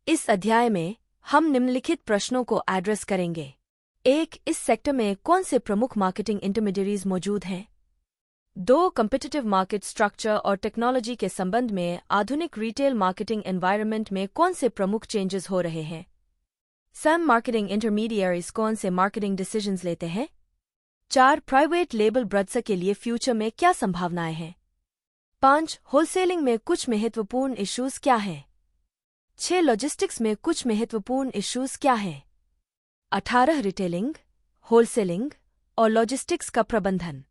इस अध्याय में हम निम्नलिखित प्रश्नों को एड्रेस करेंगे। 1. इस सेक्टर में कौन से प्रमुख मार्केटिंग इंटरमीडियरीज मौजूद हैं? 2. कॉम्पिटिटिव मार्केट स्ट्रक्चर और टेक्नोलॉजी के संबंध में आधुनिक रिटेल मार्केटिंग एनवायरनमेंट में कौन से प्रमुख चेंजेस हो रहे हैं? 3. मार्केटिंग इंटरमीडियरीज कौन से मार्केटिंग डिसीजंस लेते हैं? 4. प्राइवेट लेबल ब्रांड्स के लिए फ्यूचर में क्या संभावनाएं हैं? 5. होलसेलिंग में कुछ महत्वपूर्ण इश्यूज क्या हैं? 6. लॉजिस्टिक्स में कुछ महत्वपूर्ण इश्यूज क्या हैं? 18. रिटेलिंग, होलसेलिंग और लॉजिस्टिक्स का प्रबंधन।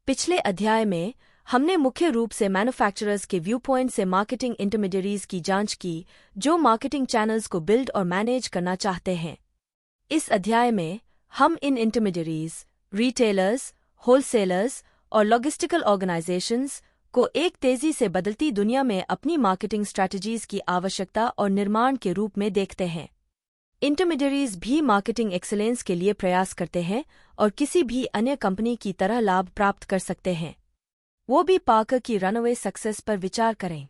पिछले अध्याय में हमने मुख्य रूप से मैन्युफैक्चरर्स के व्यू पॉइंट से मार्केटिंग इंटरमीडियरीज की जांच की जो मार्केटिंग चैनल्स को बिल्ड और मैनेज करना चाहते हैं। इस अध्याय में हम इन इंटरमीडियरीज, रिटेलर्स, होलसेलर्स और लॉजिस्टिकल ऑर्गेनाइजेशंस को एक तेजी से बदलती दुनिया में अपनी मार्केटिंग स्ट्रैटेजीज की आवश्यकता और निर्माण के रूप में देखते हैं। इंटरमीडियरीज भी मार्केटिंग एक्सीलेंस के लिए प्रयास करते हैं और किसी भी अन्य कंपनी की तरह लाभ प्राप्त कर सकते हैं। वो भी पार्कर की रनअवे सक्सेस पर विचार करें।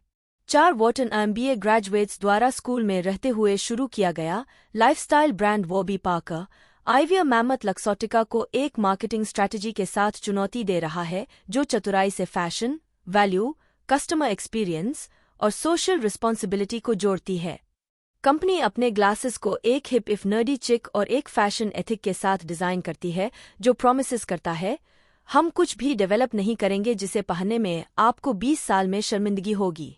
4 वॉर्टन MBA ग्रेजुएट्स द्वारा स्कूल में रहते हुए शुरू किया गया लाइफस्टाइल ब्रांड वॉबी पार्कर आइवियर मैमथ लक्सोटिका को एक मार्केटिंग स्ट्रैटेजी के साथ चुनौती दे रहा है जो चतुराई से फैशन, वैल्यू, कस्टमर एक्सपीरियंस और सोशल रिस्पॉन्सिबिलिटी को जोड़ती है। कंपनी अपने ग्लासेस को एक हिप इफ नर्डी चिक और एक फैशन एथिक के साथ डिजाइन करती है जो प्रॉमिसेस करता है, हम कुछ भी डेवलप नहीं करेंगे जिसे पहनने में आपको 20 साल में शर्मिंदगी होगी।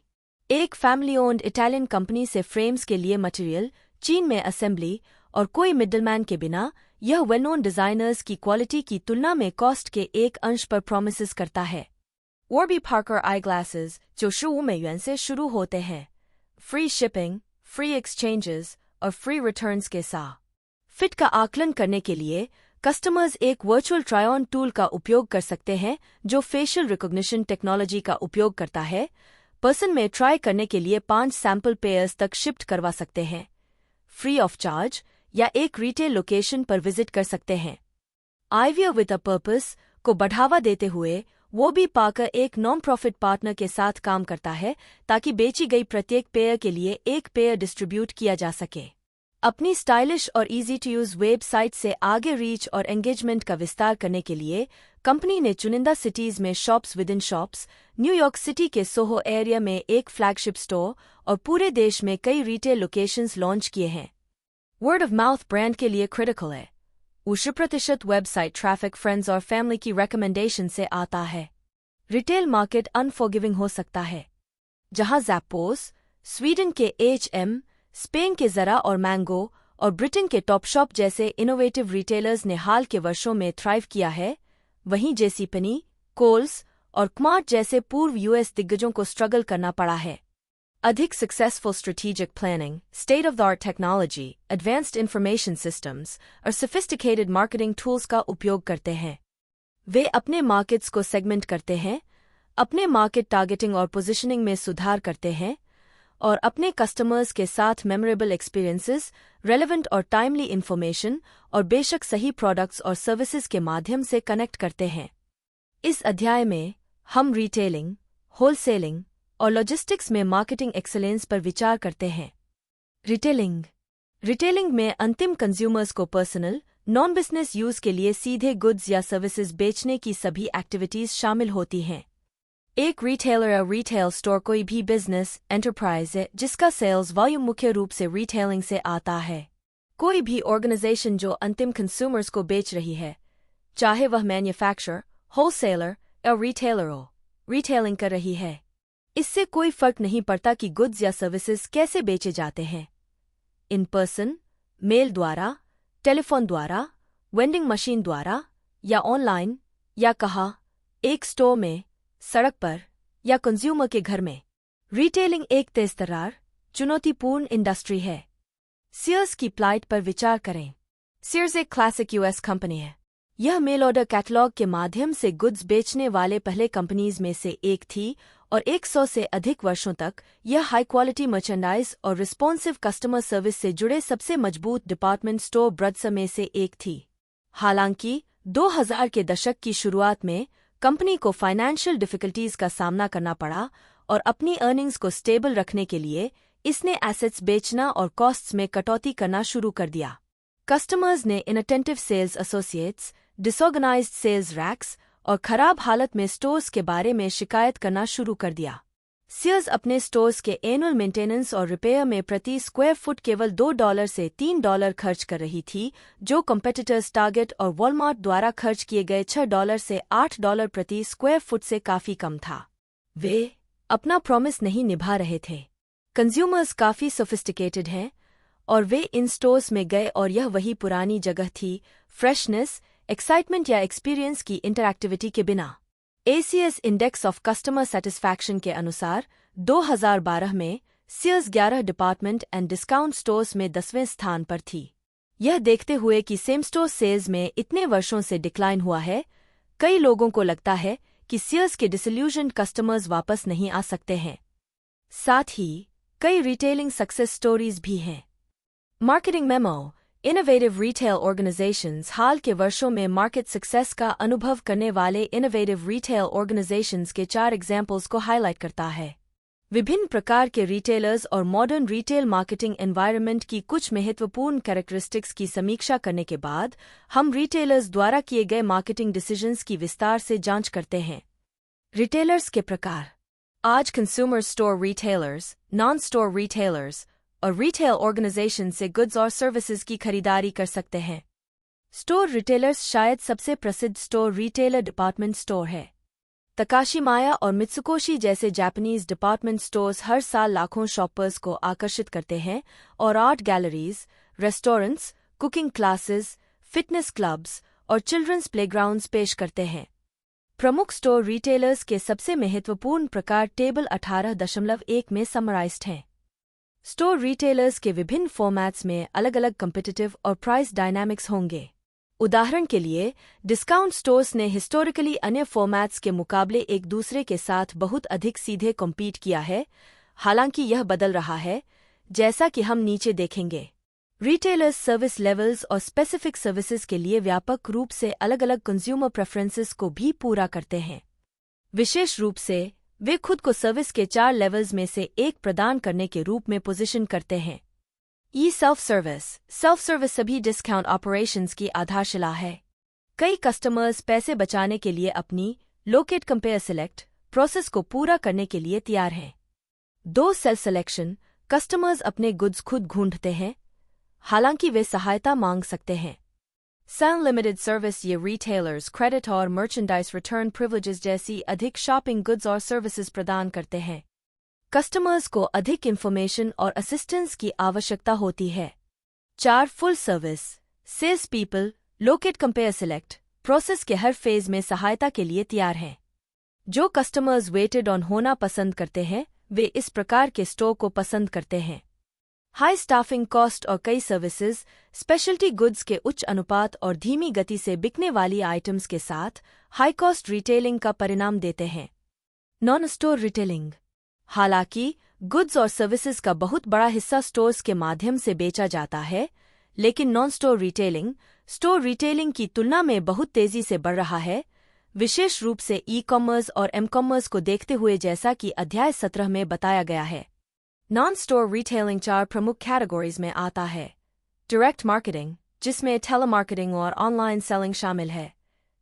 एक फैमिली ओन्ड इटालियन कंपनी से फ्रेम्स के लिए मटेरियल, चीन में असेंबली और कोई मिडलमैन के बिना, यह वेल नोन डिजाइनर्स की क्वालिटी की तुलना में कॉस्ट के एक अंश पर प्रॉमिसेस करता है। वॉर्बी पार्कर आई ग्लासेस जो $15 से शुरू होते हैं, फ्री शिपिंग, फ्री एक्सचेंजेस और फ्री रिटर्न्स के साथ। फिट का आकलन करने के लिए कस्टमर्स एक वर्चुअल ट्राई ऑन टूल का उपयोग कर सकते हैं जो फेशियल रिकॉग्निशन टेक्नोलॉजी का उपयोग करता है। पर्सन में ट्राई करने के लिए 5 सैंपल पेयर्स तक शिफ्ट करवा सकते हैं, फ्री ऑफ चार्ज, या एक रिटेल लोकेशन पर विजिट कर सकते हैं। आइवियर विद अ पर्पस को बढ़ावा देते हुए वो भी पाकर एक नॉन प्रॉफिट पार्टनर के साथ काम करता है ताकि बेची गई प्रत्येक पेयर के लिए एक पेयर डिस्ट्रीब्यूट किया जा सके। अपनी स्टाइलिश और इजी टू यूज वेबसाइट से आगे रीच और एंगेजमेंट का विस्तार करने के लिए कंपनी ने चुनिंदा सिटीज में shops with in shops, New York city के सोहो एरिया में एक फ्लैगशिप स्टोर और पूरे देश में कई रिटेल लोकेशंस लॉन्च किए हैं। वर्ड ऑफ माउथ ब्रांड के लिए क्रिटिकल है। 80% वेबसाइट ट्रैफिक फ्रेंड्स और फैमिली की रिकमेंडेशन से आता है। रिटेल मार्केट अनफॉरगिविंग हो सकता है। जहां ज़ैपोस, स्वीडन के H&M, स्पेन के ज़रा और मैंगो और ब्रिटेन के टॉपशॉप जैसे इनोवेटिव रिटेलर्स ने हाल के वर्षों में थ्राइव किया है, वहीं जेसीपनी, कोल्स और कमार्ट जैसे पूर्व US दिग्गजों को स्ट्रगल करना पड़ा है। अधिक successful strategic planning, state of the art technology, advanced information systems और सोफिस्टिकेटेड मार्केटिंग टूल्स का उपयोग करते हैं। वे अपने मार्केट्स को सेगमेंट करते हैं, अपने मार्केट टारगेटिंग और पोजीशनिंग में सुधार करते हैं और अपने कस्टमर्स के साथ मेमोरेबल एक्सपीरियंसेस, रेलेवेंट और टाइमली इंफॉर्मेशन और बेशक सही प्रोडक्ट्स और सर्विसेज के माध्यम से कनेक्ट करते हैं। इस अध्याय में हम रिटेलिंग, होलसेलिंग और लॉजिस्टिक्स में मार्केटिंग एक्सीलेंस पर विचार करते हैं। रिटेलिंग में अंतिम कंज्यूमर्स को पर्सनल, नॉन बिजनेस यूज के लिए सीधे गुड्स या सर्विसेज बेचने की सभी एक्टिविटीज शामिल होती हैं। एक रिटेलर या रिटेल स्टोर कोई भी बिजनेस एंटरप्राइज है जिसका सेल्स वॉल्यूम मुख्य रूप से रिटेलिंग से आता है। कोई भी ऑर्गेनाइजेशन जो अंतिम कंज्यूमर्स को बेच रही है, चाहे वह मैन्युफैक्चरर, होलसेलर या रिटेलर हो, रिटेलिंग कर रही है। इससे कोई फर्क नहीं पड़ता कि गुड्स या सर्विसेज कैसे बेचे जाते हैं, इन पर्सन, मेल द्वारा, टेलीफोन द्वारा, वेंडिंग मशीन द्वारा या ऑनलाइन, या कहा एक स्टोर में, सड़क पर या कंज्यूमर के घर में। रिटेलिंग एक तेज-तर्रार, चुनौतीपूर्ण इंडस्ट्री है। सीयर्स की प्लाइट पर विचार करें। सीयर्स एक क्लासिक US कंपनी है। यह मेल ऑर्डर कैटलॉग के माध्यम से गुड्स बेचने वाले पहले कंपनीज में से एक थी और 100 से अधिक वर्षों तक यह हाई क्वालिटी मर्चेंडाइज और रिस्पॉन्सिव कस्टमर सर्विस से जुड़े सबसे मजबूत डिपार्टमेंट स्टोर ब्रड्स में से एक थी। हालांकि 2000 के दशक की शुरुआत में कंपनी को फाइनेंशियल डिफिकल्टीज का सामना करना पड़ा और अपनी अर्निंग्स को स्टेबल रखने के लिए इसने एसेट्स बेचना और कॉस्ट्स में कटौती करना शुरू कर दिया। कस्टमर्स ने inattentive sales associates, disorganized sales racks और खराब हालत में स्टोर्स के बारे में शिकायत करना शुरू कर दिया। सीयर्स अपने स्टोर्स के एनुअल मेंटेनेंस और रिपेयर में प्रति स्क्वायर फुट केवल $2 से $3 खर्च कर रही थी, जो कॉम्पिटिटर्स टारगेट और वॉलमार्ट द्वारा खर्च किए गए $6 से $8 प्रति स्क्वायर फुट से काफी कम था। वे अपना प्रॉमिस नहीं निभा रहे थे। कंज्यूमर्स काफी सोफिस्टिकेटेड हैं और वे इन स्टोर्स में गए और यह वही पुरानी जगह थी, फ्रेशनेस, एक्साइटमेंट या एक्सपीरियंस की इंटरैक्टिविटी के बिना। ACS index of customer satisfaction के अनुसार 2012 में Sears 11 department and discount stores में 10वें स्थान पर थी। यह देखते हुए कि सेम स्टोर सेल्स में इतने वर्षों से डिक्लाइन हुआ है, कई लोगों को लगता है कि सीयर्स के डिसइल्यूजन्ड कस्टमर्स वापस नहीं आ सकते हैं। साथ ही कई रिटेलिंग सक्सेस स्टोरीज भी हैं। Marketing memo, innovative retail organizations हाल के वर्षों में मार्केट सक्सेस का अनुभव करने वाले इनोवेटिव रिटेल ऑर्गेनाइजेशंस के 4 एग्जाम्पल्स को हाईलाइट करता है। विभिन्न प्रकार के रिटेलर्स और मॉडर्न रिटेल मार्केटिंग एनवायरनमेंट की कुछ महत्वपूर्ण कैरेक्टरिस्टिक्स की समीक्षा करने के बाद हम रिटेलर्स द्वारा किए गए मार्केटिंग डिसीजंस की विस्तार से जांच करते हैं। रिटेलर्स के प्रकार। आज consumer store retailers, non store retailers और रिटेल ऑर्गेनाइजेशन से गुड्स और सर्विसेज की खरीदारी कर सकते हैं। स्टोर रिटेलर्स शायद सबसे प्रसिद्ध स्टोर रिटेलर डिपार्टमेंट स्टोर है। तकाशिमाया और मित्सुकोशी जैसे जापानीज डिपार्टमेंट स्टोर्स हर साल लाखों शॉपर्स को आकर्षित करते हैं और art galleries, restaurants, cooking classes, fitness clubs और चिल्ड्रंस प्लेग्राउंड्स पेश करते हैं। प्रमुख स्टोर रिटेलर्स के सबसे महत्वपूर्ण प्रकार टेबल 18.1 में समराइज्ड हैं। स्टोर रिटेलर्स के विभिन्न फॉर्मेट्स में अलग अलग कॉम्पिटिटिव और प्राइस डायनामिक्स होंगे। उदाहरण के लिए, डिस्काउंट स्टोर्स ने हिस्टोरिकली अन्य फॉर्मेट्स के मुकाबले एक दूसरे के साथ बहुत अधिक सीधे कॉम्पीट किया है, हालांकि यह बदल रहा है, जैसा कि हम नीचे देखेंगे। रिटेलर्स सर्विस लेवल्स और स्पेसिफिक सर्विसेज के लिए व्यापक रूप से अलग अलग कंज्यूमर प्रेफरेंसेस को भी पूरा करते हैं। विशेष रूप से वे खुद को सर्विस के 4 लेवल्स में से एक प्रदान करने के रूप में पोजीशन करते हैं। सेल्फ सर्विस सभी डिस्काउंट ऑपरेशंस की आधारशिला है। कई कस्टमर्स पैसे बचाने के लिए अपनी लोकेट कंपेयर सिलेक्ट प्रोसेस को पूरा करने के लिए तैयार हैं। सेल्फ सिलेक्शन, कस्टमर्स अपने गुड्स खुद ढूंढते हैं, हालांकि वे सहायता मांग सकते हैं। लिमिटेड सर्विस, ये रिटेलर्स क्रेडिट और मर्चेंडाइज रिटर्न प्रिविलेजेस जैसी अधिक शॉपिंग गुड्स और सर्विसेज प्रदान करते हैं। कस्टमर्स को अधिक इंफॉर्मेशन और असिस्टेंस की आवश्यकता होती है। Full service, sales people locate compare select process के हर फेज में सहायता के लिए तैयार हैं। जो कस्टमर्स वेटेड ऑन होना पसंद करते हैं, वे इस प्रकार के स्टोर को पसंद करते हैं। हाई स्टाफिंग कॉस्ट और कई सर्विसेज, स्पेशलिटी गुड्स के उच्च अनुपात और धीमी गति से बिकने वाली आइटम्स के साथ हाई कॉस्ट रिटेलिंग का परिणाम देते हैं। नॉन स्टोर रिटेलिंग, हालांकि गुड्स और सर्विसेज का बहुत बड़ा हिस्सा स्टोर्स के माध्यम से बेचा जाता है, लेकिन नॉन स्टोर रिटेलिंग की तुलना में बहुत तेजी से बढ़ रहा है, विशेष रूप से ई-कॉमर्स और एम-कॉमर्स को देखते हुए, जैसा कि अध्याय 17 में बताया गया है। नॉन स्टोर रिटेलिंग 4 प्रमुख कैटेगरीज में आता है। डायरेक्ट मार्केटिंग, जिसमें टेलीमार्केटिंग और ऑनलाइन सेलिंग शामिल है।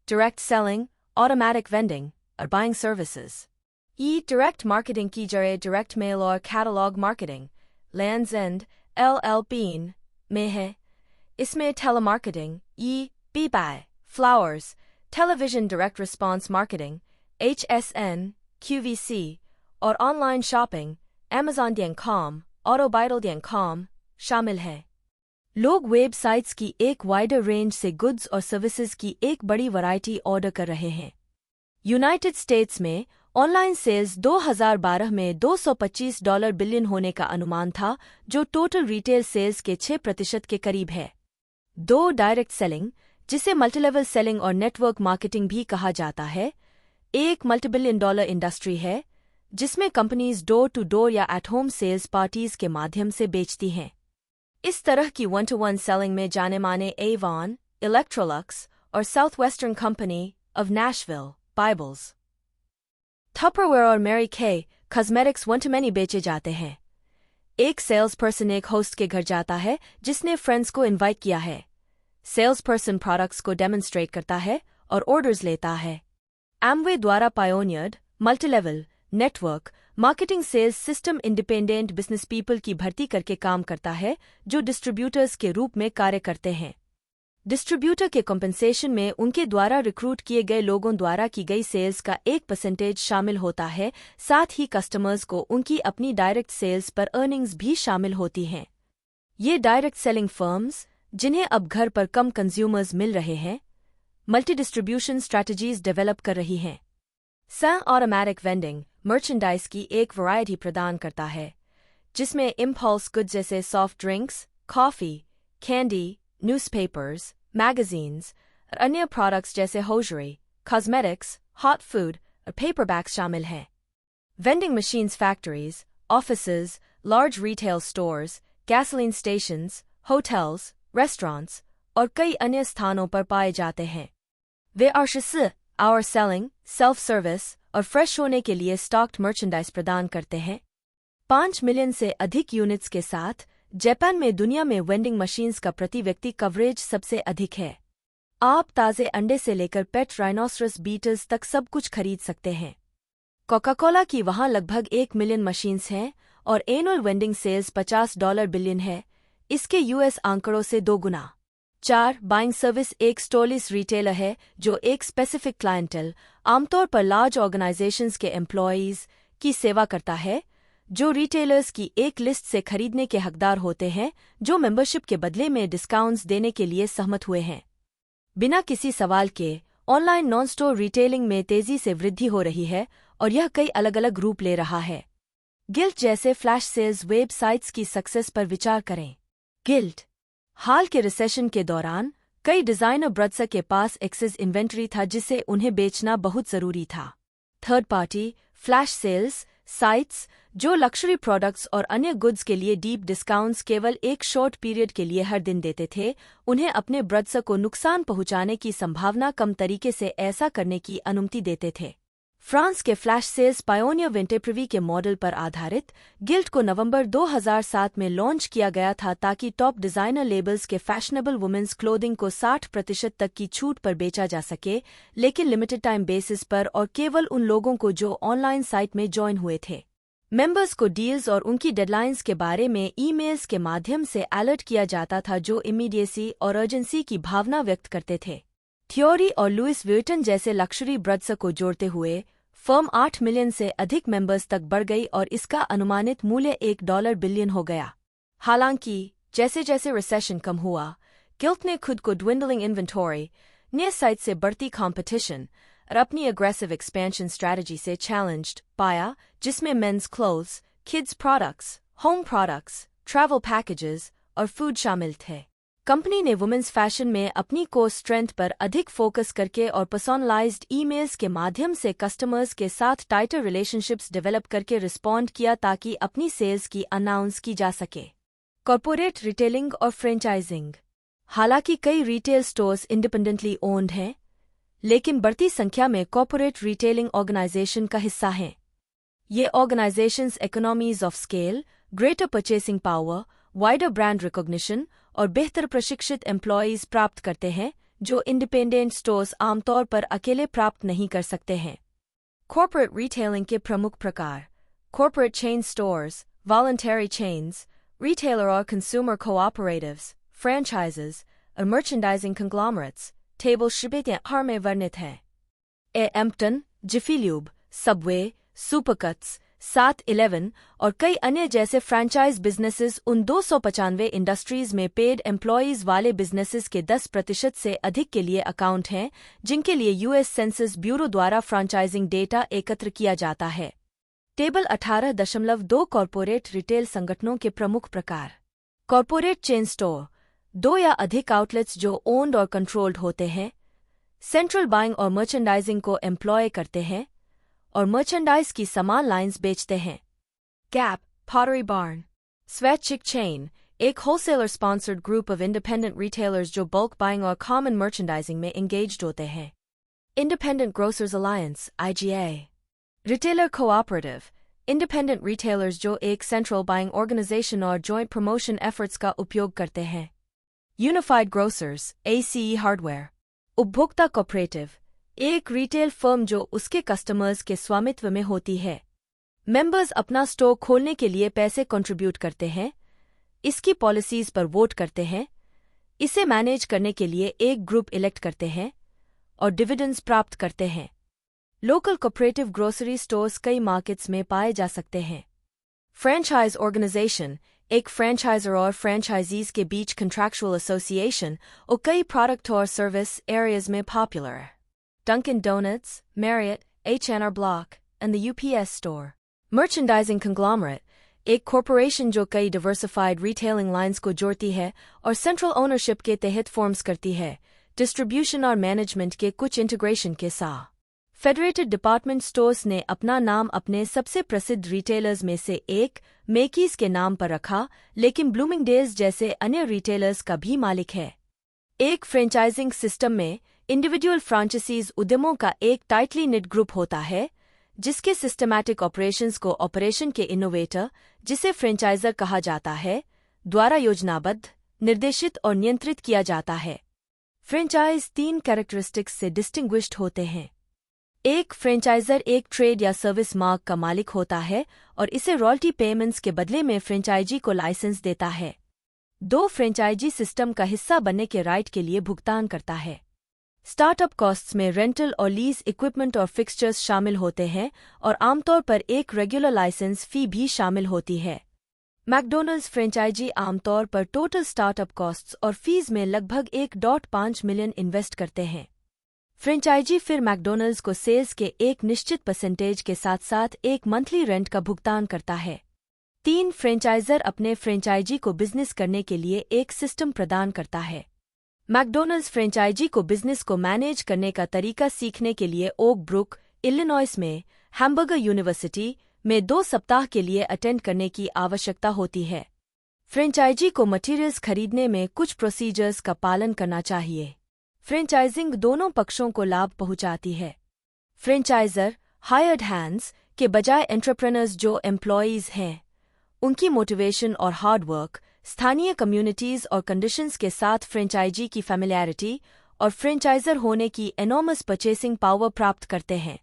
डायरेक्ट सेलिंग, ऑटोमैटिक वेंडिंग और बाइंग सर्विसेज। डायरेक्ट मार्केटिंग की जड़ें डायरेक्ट मेल और catalogue marketing lands and LLP में है। इसमें telemarketing, PPI, flowers, television direct response marketing, HSN, QVC और ऑनलाइन शॉपिंग, Amazon.com, Autobible.com शामिल है। लोग वेबसाइट्स की एक वाइडर रेंज से गुड्स और सर्विसेज की एक बड़ी वैरायटी ऑर्डर कर रहे हैं। यूनाइटेड स्टेट्स में ऑनलाइन सेल्स 2012 में $225 बिलियन होने का अनुमान था, जो टोटल रिटेल सेल्स के 6% के करीब है। डायरेक्ट सेलिंग, जिसे मल्टीलेवल सेलिंग और नेटवर्क मार्केटिंग भी कहा जाता है, एक $multi-billion इंडस्ट्री है जिसमें कंपनीज डोर टू डोर या एट होम सेल्स पार्टीज के माध्यम से बेचती हैं। इस तरह की 1-to-1 सेलिंग में जाने माने Avon, Electrolux और southwestern company of Nashville, Bibles, Tupperware और Mary Kay कॉस्मेटिक्स 1-to-many बेचे जाते हैं। एक सेल्स पर्सन एक होस्ट के घर जाता है जिसने फ्रेंड्स को इनवाइट किया है। सेल्स पर्सन प्रोडक्ट्स को डेमोन्स्ट्रेट करता है और ऑर्डर्स लेता है। एमवे द्वारा pioneered multilevel network marketing sales system independent business people की भर्ती करके काम करता है जो डिस्ट्रीब्यूटर्स के रूप में कार्य करते हैं। डिस्ट्रीब्यूटर के कॉम्पेंसेशन में उनके द्वारा रिक्रूट किए गए लोगों द्वारा की गई सेल्स का 1% शामिल होता है, साथ ही कस्टमर्स को उनकी अपनी डायरेक्ट सेल्स पर अर्निंग्स भी शामिल होती हैं। ये डायरेक्ट सेलिंग फर्म्स, जिन्हें अब घर पर कम कंज्यूमर्स मिल रहे हैं, मल्टी डिस्ट्रीब्यूशन स्ट्रैटेजीज डेवलप कर रही हैं। सैं ऑटोमैटिक वेंडिंग मर्चेंडाइज की एक वैरायटी प्रदान करता है, जिसमें इम्पल्स गुड्स जैसे soft drinks, coffee, candy, newspapers, magazines और अन्य प्रोडक्ट्स जैसे होजरी, कॉस्मेटिक्स, हॉट फूड और पेपरबैक्स शामिल हैं। Vending machines factories, offices, large retail stores, gasoline stations, hotels, restaurants और कई अन्य स्थानों पर पाए जाते हैं। वे 24 आवर सेलिंग, सेल्फ सर्विस और फ्रेश होने के लिए स्टॉक्ड मर्चेंडाइज प्रदान करते हैं। 5 मिलियन से अधिक यूनिट्स के साथ जापान में दुनिया में वेंडिंग मशीन्स का प्रति व्यक्ति कवरेज सबसे अधिक है। आप ताज़े अंडे से लेकर पेट राइनोसरस बीटल्स तक सब कुछ खरीद सकते हैं। कोका कोला की वहाँ लगभग 1 मिलियन मशीन्स हैं और एनुअल वेंडिंग सेल्स $50 बिलियन है, इसके यूएस आंकड़ों से 2 गुना। 4 बाइंग सर्विस एक स्टोरलेस रिटेलर है जो एक स्पेसिफिक क्लाइंटल, आमतौर पर लार्ज ऑर्गेनाइजेशंस के एम्प्लॉयज़ की सेवा करता है, जो रिटेलर्स की एक लिस्ट से खरीदने के हकदार होते हैं जो मेंबरशिप के बदले में डिस्काउंट्स देने के लिए सहमत हुए हैं। बिना किसी सवाल के ऑनलाइन नॉन स्टोर रिटेलिंग में तेजी से वृद्धि हो रही है और यह कई अलग अलग रूप ले रहा है। गिल्ट जैसे फ्लैश सेल्स वेबसाइट्स की सक्सेस पर विचार करें। गिल्ट हाल के रिसेशन के दौरान कई डिजाइनर ब्रांड्स के पास एक्सेस इन्वेंट्री था जिसे उन्हें बेचना बहुत जरूरी था। Third party flash sales sites जो लक्जरी प्रोडक्ट्स और अन्य गुड्स के लिए डीप डिस्काउंट्स केवल एक शॉर्ट पीरियड के लिए हर दिन देते थे, उन्हें अपने ब्रांड्स को नुकसान पहुंचाने की संभावना कम तरीके से ऐसा करने की अनुमति देते थे। फ्रांस के फ्लैश सेल्स पायोनियर वेंटेप्रिवी के मॉडल पर आधारित गिल्ट को नवंबर 2007 में लॉन्च किया गया था ताकि टॉप डिजाइनर लेबल्स के फैशनेबल वुमेन्स क्लोथिंग को 60% तक की छूट पर बेचा जा सके, लेकिन लिमिटेड टाइम बेसिस पर और केवल उन लोगों को जो ऑनलाइन साइट में ज्वाइन हुए थे। मेंबर्स को डील्स और उनकी डेडलाइंस के बारे में ईमेल्स के माध्यम से अलर्ट किया जाता था जो इमीडिएसी और अर्जेंसी की भावना व्यक्त करते थे। थ्योरी और लुइस व्यूटन जैसे लक्जरी ब्रांड्स को जोड़ते हुए फर्म 8 मिलियन से अधिक मेंबर्स तक बढ़ गई और इसका अनुमानित मूल्य $1 बिलियन हो गया। हालांकि जैसे जैसे रिसेशन कम हुआ, गिल्ट ने खुद को ड्विंडलिंग इन्वेंटरी, नए साइट से बढ़ती कंपटीशन और अपनी अग्रेसिव एक्सपेंशन स्ट्रैटेजी से चैलेंज्ड पाया, जिसमें men's clothes, kids products, home products, travel packages और फूड शामिल थे। कंपनी ने वुमेन्स फैशन में अपनी कोर स्ट्रेंथ पर अधिक फोकस करके और पर्सनलाइज्ड ईमेल्स के माध्यम से कस्टमर्स के साथ टाइटर रिलेशनशिप्स डेवलप करके रिस्पॉन्ड किया ताकि अपनी सेल्स की अनाउंस की जा सके। कॉर्पोरेट रिटेलिंग और फ्रेंचाइजिंग हालांकि कई रिटेल स्टोर्स इंडिपेंडेंटली ओन्ड हैं, लेकिन बढ़ती संख्या में कॉर्पोरेट रिटेलिंग ऑर्गेनाइजेशन का हिस्सा हैं। ये organisations economies of scale, greater purchasing power, wider brand recognition और बेहतर प्रशिक्षित एम्प्लॉयज प्राप्त करते हैं जो इंडिपेंडेंट स्टोर्स आमतौर पर अकेले प्राप्त नहीं कर सकते हैं। कॉर्पोरेट रिटेलिंग के प्रमुख प्रकार: corporate chain stores, voluntary chains, retailer और कंज्यूमर कोऑपरेटिव्स, फ्रेंचाइजेस और मर्चेंडाइजिंग कंग्लोमरेट्स टेबल शिबेत्यार में वर्णित है। एम्पटन, जिफी ल्यूब, सबवे, सुपरकट्स, 7-Eleven और कई अन्य जैसे फ्रैंचाइज बिजनेसेस उन 295 इंडस्ट्रीज में पेड एम्प्लॉयज वाले बिजनेसेस के 10% से अधिक के लिए अकाउंट हैं, जिनके लिए यूएस सेंसस ब्यूरो द्वारा फ्रैंचाइजिंग डेटा एकत्र किया जाता है। टेबल 18.2 कॉर्पोरेट रिटेल संगठनों के प्रमुख प्रकार: कॉर्पोरेट चेन स्टोर, 2 या अधिक आउटलेट्स जो ओन्ड और कंट्रोल्ड होते हैं, सेंट्रल बाइंग और मर्चेंडाइजिंग को एम्प्लॉय करते हैं और मर्चेंडाइज की समान लाइन्स बेचते हैं। गैप, पॉटरी बार्न, स्वैच्छिक चेन, एक wholesaler sponsored group of independent retailers जो बल्क बाइंग और कॉमन मर्चेंडाइजिंग में एंगेज्ड होते हैं। Independent grocers alliance, IGA, retailer cooperative, independent retailers जो एक सेंट्रल बाइंग ऑर्गेनाइजेशन और जॉइंट प्रमोशन एफर्ट्स का उपयोग करते हैं। Unified grocers ACE hardware. उपभोक्ता कोऑपरेटिव, एक रिटेल फर्म जो उसके कस्टमर्स के स्वामित्व में होती है। मेंबर्स अपना स्टोर खोलने के लिए पैसे कंट्रीब्यूट करते हैं, इसकी पॉलिसीज पर वोट करते हैं, इसे मैनेज करने के लिए एक ग्रुप इलेक्ट करते हैं और डिविडेंड्स प्राप्त करते हैं। लोकल कोऑपरेटिव ग्रोसरी स्टोर्स कई मार्केट्स में पाए जा सकते हैं। फ्रेंचाइज ऑर्गेनाइजेशन, एक फ्रेंचाइजर और फ्रेंचाइजीज के बीच कंट्रैक्चुअल एसोसिएशन और कई प्रोडक्ट और सर्विस एरियाज में पॉपुलर है। Dunkin Donuts, Marriott, H&R Block and the UPS store. Merchandising conglomerate, एक कॉरपोरेशन जो कई डिवर्सिफाइड रिटेलिंग लाइंस को जोड़ती है और सेंट्रल ओनरशिप के तहत फॉर्म्स करती है, डिस्ट्रीब्यूशन और मैनेजमेंट के कुछ इंटीग्रेशन के साथ। फेडरेटेड डिपार्टमेंट स्टोर्स ने अपना नाम अपने सबसे प्रसिद्ध रिटेलर्स में से एक मेकीज के नाम पर रखा, लेकिन ब्लूमिंगडेल्स जैसे अन्य रिटेलर्स का भी मालिक है। एक फ्रेंचाइजिंग सिस्टम में इंडिविजुअल फ्रांचाइजीज उद्यमों का एक टाइटली निट ग्रुप होता है, जिसके सिस्टमैटिक ऑपरेशंस को ऑपरेशन के इनोवेटर, जिसे फ्रेंचाइजर कहा जाता है, द्वारा योजनाबद्ध, निर्देशित और नियंत्रित किया जाता है। फ्रेंचाइज 3 कैरेक्टरिस्टिक्स से डिस्टिंग्विश्ड होते हैं। एक, फ्रेंचाइजर एक ट्रेड या सर्विस मार्क का मालिक होता है और इसे रॉयल्टी पेमेंट्स के बदले में फ्रेंचाइजी को लाइसेंस देता है। 2, फ्रेंचाइजी सिस्टम का हिस्सा बनने के राइट के लिए भुगतान करता है। स्टार्टअप कॉस्ट्स में रेंटल और लीज इक्विपमेंट और फिक्सचर्स शामिल होते हैं और आमतौर पर एक रेगुलर लाइसेंस फी भी शामिल होती है। मैकडॉनल्ड्स फ्रेंचाइजी आमतौर पर टोटल स्टार्टअप कॉस्ट्स और फीस में लगभग 1.5 मिलियन इन्वेस्ट करते हैं। फ्रेंचाइजी फिर मैकडॉनल्ड्स को सेल्स के एक निश्चित परसेंटेज के साथ साथ एक मंथली रेंट का भुगतान करता है। 3, फ्रेंचाइजर अपने फ्रेंचाइजी को बिजनेस करने के लिए एक सिस्टम प्रदान करता है। मैकडॉनल्ड्स फ्रेंचाइजी को बिजनेस को मैनेज करने का तरीका सीखने के लिए ओक ब्रुक, इलिनॉइस में हैम्बर्गर यूनिवर्सिटी में 2 सप्ताह के लिए अटेंड करने की आवश्यकता होती है। फ्रेंचाइजी को मटेरियल्स खरीदने में कुछ प्रोसीजर्स का पालन करना चाहिए। फ्रेंचाइजिंग दोनों पक्षों को लाभ पहुंचाती है। फ्रेंचाइजर, हायर्ड हैंड्स के बजाय एंटरप्रेनर्स जो एम्प्लॉयीज हैं, उनकी मोटिवेशन और हार्ड वर्क, स्थानीय कम्युनिटीज और कंडीशंस के साथ फ्रेंचाइजी की फैमिलियरिटी और फ्रेंचाइजर होने की एनॉर्मस परचेसिंग पावर प्राप्त करते हैं।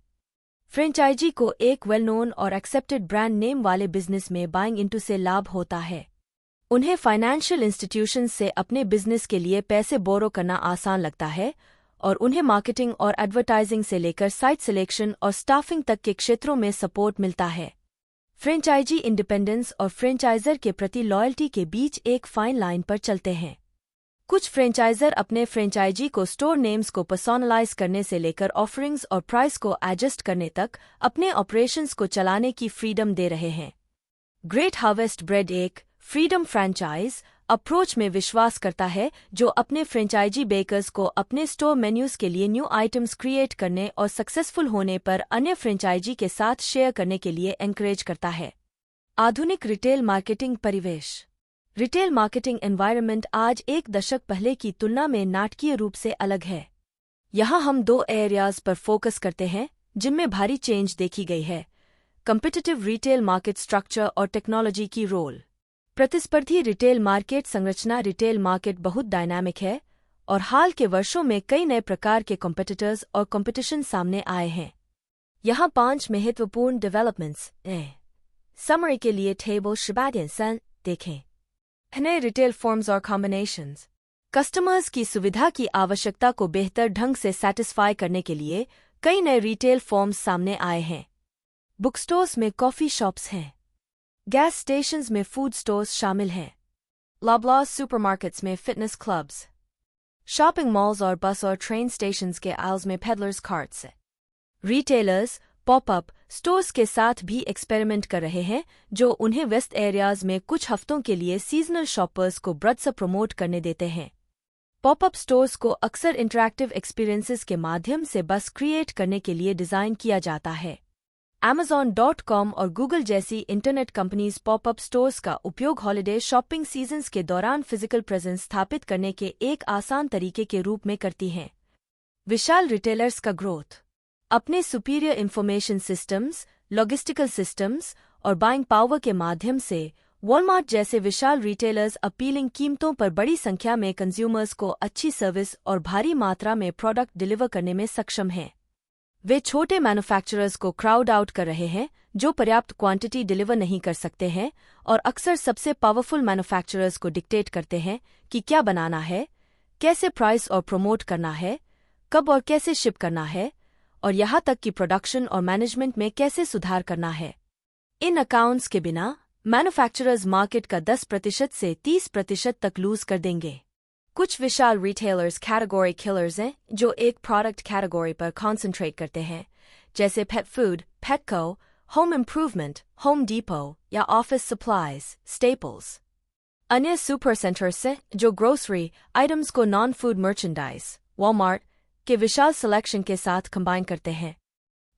फ्रेंचाइजी को एक वेल नोन और एक्सेप्टेड ब्रांड नेम वाले बिजनेस में बाइंग इनटू से लाभ होता है। उन्हें फाइनेंशियल इंस्टीट्यूशंस से अपने बिजनेस के लिए पैसे बोरो करना आसान लगता है और उन्हें मार्केटिंग और एडवर्टाइजिंग से लेकर साइट सिलेक्शन और स्टाफिंग तक के क्षेत्रों में सपोर्ट मिलता है। फ्रेंचाइजी इंडिपेंडेंस और फ्रेंचाइजर के प्रति लॉयल्टी के बीच एक फाइन लाइन पर चलते हैं। कुछ फ्रेंचाइजर अपने फ्रेंचाइजी को स्टोर नेम्स को पर्सोनलाइज करने से लेकर ऑफरिंग्स और प्राइस को एडजस्ट करने तक अपने ऑपरेशंस को चलाने की फ्रीडम दे रहे हैं। ग्रेट हार्वेस्ट ब्रेड एक फ्रीडम फ्रैंचाइज अप्रोच में विश्वास करता है, जो अपने फ्रेंचाइजी बेकर्स को अपने स्टोर मेन्यूज के लिए न्यू आइटम्स क्रिएट करने और सक्सेसफुल होने पर अन्य फ्रेंचाइजी के साथ शेयर करने के लिए एनकरेज करता है। आधुनिक रिटेल मार्केटिंग परिवेश। रिटेल मार्केटिंग एनवायरनमेंट आज एक दशक पहले की तुलना में नाटकीय रूप से अलग है। यहाँ हम 2 एरियाज पर फोकस करते हैं जिनमें भारी चेंज देखी गई है: कॉम्पिटिटिव रिटेल मार्केट स्ट्रक्चर और टेक्नोलॉजी की रोल। प्रतिस्पर्धी रिटेल मार्केट संरचना। रिटेल मार्केट बहुत डायनामिक है और हाल के वर्षों में कई नए प्रकार के कॉम्पिटिटर्स और कॉम्पिटिशन सामने आए हैं। यहाँ 5 महत्वपूर्ण डेवलपमेंट्स हैं। समरी के लिए टेबल 3 देखें। नए रिटेल फॉर्म्स और कॉम्बिनेशंस। कस्टमर्स की सुविधा की आवश्यकता को बेहतर ढंग से सैटिस्फाई करने के लिए कई नए रिटेल फॉर्म्स सामने आए हैं। बुक स्टोर्स में कॉफी शॉप्स हैं। गैस स्टेशंस में फूड स्टोर्स शामिल हैं। लॉबलॉज सुपरमार्केट्स में फिटनेस क्लब्स। शॉपिंग मॉल्स और बस और ट्रेन स्टेशंस के आइल्स में peddlers carts. Retailers popup stores के साथ भी एक्सपेरिमेंट कर रहे हैं, जो उन्हें वेस्ट एरियाज में कुछ हफ्तों के लिए सीजनल शॉपर्स को ब्रड से प्रमोट करने देते हैं। पॉपअप स्टोर्स को अक्सर इंटरैक्टिव एक्सपीरियंसेस के माध्यम से बस क्रिएट करने के लिए डिज़ाइन किया जाता है। Amazon.com और Google जैसी इंटरनेट कंपनीज पॉपअप स्टोर्स का उपयोग हॉलिडे शॉपिंग सीजन्स के दौरान फिजिकल प्रेजेंस स्थापित करने के एक आसान तरीके के रूप में करती हैं। विशाल रिटेलर्स का ग्रोथ। अपने superior information systems, logistical systems और बाइंग पावर के माध्यम से वॉलमार्ट जैसे विशाल रिटेलर्स अपीलिंग कीमतों पर बड़ी संख्या में कंज्यूमर्स को अच्छी सर्विस और भारी मात्रा में प्रोडक्ट डिलीवर करने में सक्षम हैं। वे छोटे मैन्युफैक्चरर्स को क्राउड आउट कर रहे हैं जो पर्याप्त क्वांटिटी डिलीवर नहीं कर सकते हैं और अक्सर सबसे पावरफुल मैन्युफैक्चरर्स को डिक्टेट करते हैं कि क्या बनाना है, कैसे प्राइस और प्रमोट करना है, कब और कैसे शिप करना है और यहाँ तक कि प्रोडक्शन और मैनेजमेंट में कैसे सुधार करना है। इन अकाउंट्स के बिना मैन्युफैक्चरर्स मार्केट का 10% से 30% तक लूज कर देंगे। कुछ विशाल रिटेलर्स कैटेगरी किलर्स हैं जो एक प्रोडक्ट कैटेगरी पर कॉन्सेंट्रेट करते हैं, जैसे पेट फूड, पेटको, होम इम्प्रूवमेंट, होम डिपो या ऑफिस सप्लाईज, स्टेपल्स। अन्य सुपर सेंटर्स हैं जो ग्रोसरी आइटम्स को नॉन फूड मर्चेंडाइज, वॉलमार्ट के विशाल सिलेक्शन के साथ कंबाइन करते हैं।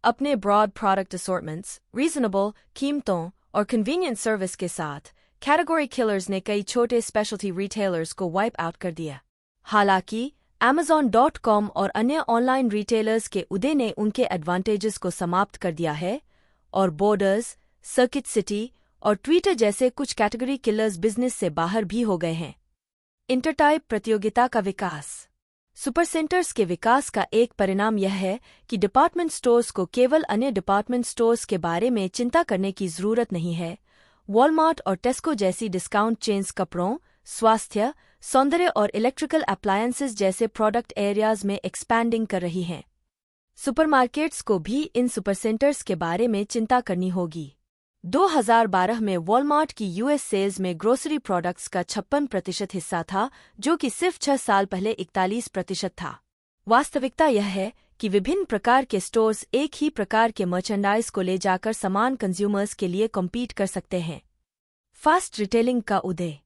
अपने ब्रॉड प्रोडक्ट असॉर्टमेंट्स, रीजनेबल कीमतों और कन्वीनियंट सर्विस के साथ कैटेगरी किलर्स ने कई छोटे स्पेशलिटी रिटेलर्स को वाइप आउट कर दिया। हालांकि Amazon.com और अन्य ऑनलाइन रिटेलर्स के उदय ने उनके एडवांटेजेस को समाप्त कर दिया है और बोर्डर्स, सर्किट सिटी और ट्विटर जैसे कुछ कैटेगरी किलर्स बिजनेस से बाहर भी हो गए हैं। इंटरटाइप प्रतियोगिता का विकास। सुपरसेंटर्स के विकास का एक परिणाम यह है कि डिपार्टमेंट स्टोर्स को केवल अन्य डिपार्टमेंट स्टोर्स के बारे में चिंता करने की जरूरत नहीं है। वॉलमार्ट और टेस्को जैसी डिस्काउंट चेन्स कपड़ों, स्वास्थ्य, सौंदर्य और इलेक्ट्रिकल अप्लायंसेस जैसे प्रोडक्ट एरियाज में एक्सपैंडिंग कर रही हैं। सुपरमार्केट्स को भी इन सुपरसेंटर्स के बारे में चिंता करनी होगी। 2012 में वॉलमार्ट की यूएस सेल्स में ग्रोसरी प्रोडक्ट्स का 56% हिस्सा था, जो कि सिर्फ 6 साल पहले 41% था। वास्तविकता यह है कि विभिन्न प्रकार के स्टोर्स एक ही प्रकार के मर्चेंडाइज को ले जाकर समान कंज्यूमर्स के लिए कॉम्पीट कर सकते हैं। फास्ट रिटेलिंग का उदय।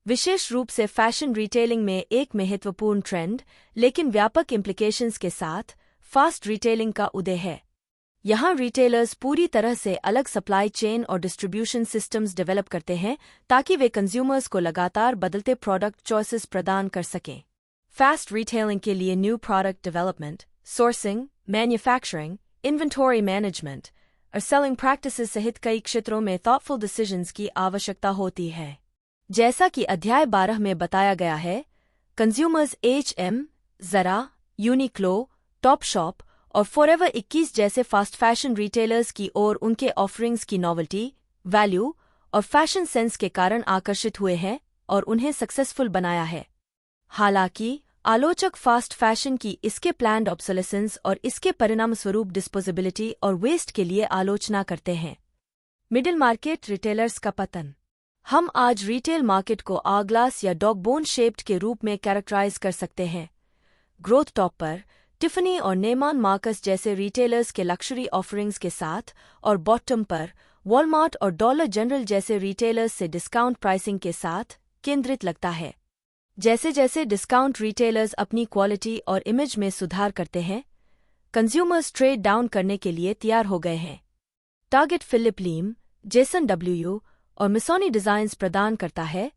विशेष रूप से फैशन रिटेलिंग में एक महत्वपूर्ण ट्रेंड, लेकिन व्यापक इम्प्लीकेशंस के साथ फास्ट रिटेलिंग का उदय है। यहाँ रिटेलर्स पूरी तरह से अलग सप्लाई चेन और डिस्ट्रीब्यूशन सिस्टम्स डेवलप करते हैं ताकि वे कंज्यूमर्स को लगातार बदलते प्रोडक्ट चॉइसेस प्रदान कर सकें। फास्ट रिटेलिंग के लिए new product development, sourcing, manufacturing, inventory management और सेलिंग प्रैक्टिसेस सहित कई क्षेत्रों में थॉटफुल डिसीजंस की आवश्यकता होती है। जैसा कि अध्याय 12 में बताया गया है, कंज्यूमर्स H&M, ज़रा, यूनिक्लो, टॉपशॉप और फॉरएवर 21 जैसे फास्ट फैशन रिटेलर्स की ओर उनके ऑफरिंग्स की नॉवेल्टी, वैल्यू और फैशन सेंस के कारण आकर्षित हुए हैं और उन्हें सक्सेसफुल बनाया है। हालांकि आलोचक फास्ट फैशन की इसके प्लान्ड ऑब्सोलेसेंस और इसके परिणामस्वरूप डिस्पोजेबिलिटी और वेस्ट के लिए आलोचना करते हैं। मिडिल मार्केट रिटेलर्स का पतन। हम आज रिटेल मार्केट को आरग्लास या डॉगबोन शेप्ड के रूप में कैरेक्टराइज कर सकते हैं। ग्रोथ टॉप पर टिफनी और नेमान मार्कस जैसे रिटेलर्स के लक्जरी ऑफरिंग्स के साथ और बॉटम पर वॉलमार्ट और डॉलर जनरल जैसे रिटेलर्स से डिस्काउंट प्राइसिंग के साथ केंद्रित लगता है। जैसे जैसे डिस्काउंट रिटेलर्स अपनी क्वालिटी और इमेज में सुधार करते हैं, कंज्यूमर्स ट्रेड डाउन करने के लिए तैयार हो गए हैं। टारगेट फिलिप लीम, जेसन डब्ल्यू और मिसोनी डिजाइन्स प्रदान करता है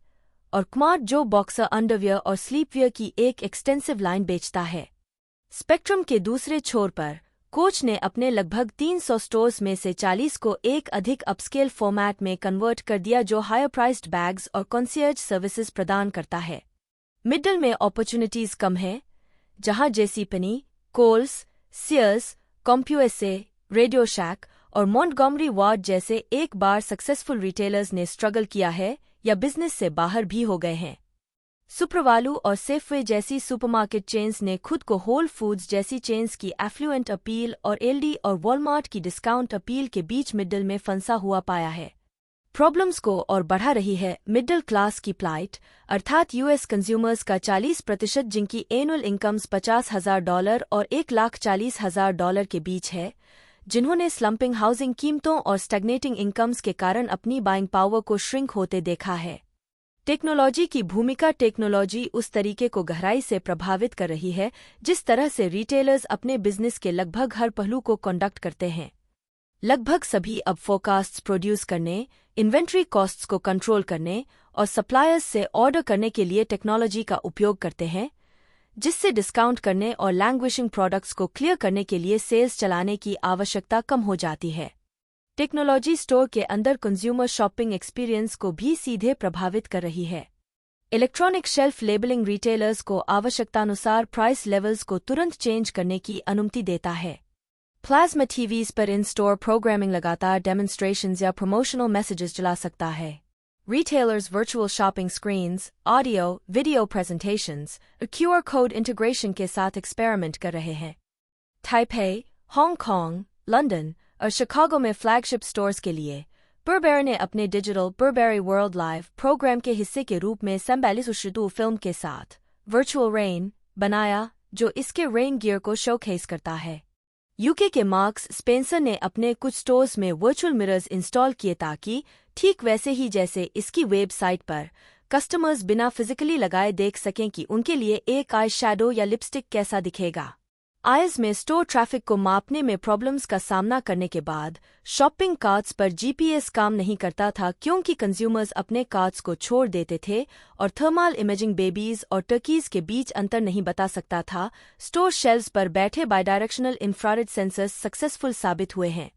और क्मार्ट जो बॉक्सर अंडरवियर और स्लीपवियर की एक एक्सटेंसिव लाइन बेचता है। स्पेक्ट्रम के दूसरे छोर पर कोच ने अपने लगभग 300 स्टोर्स में से 40 को एक अधिक अपस्केल फॉर्मेट में कन्वर्ट कर दिया जो हायर प्राइस्ड बैग्स और कॉन्सियर्ज सर्विसेज प्रदान करता है। मिडल में अपॉर्चुनिटीज कम हैं, जहां जेसीपेनी, कोल्स, सियर्स, कॉम्प्यूएसए, रेडियो शैक और मॉन्टगोमरी वार्ड जैसे एक बार सक्सेसफुल रिटेलर्स ने स्ट्रगल किया है या बिजनेस से बाहर भी हो गए हैं। सुप्रवालू और सेफवे जैसी सुपरमार्केट चेन्स ने खुद को होल फूड्स जैसी चेन्स की एफ्लुएंट अपील और एलडी और वॉलमार्ट की डिस्काउंट अपील के बीच मिडल में फंसा हुआ पाया है। प्रॉब्लम्स को और बढ़ा रही है मिडिल क्लास की प्लाइट, अर्थात यूएस कंज्यूमर्स का 40% जिनकी एनुअल इनकम्स $50,000 और $1,40,000 के बीच है, जिन्होंने स्लम्पिंग हाउसिंग कीमतों और स्टैग्नेटिंग इनकम्स के कारण अपनी बाइंग पावर को श्रिंक होते देखा है। टेक्नोलॉजी की भूमिका। टेक्नोलॉजी उस तरीके को गहराई से प्रभावित कर रही है जिस तरह से रिटेलर्स अपने बिजनेस के लगभग हर पहलू को कंडक्ट करते हैं। लगभग सभी अब फोरकास्ट्स प्रोड्यूस करने, इन्वेंट्री कॉस्ट्स को कंट्रोल करने और सप्लायर्स से ऑर्डर करने के लिए टेक्नोलॉजी का उपयोग करते हैं, जिससे डिस्काउंट करने और लैंग्विशिंग प्रोडक्ट्स को क्लियर करने के लिए सेल्स चलाने की आवश्यकता कम हो जाती है। टेक्नोलॉजी स्टोर के अंदर कंज्यूमर शॉपिंग एक्सपीरियंस को भी सीधे प्रभावित कर रही है। इलेक्ट्रॉनिक शेल्फ लेबलिंग रिटेलर्स को आवश्यकतानुसार प्राइस लेवल्स को तुरंत चेंज करने की अनुमति देता है। प्लाज्मा टीवीज पर इन स्टोर प्रोग्रामिंग लगातार डेमोन्स्ट्रेशंस या प्रमोशनल मैसेजेस चला सकता है। Retailers virtual shopping screens, audio, video presentations, और QR code integration के साथ एक्सपेरिमेंट कर रहे हैं। ताइपे, हांगकांग, लंदन और शिकागो में फ्लैगशिप स्टोर्स के लिए Burberry ने अपने digital Burberry world live programme के हिस्से के रूप में 47 फिल्म के साथ वर्चुअल रेन बनाया, जो इसके रेन गियर को शोकेस करता है। यूके के मार्क्स स्पेंसर ने अपने कुछ स्टोर्स में वर्चुअल मिरर्स इंस्टॉल किए ताकि ठीक वैसे ही जैसे इसकी वेबसाइट पर कस्टमर्स बिना फिजिकली लगाए देख सकें कि उनके लिए एक आई शैडो या लिपस्टिक कैसा दिखेगा। आईज में स्टोर ट्रैफिक को मापने में प्रॉब्लम्स का सामना करने के बाद शॉपिंग कार्ट्स पर जीपीएस काम नहीं करता था क्योंकि कंज्यूमर्स अपने कार्ट्स को छोड़ देते थे और थर्मल इमेजिंग बेबीज और टर्कीज के बीच अंतर नहीं बता सकता था। स्टोर शेल्व्स पर बैठे बायडायरेक्शनल इंफ्रारेड सेंसर्स सक्सेसफुल साबित हुए हैं।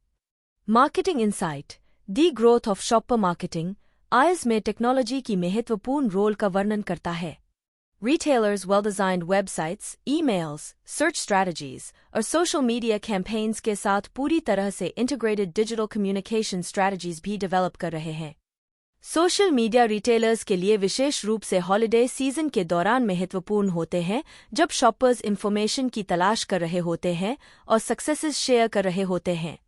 Marketing insight, the growth of shopper marketing eyes में टेक्नोलॉजी की महत्वपूर्ण रोल का वर्णन करता है। Retailers' well-designed websites, emails, search strategies और social media campaigns के साथ पूरी तरह से integrated digital communication strategies भी develop कर रहे हैं। Social media retailers के लिए विशेष रूप से holiday season के दौरान महत्वपूर्ण होते हैं, जब shoppers information की तलाश कर रहे होते हैं और successes share कर रहे होते हैं।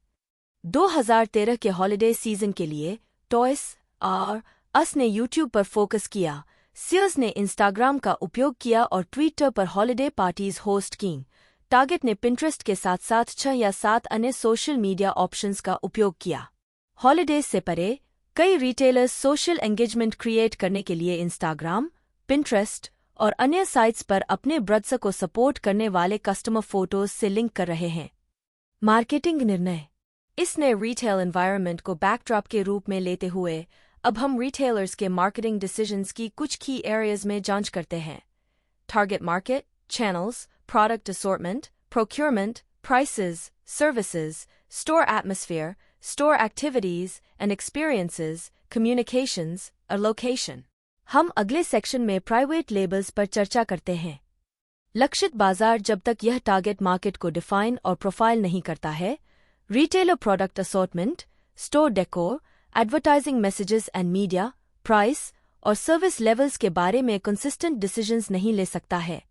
2013 के holiday season के लिए Toys R Us ने YouTube पर फोकस किया, Sears ने इंस्टाग्राम का उपयोग किया और ट्विटर पर हॉलिडे पार्टीज होस्ट की। टारगेट ने पिंटरेस्ट के साथ साथ 6 या 7 अन्य सोशल मीडिया ऑप्शंस का उपयोग किया। हॉलिडेज से परे कई रिटेलर्स सोशल एंगेजमेंट क्रिएट करने के लिए इंस्टाग्राम, पिंटरेस्ट और अन्य साइट्स पर अपने ब्रांड्स को सपोर्ट करने वाले कस्टमर फोटोज से लिंक कर रहे हैं। मार्केटिंग निर्णय, इसने रिटेल एनवायरनमेंट को बैकड्रॉप के रूप में लेते हुए अब हम रिटेलर्स के मार्केटिंग डिसीजंस की कुछ की एरियाज में जांच करते हैं। Target market, channels, product assortment, procurement, prices, services, store atmosphere, store activities and experiences, communications और लोकेशन। हम अगले सेक्शन में प्राइवेट लेबल्स पर चर्चा करते हैं। लक्षित बाजार, जब तक यह टारगेट मार्केट को डिफाइन और प्रोफाइल नहीं करता है, retailer product assortment, store decor, advertising messages and media, price और सर्विस लेवल्स के बारे में कंसिस्टेंट डिसीजंस नहीं ले सकता है।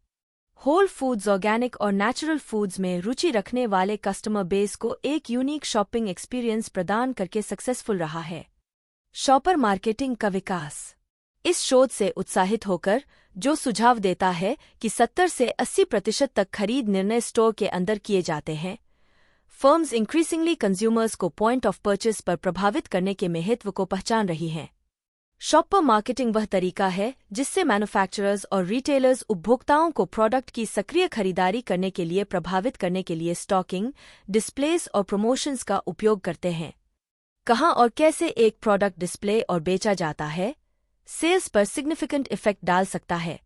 होल फूड्स, ऑर्गेनिक और नेचुरल फूड्स में रुचि रखने वाले कस्टमर बेस को एक यूनिक शॉपिंग एक्सपीरियंस प्रदान करके सक्सेसफुल रहा है। शॉपर मार्केटिंग का विकास, इस शोध से उत्साहित होकर जो सुझाव देता है कि 70 से 80% तक खरीद निर्णय स्टोर के अंदर किए जाते हैं। फर्म्स इंक्रीजिंगली कंज्यूमर्स को पॉइंट ऑफ परचेस पर प्रभावित करने के महत्व को पहचान रही हैं। शॉपर मार्केटिंग वह तरीका है जिससे मैन्युफैक्चरर्स और रिटेलर्स उपभोक्ताओं को प्रोडक्ट की सक्रिय खरीदारी करने के लिए प्रभावित करने के लिए स्टॉकिंग, डिस्प्लेस और प्रमोशंस का उपयोग करते हैं। कहाँ और कैसे एक प्रोडक्ट डिस्प्ले और बेचा जाता है, सेल्स पर सिग्निफिकेंट इफेक्ट डाल सकता है।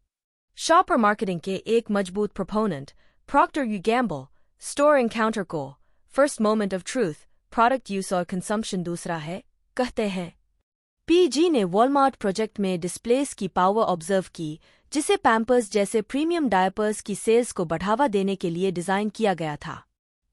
शॉपर मार्केटिंग के एक मजबूत प्रोपोनेंट प्रॉक्टर यू गैम्बल, स्टोर एनकाउंटर को first moment of truth, product use और कंजम्पशन दूसरा है, कहते हैं। पीजी ने वॉलमार्ट प्रोजेक्ट में डिस्प्लेस की पावर ऑब्जर्व की, जिसे पैम्पर्स जैसे प्रीमियम डायपर्स की सेल्स को बढ़ावा देने के लिए डिजाइन किया गया था।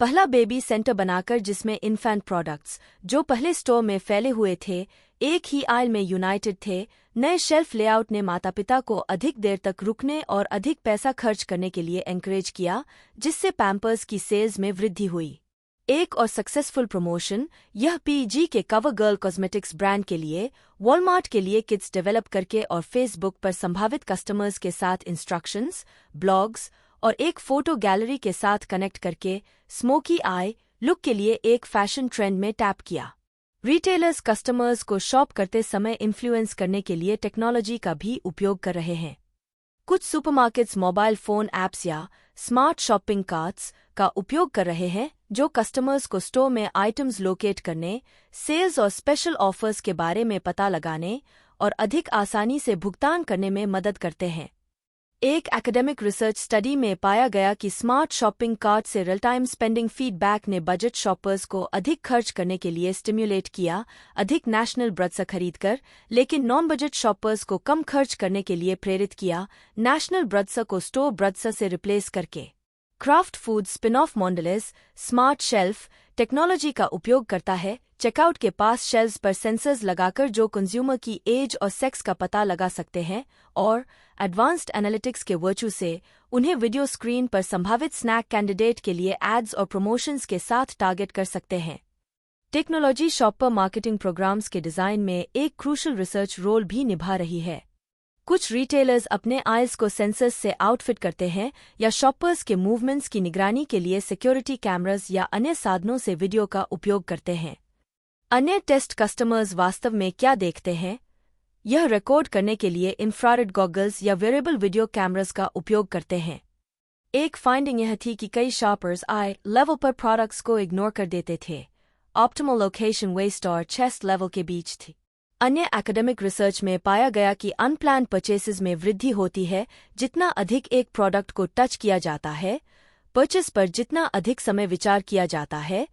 पहला बेबी सेंटर बनाकर जिसमें इन्फेंट प्रोडक्ट्स, जो पहले स्टोर में फैले हुए थे, एक ही आइल में यूनाइटेड थे। नए शेल्फ लेआउट ने माता पिता को अधिक देर तक रुकने और अधिक पैसा खर्च करने के लिए एनकरेज किया, जिससे पैम्पर्स की सेल्स में वृद्धि हुई। एक और सक्सेसफुल प्रमोशन, यह पीजी के कवर गर्ल कॉस्मेटिक्स ब्रांड के लिए वॉलमार्ट के लिए किट्स डेवलप करके और फेसबुक पर संभावित कस्टमर्स के साथ इंस्ट्रक्शंस, ब्लॉग्स और एक फोटो गैलरी के साथ कनेक्ट करके स्मोकी आई लुक के लिए एक फैशन ट्रेंड में टैप किया। रिटेलर्स कस्टमर्स को शॉप करते समय इन्फ्लुएंस करने के लिए टेक्नोलॉजी का भी उपयोग कर रहे हैं। कुछ सुपरमार्केट्स मोबाइल फोन ऐप्स या स्मार्ट शॉपिंग कार्ट्स का उपयोग कर रहे हैं, जो कस्टमर्स को स्टोर में आइटम्स लोकेट करने, सेल्स और स्पेशल ऑफर्स के बारे में पता लगाने और अधिक आसानी से भुगतान करने में मदद करते हैं। एक एकेडमिक रिसर्च स्टडी में पाया गया कि स्मार्ट शॉपिंग कार्ट से रियल टाइम स्पेंडिंग फीडबैक ने बजट शॉपर्स को अधिक खर्च करने के लिए स्टिम्युलेट किया, अधिक नेशनल ब्रद्स खरीदकर, लेकिन नॉन बजट शॉपर्स को कम खर्च करने के लिए प्रेरित किया, नेशनल ब्रद्स को स्टोर ब्रद्स से रिप्लेस करके। Kraft food spin off Mondelez smart shelf technology का उपयोग करता है, चेकआउट के पास शेल्व्स पर सेंसर्स लगाकर जो कंज्यूमर की एज और सेक्स का पता लगा सकते हैं और एडवांस्ड एनालिटिक्स के वर्चू से उन्हें वीडियो स्क्रीन पर संभावित स्नैक कैंडिडेट के लिए एड्स और प्रमोशंस के साथ टारगेट कर सकते हैं। टेक्नोलॉजी शॉपर मार्केटिंग प्रोग्राम्स के डिजाइन में एक क्रूशल रिसर्च रोल भी निभा रही है। कुछ रिटेलर्स अपने आइज को सेंसर्स से आउटफिट करते हैं या शॉपर्स के मूवमेंट्स की निगरानी के लिए सिक्योरिटी कैमरास या अन्य साधनों से वीडियो का उपयोग करते हैं। अन्य टेस्ट कस्टमर्स वास्तव में क्या देखते हैं, यह रिकॉर्ड करने के लिए इंफ्रारेड गॉगल्स या वेरिएबल वीडियो कैमरास का उपयोग करते हैं। एक फाइंडिंग यह थी कि कई शॉपर्स आई लेवल पर प्रोडक्ट्स को इग्नोर कर देते थे, ऑप्टिमल लोकेशन वेस्ट और चेस्ट लेवल के बीच थी। अन्य एकेडमिक रिसर्च में पाया गया कि अनप्लान्ड परचेसेस में वृद्धि होती है जितना अधिक एक प्रोडक्ट को टच किया जाता है, परचेस पर जितना अधिक समय विचार किया जाता है,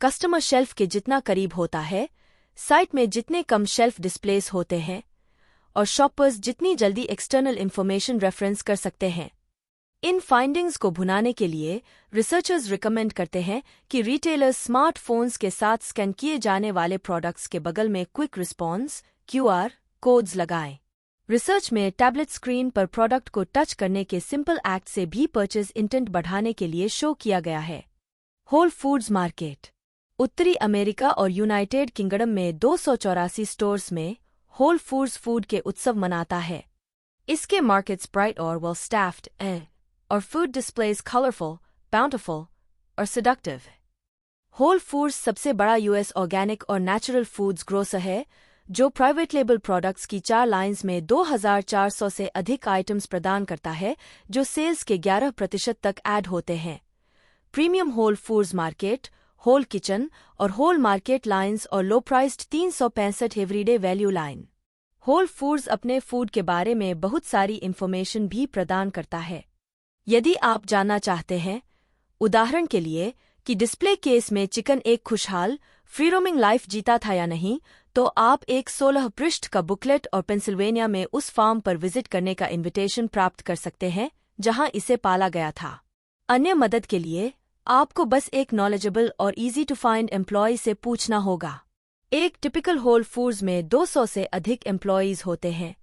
कस्टमर शेल्फ के जितना करीब होता है, साइट में जितने कम शेल्फ डिस्प्लेस होते हैं और शॉपर्स जितनी जल्दी एक्सटर्नल इंफॉर्मेशन रेफरेंस कर सकते हैं। इन फाइंडिंग्स को भुनाने के लिए रिसर्चर्स रिकमेंड करते हैं कि रिटेलर्स स्मार्टफोन्स के साथ स्कैन किए जाने वाले प्रोडक्ट्स के बगल में क्विक रिस्पॉन्स (QR) कोड्स लगाएं। रिसर्च में टैबलेट स्क्रीन पर प्रोडक्ट को टच करने के सिंपल एक्ट से भी परचेज इंटेंट बढ़ाने के लिए शो किया गया है। होल फूड्स मार्केट उत्तरी अमेरिका और यूनाइटेड किंगडम में 284 स्टोर्स में होल फूड्स फूड के उत्सव मनाता है। इसके मार्केट्स ब्राइट और वेल स्टाफ्ड हैं और फूड डिस्प्लेज कलरफुल, बाउंटीफुल और सेडक्टिव। होल फूड्स सबसे बड़ा यूएस ऑर्गेनिक और नेचुरल फूड्स ग्रोसर है जो प्राइवेट लेबल प्रोडक्ट्स की 4 लाइन्स में 2400 से अधिक आइटम्स प्रदान करता है जो सेल्स के 11% तक ऐड होते हैं। Premium whole foods market, whole kitchen और होल मार्केट लाइन्स और low priced 365 everyday value line. Whole foods अपने फूड के बारे में बहुत सारी इंफॉर्मेशन भी प्रदान करता है। यदि आप जानना चाहते हैं, उदाहरण के लिए, कि डिस्प्ले केस में चिकन एक खुशहाल, फ्री रोमिंग लाइफ जीता था या नहीं, तो आप एक 16 पृष्ठ का बुकलेट और पेंसिल्वेनिया में उस फार्म पर विजिट करने का इनविटेशन प्राप्त कर सकते हैं जहां इसे पाला गया था। अन्य मदद के लिए आपको बस एक नॉलेजेबल और इजी टू फाइंड एम्प्लॉय से पूछना होगा। एक टिपिकल होल फूड्स में 200 से अधिक एम्प्लॉयज होते हैं,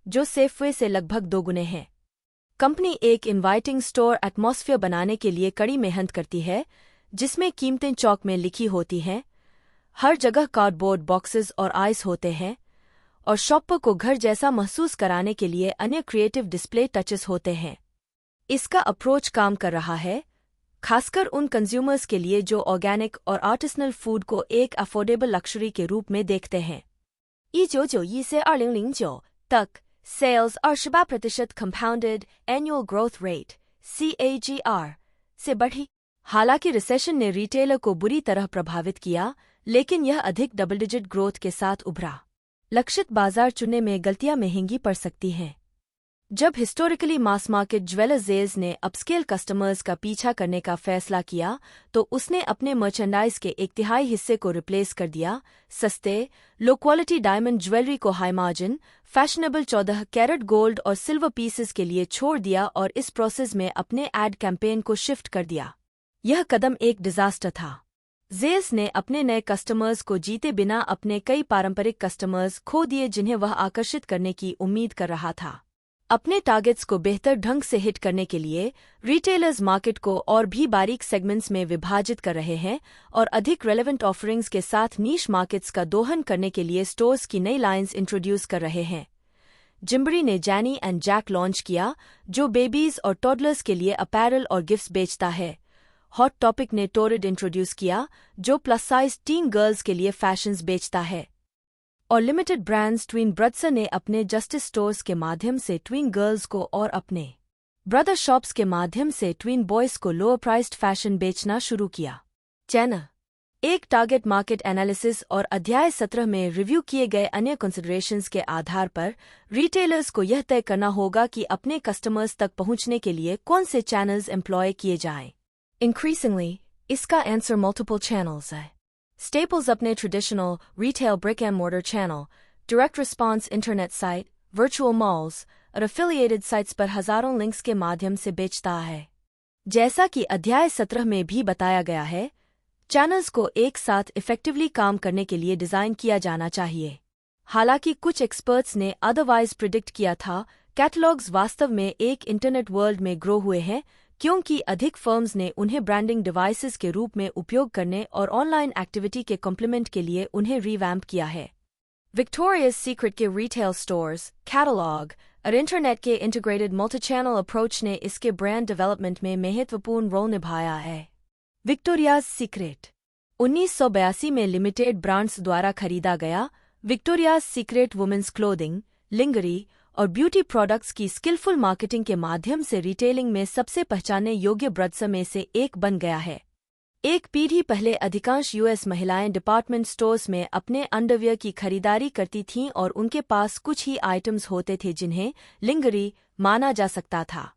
जो सेफवे से लगभग दोगुने हैं। कंपनी एक इनवाइटिंग स्टोर एटमॉस्फेयर बनाने के लिए कड़ी मेहनत करती है, जिसमें कीमतें चौक में लिखी होती हैं, हर जगह कार्डबोर्ड बॉक्सेस और आइस होते हैं, और शॉपर को घर जैसा महसूस कराने के लिए अन्य क्रिएटिव डिस्प्ले टचेस होते हैं। इसका अप्रोच काम कर रहा है, खासकर उन कंज्यूमर्स के लिए जो ऑर्गेनिक और आर्टिसनल फूड को एक अफोर्डेबल लक्जरी के रूप में देखते हैं। 1991से2009तक sales 28% compounded annual growth rate (CAGR) से बढ़ी। हालांकि रिसेशन ने रिटेलर को बुरी तरह प्रभावित किया, लेकिन यह अधिक डबल डिजिट ग्रोथ के साथ उभरा। लक्षित बाजार चुनने में गलतियां महंगी पड़ सकती हैं। जब हिस्टोरिकली मास मार्केट ज्वेलर ज़ेस ने अपस्केल कस्टमर्स का पीछा करने का फैसला किया, तो उसने अपने मर्चेंडाइज के 1/3 हिस्से को रिप्लेस कर दिया, सस्ते, लो क्वालिटी डायमंड ज्वेलरी को high margin, fashionable 14 carat gold और सिल्वर पीसेस के लिए छोड़ दिया और इस प्रोसेस में अपने एड कैंपेन को शिफ्ट कर दिया। यह कदम एक डिजास्टर था। ज़ेस ने अपने नए कस्टमर्स को जीते बिना अपने कई पारंपरिक कस्टमर्स खो दिए जिन्हें वह आकर्षित करने की उम्मीद कर रहा था। अपने टारगेट्स को बेहतर ढंग से हिट करने के लिए रिटेलर्स मार्केट को और भी बारीक सेगमेंट्स में विभाजित कर रहे हैं और अधिक रेलेवेंट ऑफरिंग्स के साथ नीश मार्केट्स का दोहन करने के लिए स्टोर्स की नई लाइंस इंट्रोड्यूस कर रहे हैं। जिम्बरी ने जैनी एंड जैक लॉन्च किया, जो बेबीज और टॉडलर्स के लिए अपैरल और गिफ्ट्स बेचता है। हॉट टॉपिक ने टोरिड इंट्रोड्यूस किया, जो प्लस साइज टीन गर्ल्स के लिए फैशंस बेचता है। और लिमिटेड ब्रांड्स ट्विन ब्रदर्स ने अपने जस्टिस स्टोर्स के माध्यम से ट्विन गर्ल्स को और अपने ब्रदर शॉप्स के माध्यम से ट्विन बॉयज को लोअर प्राइस्ड फैशन बेचना शुरू किया। चैनल एक टारगेट मार्केट एनालिसिस और अध्याय 17 में रिव्यू किए गए अन्य कंसिडरेशंस के आधार पर रिटेलर्स को यह तय करना होगा कि अपने कस्टमर्स तक पहुंचने के लिए कौन से चैनल्स एम्प्लॉय किए जाएं। इंक्रीजिंगली इसका आंसर मल्टीपल चैनल्स है। स्टेपल्स अपने traditional retail brick and mortar channel, direct response internet site, virtual malls और एफिलिएटेड साइट्स पर हजारों लिंक्स के माध्यम से बेचता है। जैसा कि अध्याय 17 में भी बताया गया है, चैनल्स को एक साथ इफेक्टिवली काम करने के लिए डिजाइन किया जाना चाहिए। हालांकि कुछ एक्सपर्ट्स ने अदरवाइज प्रिडिक्ट किया था, कैटलॉग्स वास्तव में एक इंटरनेट वर्ल्ड में ग्रो हुए हैं क्योंकि अधिक फर्म्स ने उन्हें ब्रांडिंग डिवाइसेस के रूप में उपयोग करने और ऑनलाइन एक्टिविटी के कॉम्प्लीमेंट के लिए उन्हें रिवैम्प किया है। विक्टोरियाज सीक्रेट के रिटेल स्टोर्स, कैटलॉग और इंटरनेट के इंटीग्रेटेड मल्टी-चैनल अप्रोच ने इसके ब्रांड डेवलपमेंट में महत्वपूर्ण रोल निभाया है। विक्टोरियाज सीक्रेट 1982 में लिमिटेड ब्रांड्स द्वारा खरीदा गया। विक्टोरियाज सीक्रेट वुमेन्स क्लोथिंग, लिंगरी और ब्यूटी प्रोडक्ट्स की स्किलफुल मार्केटिंग के माध्यम से रिटेलिंग में सबसे पहचानने योग्य ब्रांड्स में से एक बन गया है। एक पीढ़ी पहले अधिकांश यूएस महिलाएं डिपार्टमेंट स्टोर्स में अपने अंडरवियर की खरीदारी करती थीं और उनके पास कुछ ही आइटम्स होते थे जिन्हें लिंगरी माना जा सकता था।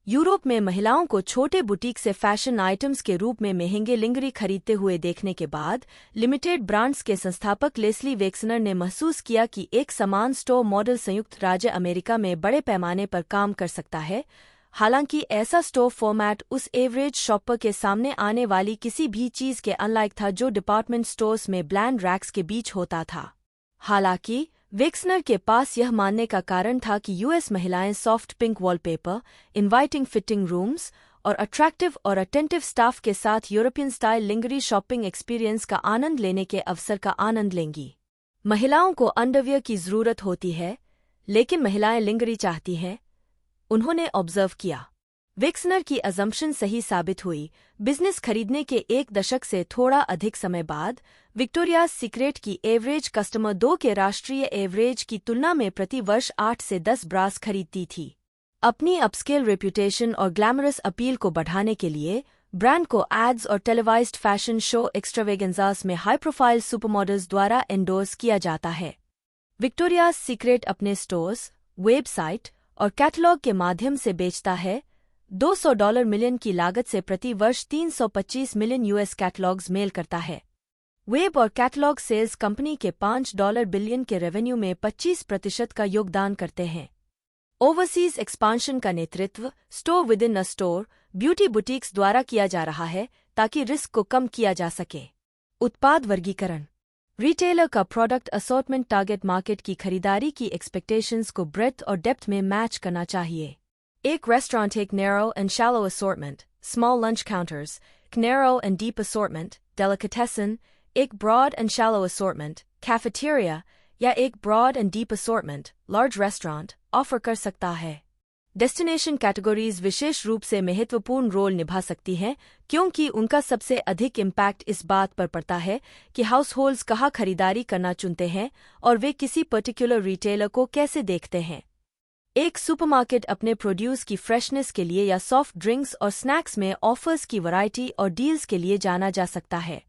यूरोप में महिलाओं को छोटे बुटीक से फैशन आइटम्स के रूप में महंगे लिंगरी खरीदते हुए देखने के बाद लिमिटेड ब्रांड्स के संस्थापक लेस्ली वेक्सनर ने महसूस किया कि एक समान स्टोर मॉडल संयुक्त राज्य अमेरिका में बड़े पैमाने पर काम कर सकता है। हालांकि ऐसा स्टोर फॉर्मेट उस एवरेज शॉपर के सामने आने वाली किसी भी चीज के अनलाइक था जो डिपार्टमेंट स्टोर्स में ब्लैंड रैक्स के बीच होता था। हालांकि वेक्सनर के पास यह मानने का कारण था कि यूएस महिलाएं soft pink wallpaper, inviting fitting rooms और अट्रैक्टिव और अटेंटिव स्टाफ के साथ यूरोपियन स्टाइल लिंगरी शॉपिंग एक्सपीरियंस का आनंद लेने के अवसर का आनंद लेंगी। महिलाओं को अंडरवियर की जरूरत होती है, लेकिन महिलाएं लिंगरी चाहती हैं, उन्होंने ऑब्जर्व किया। वेक्सनर की अजम्पशन सही साबित हुई। बिजनेस खरीदने के एक दशक से थोड़ा अधिक समय बाद विक्टोरियाज सीक्रेट की एवरेज कस्टमर 2 के राष्ट्रीय एवरेज की तुलना में प्रति वर्ष 8 से 10 ब्रास खरीदती थी। अपनी अपस्केल रेप्यूटेशन और ग्लैमरस अपील को बढ़ाने के लिए ब्रांड को एड्स और टेलीवाइज्ड फैशन शो एक्स्ट्रावेगेंजास में हाई प्रोफाइल सुपरमॉडल्स द्वारा एंडोर्स किया जाता है। विक्टोरियाज सीक्रेट अपने स्टोर्स, वेबसाइट और कैटलॉग के माध्यम से बेचता है। $200 मिलियन की लागत से प्रति वर्ष 325 मिलियन यूएस कैटलॉग्स मेल करता है। वेब और कैटलॉग सेल्स कंपनी के $5 बिलियन के रेवेन्यू में 25% का योगदान करते हैं। ओवरसीज एक्सपांशन का नेतृत्व store with in a store, beauty boutiques द्वारा किया जा रहा है ताकि रिस्क को कम किया जा सके। उत्पाद वर्गीकरण रिटेलर का प्रोडक्ट असॉर्टमेंट टारगेट मार्केट की खरीदारी की एक्सपेक्टेशंस को ब्रेथ और डेप्थ में मैच करना चाहिए। एक रेस्टोरेंट एक narrow and shallow assortment, small lunch counters, narrow and deep assortment, delicatessen, एक broad and shallow assortment, cafeteria या एक broad and deep assortment, large restaurant offer कर सकता है। डेस्टिनेशन कैटेगरीज विशेष रूप से महत्वपूर्ण रोल निभा सकती हैं क्योंकि उनका सबसे अधिक इम्पैक्ट इस बात पर पड़ता है कि हाउसहोल्ड्स कहाँ खरीदारी करना चुनते हैं और वे किसी पर्टिकुलर रिटेलर को कैसे देखते हैं। एक सुपरमार्केट अपने प्रोड्यूस की फ्रेशनेस के लिए या सॉफ्ट ड्रिंक्स और स्नैक्स में ऑफर्स की वैरायटी और डील्स के लिए जाना जा सकता है।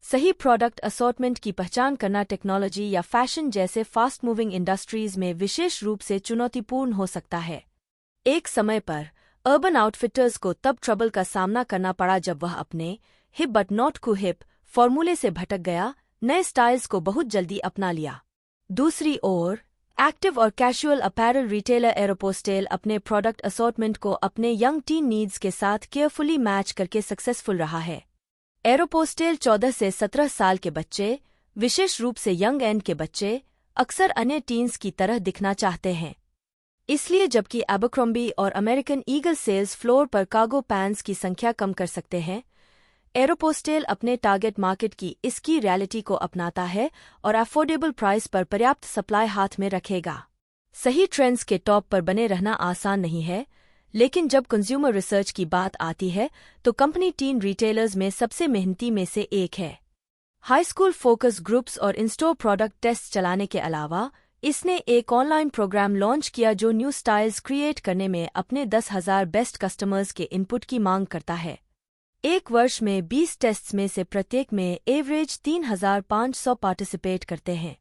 सही प्रोडक्ट असॉर्टमेंट की पहचान करना टेक्नोलॉजी या फैशन जैसे फास्ट मूविंग इंडस्ट्रीज में विशेष रूप से चुनौतीपूर्ण हो सकता है। एक समय पर अर्बन आउटफिटर्स को तब ट्रबल का सामना करना पड़ा जब वह अपने hip but not cool hip फॉर्मूले से भटक गया, नए स्टाइल्स को बहुत जल्दी अपना लिया। दूसरी ओर एक्टिव और कैजुअल अपैरल रिटेलर एरोपोस्टेल अपने प्रोडक्ट असॉर्टमेंट को अपने यंग टीन नीड्स के साथ केयरफुली मैच करके सक्सेसफुल रहा है। एरोपोस्टेल 14 से 17 साल के बच्चे, विशेष रूप से यंग एंड के बच्चे, अक्सर अन्य टीन्स की तरह दिखना चाहते हैं। इसलिए जबकि एबरक्रॉम्बी और अमेरिकन ईगल सेल्स फ्लोर पर कार्गो पैंट्स की संख्या कम कर सकते हैं, एरोपोस्टेल अपने टारगेट मार्केट की इसकी रियलिटी को अपनाता है और अफोर्डेबल प्राइस पर पर्याप्त सप्लाई हाथ में रखेगा। सही ट्रेंड्स के टॉप पर बने रहना आसान नहीं है, लेकिन जब कंज्यूमर रिसर्च की बात आती है तो कंपनी टीन रिटेलर्स में सबसे मेहनती में से एक है। हाई स्कूल फोकस ग्रुप्स और इन-स्टोर प्रोडक्ट टेस्ट चलाने के अलावा इसने एक ऑनलाइन प्रोग्राम लॉन्च किया जो न्यू स्टाइल्स क्रिएट करने में अपने 10,000 बेस्ट कस्टमर्स के इनपुट की मांग करता है। एक वर्ष में 20 टेस्ट्स में से प्रत्येक में एवरेज 3,500 पार्टिसिपेट करते हैं।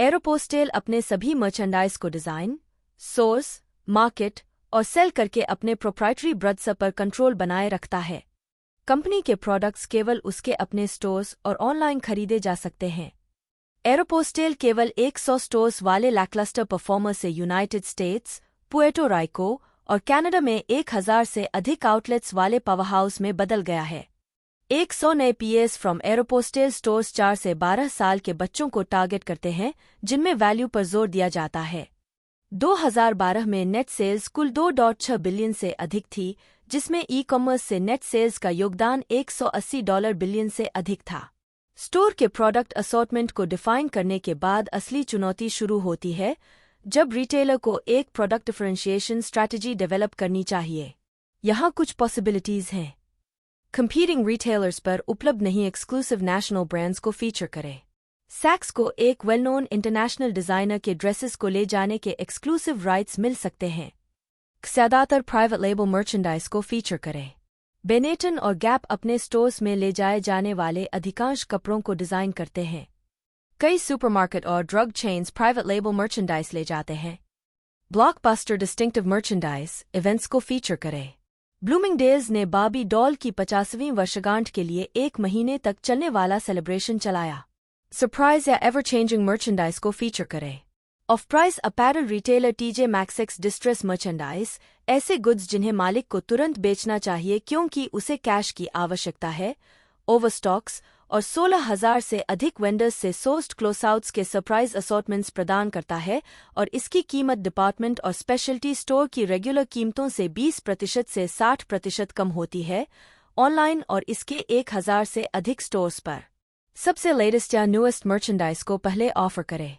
एरोपोस्टेल अपने सभी मर्चेंडाइज को डिजाइन, सोर्स, मार्केट और सेल करके अपने प्रोप्राइटरी ब्रदर्स पर कंट्रोल बनाए रखता है। कंपनी के प्रोडक्ट्स केवल उसके अपने स्टोर्स और ऑनलाइन खरीदे जा सकते हैं। एरोपोस्टेल केवल 100 स्टोर्स वाले लैकलस्टर परफॉर्मर से यूनाइटेड स्टेट्स, पुएर्टो राइको और कनाडा में 1,000 से अधिक आउटलेट्स वाले पावरहाउस में बदल गया है। 100 नए पीएस फ्रॉम एरोपोस्टेल स्टोर्स 4 से 12 साल के बच्चों को टारगेट करते हैं, जिनमें वैल्यू पर जोर दिया जाता है। 2012 में नेट सेल्स कुल $2.6 बिलियन से अधिक थी, जिसमें ई कॉमर्स से नेट सेल्स का योगदान $180 बिलियन से अधिक था। स्टोर के प्रोडक्ट असॉर्टमेंट को डिफाइन करने के बाद असली चुनौती शुरू होती है, जब रिटेलर को एक प्रोडक्ट डिफरेंशिएशन स्ट्रैटेजी डेवलप करनी चाहिए। यहाँ कुछ पॉसिबिलिटीज हैं। कंपीटिंग रिटेलर्स पर उपलब्ध नहीं एक्सक्लूसिव नेशनल ब्रांड्स को फीचर करें। सैक्स को एक वेल नोन इंटरनेशनल डिजाइनर के ड्रेसेस को ले जाने के एक्सक्लूसिव राइट्स मिल सकते हैं। ज्यादातर प्राइवेट लेबल मर्चेंडाइज को फीचर करें। बेनेटन और गैप अपने स्टोर्स में ले जाए जाने वाले अधिकांश कपड़ों को डिजाइन करते हैं। कई सुपरमार्केट और drug chains private label merchandise ले जाते हैं। ब्लॉकबस्टर डिस्टिंक्टिव मर्चेंडाइज इवेंट्स को फीचर करें। ब्लूमिंगडेल्स ने बार्बी डॉल की 50वीं वर्षगांठ के लिए 1 महीने तक चलने वाला सेलिब्रेशन चलाया। सरप्राइज या एवर चेंजिंग मर्चेंडाइज को फीचर करें। Of price apparel retailer TJ max distress merchandise ऐसे गुड्स जिन्हें मालिक को तुरंत बेचना चाहिए क्योंकि उसे कैश की आवश्यकता है, ओवरस्टॉक्स और 16,000 से अधिक वेंडर्स से सोर्स्ड क्लोजआउट्स के सरप्राइज असॉर्टमेंट्स प्रदान करता है और इसकी कीमत डिपार्टमेंट और स्पेशलिटी स्टोर की रेगुलर कीमतों से 20% से 60% कम होती है, ऑनलाइन और इसके 1,000 से अधिक स्टोर्स पर। सबसे लेटेस्ट या न्यूएस्ट मर्चेंडाइज को पहले ऑफर करें।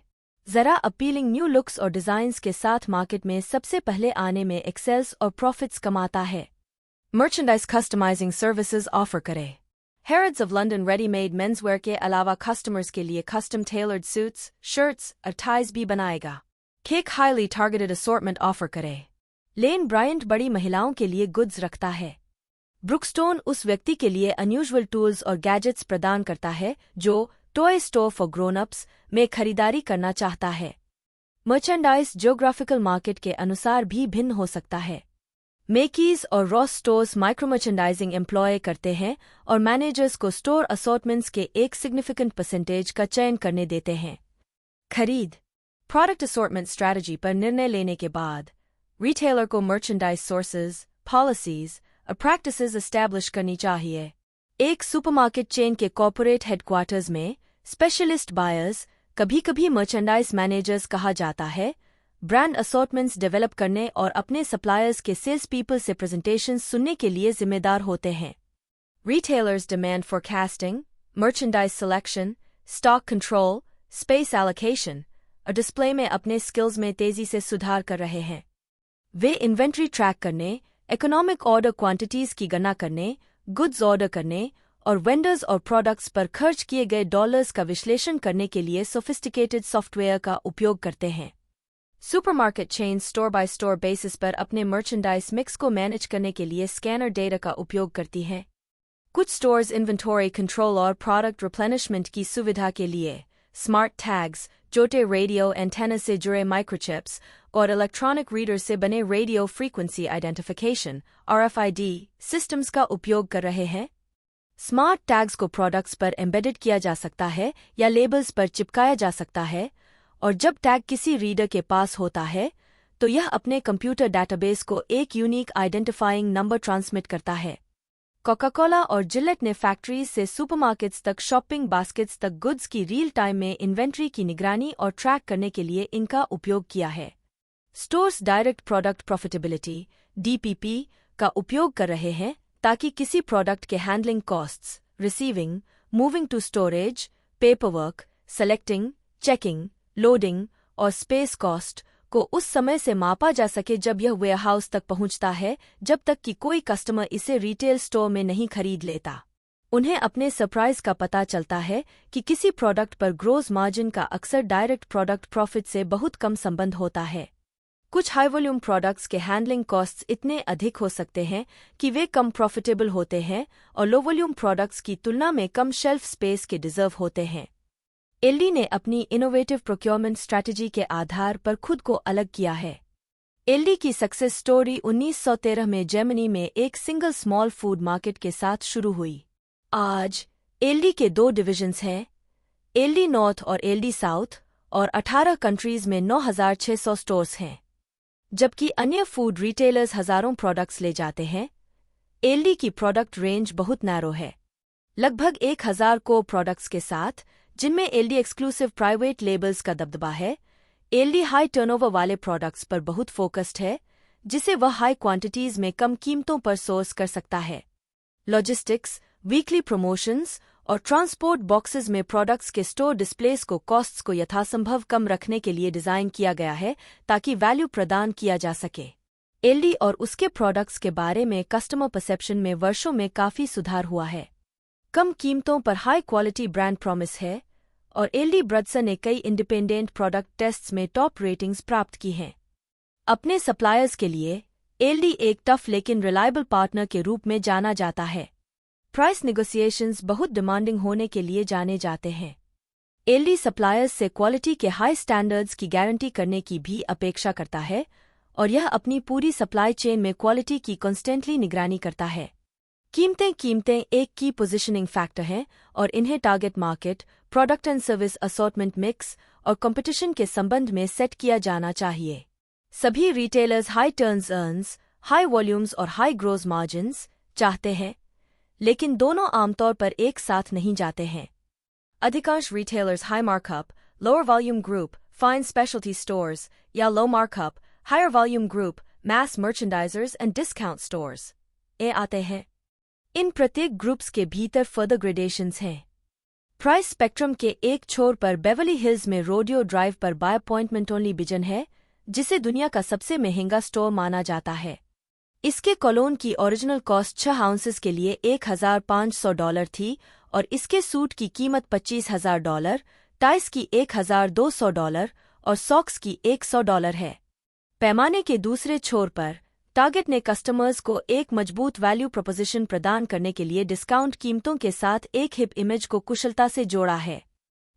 जरा अपीलिंग न्यू लुक्स और डिजाइन्स के साथ मार्केट में सबसे पहले आने में एक्सेल्स और प्रॉफिट्स कमाता है। मर्चेंडाइज कस्टमाइजिंग सर्विसेज ऑफर करें। हैरिड्स ऑफ लंदन रेडीमेड मेंसवेयर के अलावा कस्टमर्स के लिए कस्टम टेलर्ड सूट्स, शर्ट्स और टाइज भी बनाएगा। Cake highly targeted assortment offer करें। लेन ब्रायंट बड़ी महिलाओं के लिए गुड्स रखता है। ब्रुकस्टोन उस व्यक्ति के लिए अनयूजुअल टूल्स और गैजेट्स प्रदान करता है जो टॉय स्टोर फॉर ग्रोन-अप्स में खरीदारी करना चाहता है। मर्चेंडाइज ज्योग्राफिकल मार्केट के अनुसार भी भिन्न हो सकता है। मेकीज और Ross stores micro merchandising employ करते हैं और मैनेजर्स को स्टोर असॉर्टमेंट्स के एक सिग्निफिकेंट परसेंटेज का चयन करने देते हैं। खरीद प्रोडक्ट असॉर्टमेंट स्ट्रैटेजी पर निर्णय लेने के बाद रिटेलर को मर्चेंडाइज सोर्सेज, पॉलिसीज और प्रैक्टिसेस एस्टैब्लिश करनी चाहिए। एक सुपरमार्केट चेन के कॉर्पोरेट हेडक्वार्टर्स में स्पेशलिस्ट बायर्स, कभी-कभी मर्चेंडाइज मैनेजर्स कहा जाता है, ब्रांड असॉर्टमेंट्स डेवलप करने और अपने सप्लायर्स के सेल्स पीपल से प्रेजेंटेशंस सुनने के लिए जिम्मेदार होते हैं। Retailers demand forecasting, merchandise selection, stock control, space allocation और डिस्प्ले में अपने स्किल्स में तेजी से सुधार कर रहे हैं। वे इन्वेंट्री ट्रैक करने, इकोनॉमिक ऑर्डर क्वांटिटीज की गणना करने, गुड्स ऑर्डर करने और वेंडर्स और प्रोडक्ट्स पर खर्च किए गए डॉलर्स का विश्लेषण करने के लिए सोफिस्टिकेटेड सॉफ्टवेयर का उपयोग करते हैं। Supermarket chains store bye store basis पर अपने मर्चेंडाइज मिक्स को मैनेज करने के लिए स्कैनर डेटा का उपयोग करती हैं। कुछ स्टोर्स इन्वेंटरी कंट्रोल और प्रोडक्ट रिप्लेनिशमेंट की सुविधा के लिए स्मार्ट टैग्स, छोटे रेडियो एंटेना से जुड़े माइक्रोचिप्स और इलेक्ट्रॉनिक रीडर से बने radio frequency identification (RFID) systems का उपयोग कर रहे हैं। स्मार्ट टैग्स को प्रोडक्ट्स पर एम्बेडेड किया जा सकता है या लेबल्स पर चिपकाया जा सकता है, और जब टैग किसी रीडर के पास होता है तो यह अपने कंप्यूटर डेटाबेस को एक यूनिक आइडेंटिफाइंग नंबर ट्रांसमिट करता है। कोका-कोला और जिलेट ने फैक्ट्रीज से सुपरमार्केट्स तक शॉपिंग बास्केट्स तक गुड्स की रियल टाइम में इन्वेंट्री की निगरानी और ट्रैक करने के लिए इनका उपयोग किया है। Stores direct product profitability (DPP) का उपयोग कर रहे हैं ताकि किसी प्रोडक्ट के handling costs, receiving, moving to storage, paperwork, selecting, checking, loading और स्पेस कॉस्ट को उस समय से मापा जा सके जब यह वेयरहाउस तक पहुंचता है, जब तक कि कोई कस्टमर इसे रिटेल स्टोर में नहीं खरीद लेता। उन्हें अपने सरप्राइज का पता चलता है कि किसी प्रोडक्ट पर ग्रोस मार्जिन का अक्सर डायरेक्ट प्रोडक्ट प्रॉफिट से बहुत कम संबंध होता है। कुछ हाई वॉल्यूम प्रोडक्ट्स के हैंडलिंग कॉस्ट्स इतने अधिक हो सकते हैं कि वे कम प्रॉफिटेबल होते हैं और लो वॉल्यूम प्रोडक्ट्स की तुलना में कम शेल्फ स्पेस के डिजर्व होते हैं। एलडी ने अपनी इनोवेटिव प्रोक्योरमेंट स्ट्रैटेजी के आधार पर खुद को अलग किया है। एलडी की सक्सेस स्टोरी 1913 में जर्मनी में एक सिंगल स्मॉल फूड मार्केट के साथ शुरू हुई। आज एलडी के 2 डिविजन्स हैं, एलडी नॉर्थ और एलडी साउथ, और 18 कंट्रीज में 9,600 स्टोर्स हैं। जबकि अन्य फूड रिटेलर्स हजारों प्रोडक्ट्स ले जाते हैं, एलडी की प्रोडक्ट रेंज बहुत नैरो है, लगभग 1,000 को प्रोडक्ट्स के साथ, जिनमें एलडी एक्सक्लूसिव प्राइवेट लेबल्स का दबदबा है। एलडी हाई टर्नओवर वाले प्रोडक्ट्स पर बहुत फोकस्ड है, जिसे वह हाई क्वांटिटीज में कम कीमतों पर सोर्स कर सकता है। लॉजिस्टिक्स, वीकली प्रमोशंस और ट्रांसपोर्ट बॉक्सेस में प्रोडक्ट्स के स्टोर डिस्प्लेस को कॉस्ट्स को यथासंभव कम रखने के लिए डिजाइन किया गया है ताकि वैल्यू प्रदान किया जा सके। एलडी और उसके प्रोडक्ट्स के बारे में कस्टमर परसेप्शन में वर्षों में काफी सुधार हुआ है। कम कीमतों पर हाई क्वालिटी ब्रांड प्रॉमिस है और एलडी ब्रदर्स ने कई इंडिपेंडेंट प्रोडक्ट टेस्ट्स में टॉप रेटिंग्स प्राप्त की हैं। अपने सप्लायर्स के लिए एलडी एक टफ लेकिन रिलायबल पार्टनर के रूप में जाना जाता है। प्राइस नेगोशिएशंस बहुत डिमांडिंग होने के लिए जाने जाते हैं। एलडी सप्लायर्स से क्वालिटी के हाई स्टैंडर्ड्स की गारंटी करने की भी अपेक्षा करता है और यह अपनी पूरी सप्लाई चेन में क्वालिटी की कॉन्स्टेंटली निगरानी करता है। कीमतें एक की पोजिशनिंग फैक्टर हैं और इन्हें target market, product and service assortment mix और कंपटीशन के संबंध में सेट किया जाना चाहिए। सभी retailers high turns earns, high volumes और हाई ग्रोस मार्जिन्स चाहते हैं, लेकिन दोनों आमतौर पर एक साथ नहीं जाते हैं। अधिकांश retailers high markup, lower volume group, fine specialty stores या low markup, higher volume group, mass merchandisers and discount stores आते हैं। इन प्रत्येक ग्रुप्स के भीतर फर्दर ग्रेडेशंस हैं। प्राइस स्पेक्ट्रम के एक छोर पर बेवर्ली हिल्स में रोडियो ड्राइव पर बाय अपॉइंटमेंट ओनली बिजन है, जिसे दुनिया का सबसे महंगा स्टोर माना जाता है। इसके कोलोन की ओरिजिनल कॉस्ट 6 आउंसेस के लिए $1,500 थी और इसके सूट की कीमत $25,000, टाइस की $1,200 और सॉक्स की $100 है। पैमाने के दूसरे छोर पर टारगेट ने कस्टमर्स को एक मजबूत वैल्यू प्रोपोजिशन प्रदान करने के लिए डिस्काउंट कीमतों के साथ एक हिप इमेज को कुशलता से जोड़ा है।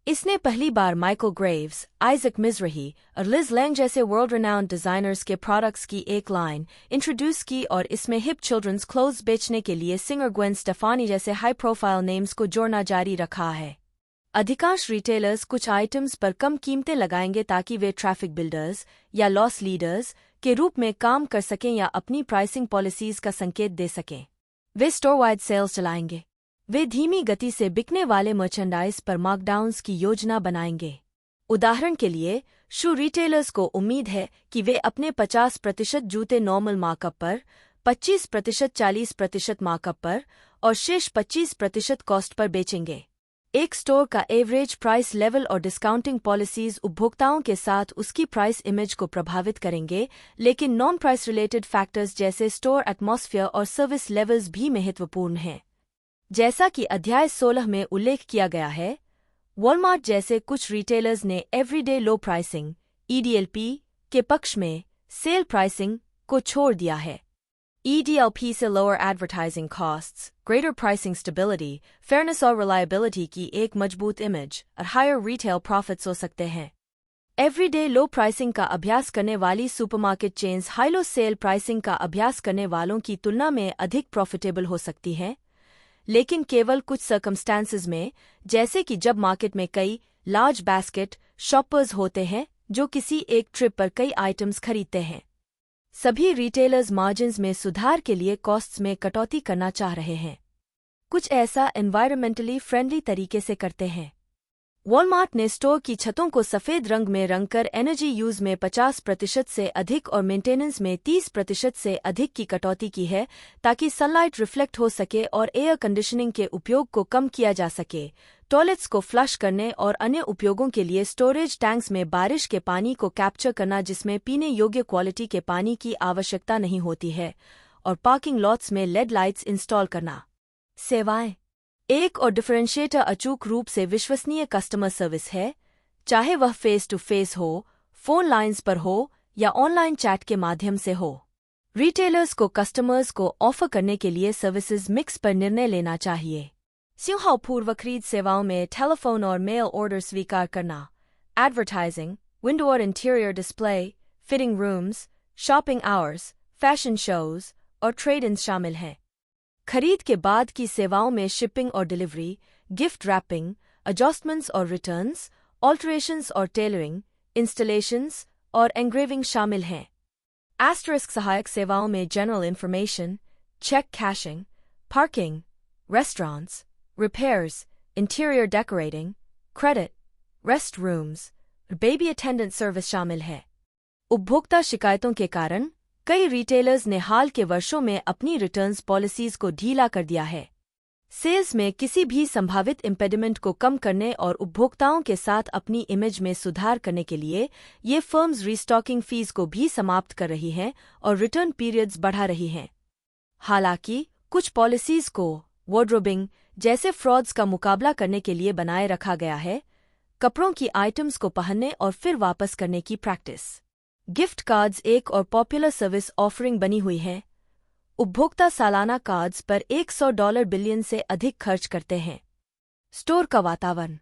इसने पहली बार माइकल ग्रेव्स, आइजक मिज़रही और लिज लैंग जैसे वर्ल्ड रिनाउंड डिजाइनर्स के प्रोडक्ट्स की एक लाइन इंट्रोड्यूस की और इसमें हिप चिल्ड्रंस क्लोथ्स बेचने के लिए सिंगर ग्वेन स्टेफानी जैसे हाई प्रोफाइल नेम्स को जोड़ना जारी रखा है। अधिकांश रिटेलर्स कुछ आइटम्स पर कम कीमतें लगाएंगे ताकि वे ट्रैफिक बिल्डर्स या लॉस लीडर्स के रूप में काम कर सकें या अपनी प्राइसिंग पॉलिसीज का संकेत दे सकें। वे स्टोर वाइड सेल्स चलाएंगे। वे धीमी गति से बिकने वाले मर्चेंडाइज पर मार्कडाउन्स की योजना बनाएंगे। उदाहरण के लिए, शू रिटेलर्स को उम्मीद है कि वे अपने 50% जूते नॉर्मल मार्कअप पर, 25% 40% मार्कअप पर और शेष 25% कॉस्ट पर बेचेंगे। एक स्टोर का एवरेज प्राइस लेवल और डिस्काउंटिंग पॉलिसीज उपभोक्ताओं के साथ उसकी प्राइस इमेज को प्रभावित करेंगे, लेकिन नॉन प्राइस रिलेटेड फैक्टर्स जैसे स्टोर एटमॉस्फेयर और सर्विस लेवल्स भी महत्वपूर्ण हैं। जैसा कि अध्याय 16 में उल्लेख किया गया है, वॉलमार्ट जैसे कुछ रिटेलर्स ने एवरीडे लो प्राइसिंग (EDLP) के पक्ष में सेल प्राइसिंग को छोड़ दिया है। EDLP से lower advertising costs, greater pricing stability, fairness और रिलायबिलिटी की एक मजबूत इमेज और हायर रिटेल प्रॉफिट्स हो सकते हैं। एवरीडे लो प्राइसिंग का अभ्यास करने वाली supermarket chains high low sale pricing का अभ्यास करने वालों की तुलना में अधिक प्रॉफिटेबल हो सकती हैं, लेकिन केवल कुछ सर्कमस्टांसेस में, जैसे कि जब मार्केट में कई लार्ज बास्केट शॉपर्स होते हैं जो किसी एक ट्रिप पर कई आइटम्स खरीदते हैं। सभी रिटेलर्स मार्जिन्स में सुधार के लिए कॉस्ट्स में कटौती करना चाह रहे हैं। कुछ ऐसा एनवायरमेंटली फ्रेंडली तरीके से करते हैं। वॉलमार्ट ने स्टोर की छतों को सफेद रंग में रंगकर एनर्जी यूज में 50% से अधिक और मेंटेनेंस में 30% से अधिक की कटौती की है ताकि सनलाइट रिफ्लेक्ट हो सके और एयर कंडीशनिंग के उपयोग को कम किया जा सके। टॉयलेट्स को फ्लश करने और अन्य उपयोगों के लिए स्टोरेज टैंक्स में बारिश के पानी को कैप्चर करना जिसमें पीने योग्य क्वालिटी के पानी की आवश्यकता नहीं होती है, और पार्किंग लॉट्स में लेड लाइट्स इंस्टॉल करना। सेवाएं एक और डिफरेंशिएटर अचूक रूप से विश्वसनीय कस्टमर सर्विस है, चाहे वह फेस टू फेस हो, फोन लाइंस पर हो या ऑनलाइन चैट के माध्यम से हो। रिटेलर्स को कस्टमर्स को ऑफर करने के लिए सर्विसेज मिक्स पर निर्णय लेना चाहिए। सिंहाव पूर्व खरीद सेवाओं में टेलीफोन और मेल ऑर्डर स्वीकार करना, एडवर्टाइजिंग, विंडो और interior display, fitting rooms, shopping hours, fashion shows और ट्रेड इन शामिल हैं। खरीद के बाद की सेवाओं में शिपिंग और डिलीवरी, गिफ्ट रैपिंग, एडजस्टमेंट्स और रिटर्न्स, ऑल्टरेशंस और टेलरिंग, इंस्टॉलेशंस और एंग्रेविंग शामिल हैं। एस्टरिस्क सहायक सेवाओं में general information, check cashing, parking, restaurants, repairs, interior decorating, credit, rest rooms, baby attendant service शामिल है। उपभोक्ता शिकायतों के कारण कई रिटेलर्स ने हाल के वर्षों में अपनी रिटर्न्स पॉलिसीज को ढीला कर दिया है। सेल्स में किसी भी संभावित इम्पेडिमेंट को कम करने और उपभोक्ताओं के साथ अपनी इमेज में सुधार करने के लिए ये फर्म्स रीस्टॉकिंग फीस को भी समाप्त कर रही हैं और रिटर्न पीरियड्स बढ़ा रही हैं। हालांकि कुछ पॉलिसीज को वार्डरोबिंग जैसे फ्रॉड्स का मुकाबला करने के लिए बनाए रखा गया है, कपड़ों की आइटम्स को पहनने और फिर वापस करने की प्रैक्टिस। गिफ्ट कार्ड्स एक और पॉपुलर सर्विस ऑफरिंग बनी हुई है। उपभोक्ता सालाना कार्ड्स पर $100 बिलियन से अधिक खर्च करते हैं। स्टोर का वातावरण।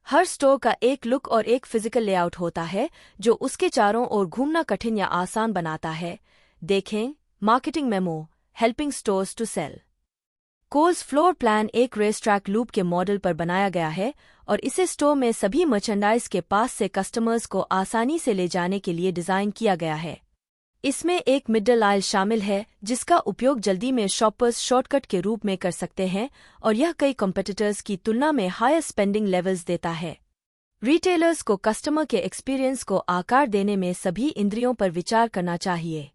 हर स्टोर का एक लुक और एक फिजिकल लेआउट होता है जो उसके चारों ओर घूमना कठिन या आसान बनाता है। देखें marketing memo, helping stores to sell. Kohl's floor plan एक रेसट्रैक लूप के मॉडल पर बनाया गया है और इसे स्टोर में सभी मर्चेंडाइज के पास से कस्टमर्स को आसानी से ले जाने के लिए डिज़ाइन किया गया है। इसमें एक मिडल आइल शामिल है जिसका उपयोग जल्दी में शॉपर्स शॉर्टकट के रूप में कर सकते हैं और यह कई कॉम्पिटिटर्स की तुलना में हायर स्पेंडिंग लेवल्स देता है। रिटेलर्स को कस्टमर के एक्सपीरियंस को आकार देने में सभी इंद्रियों पर विचार करना चाहिए।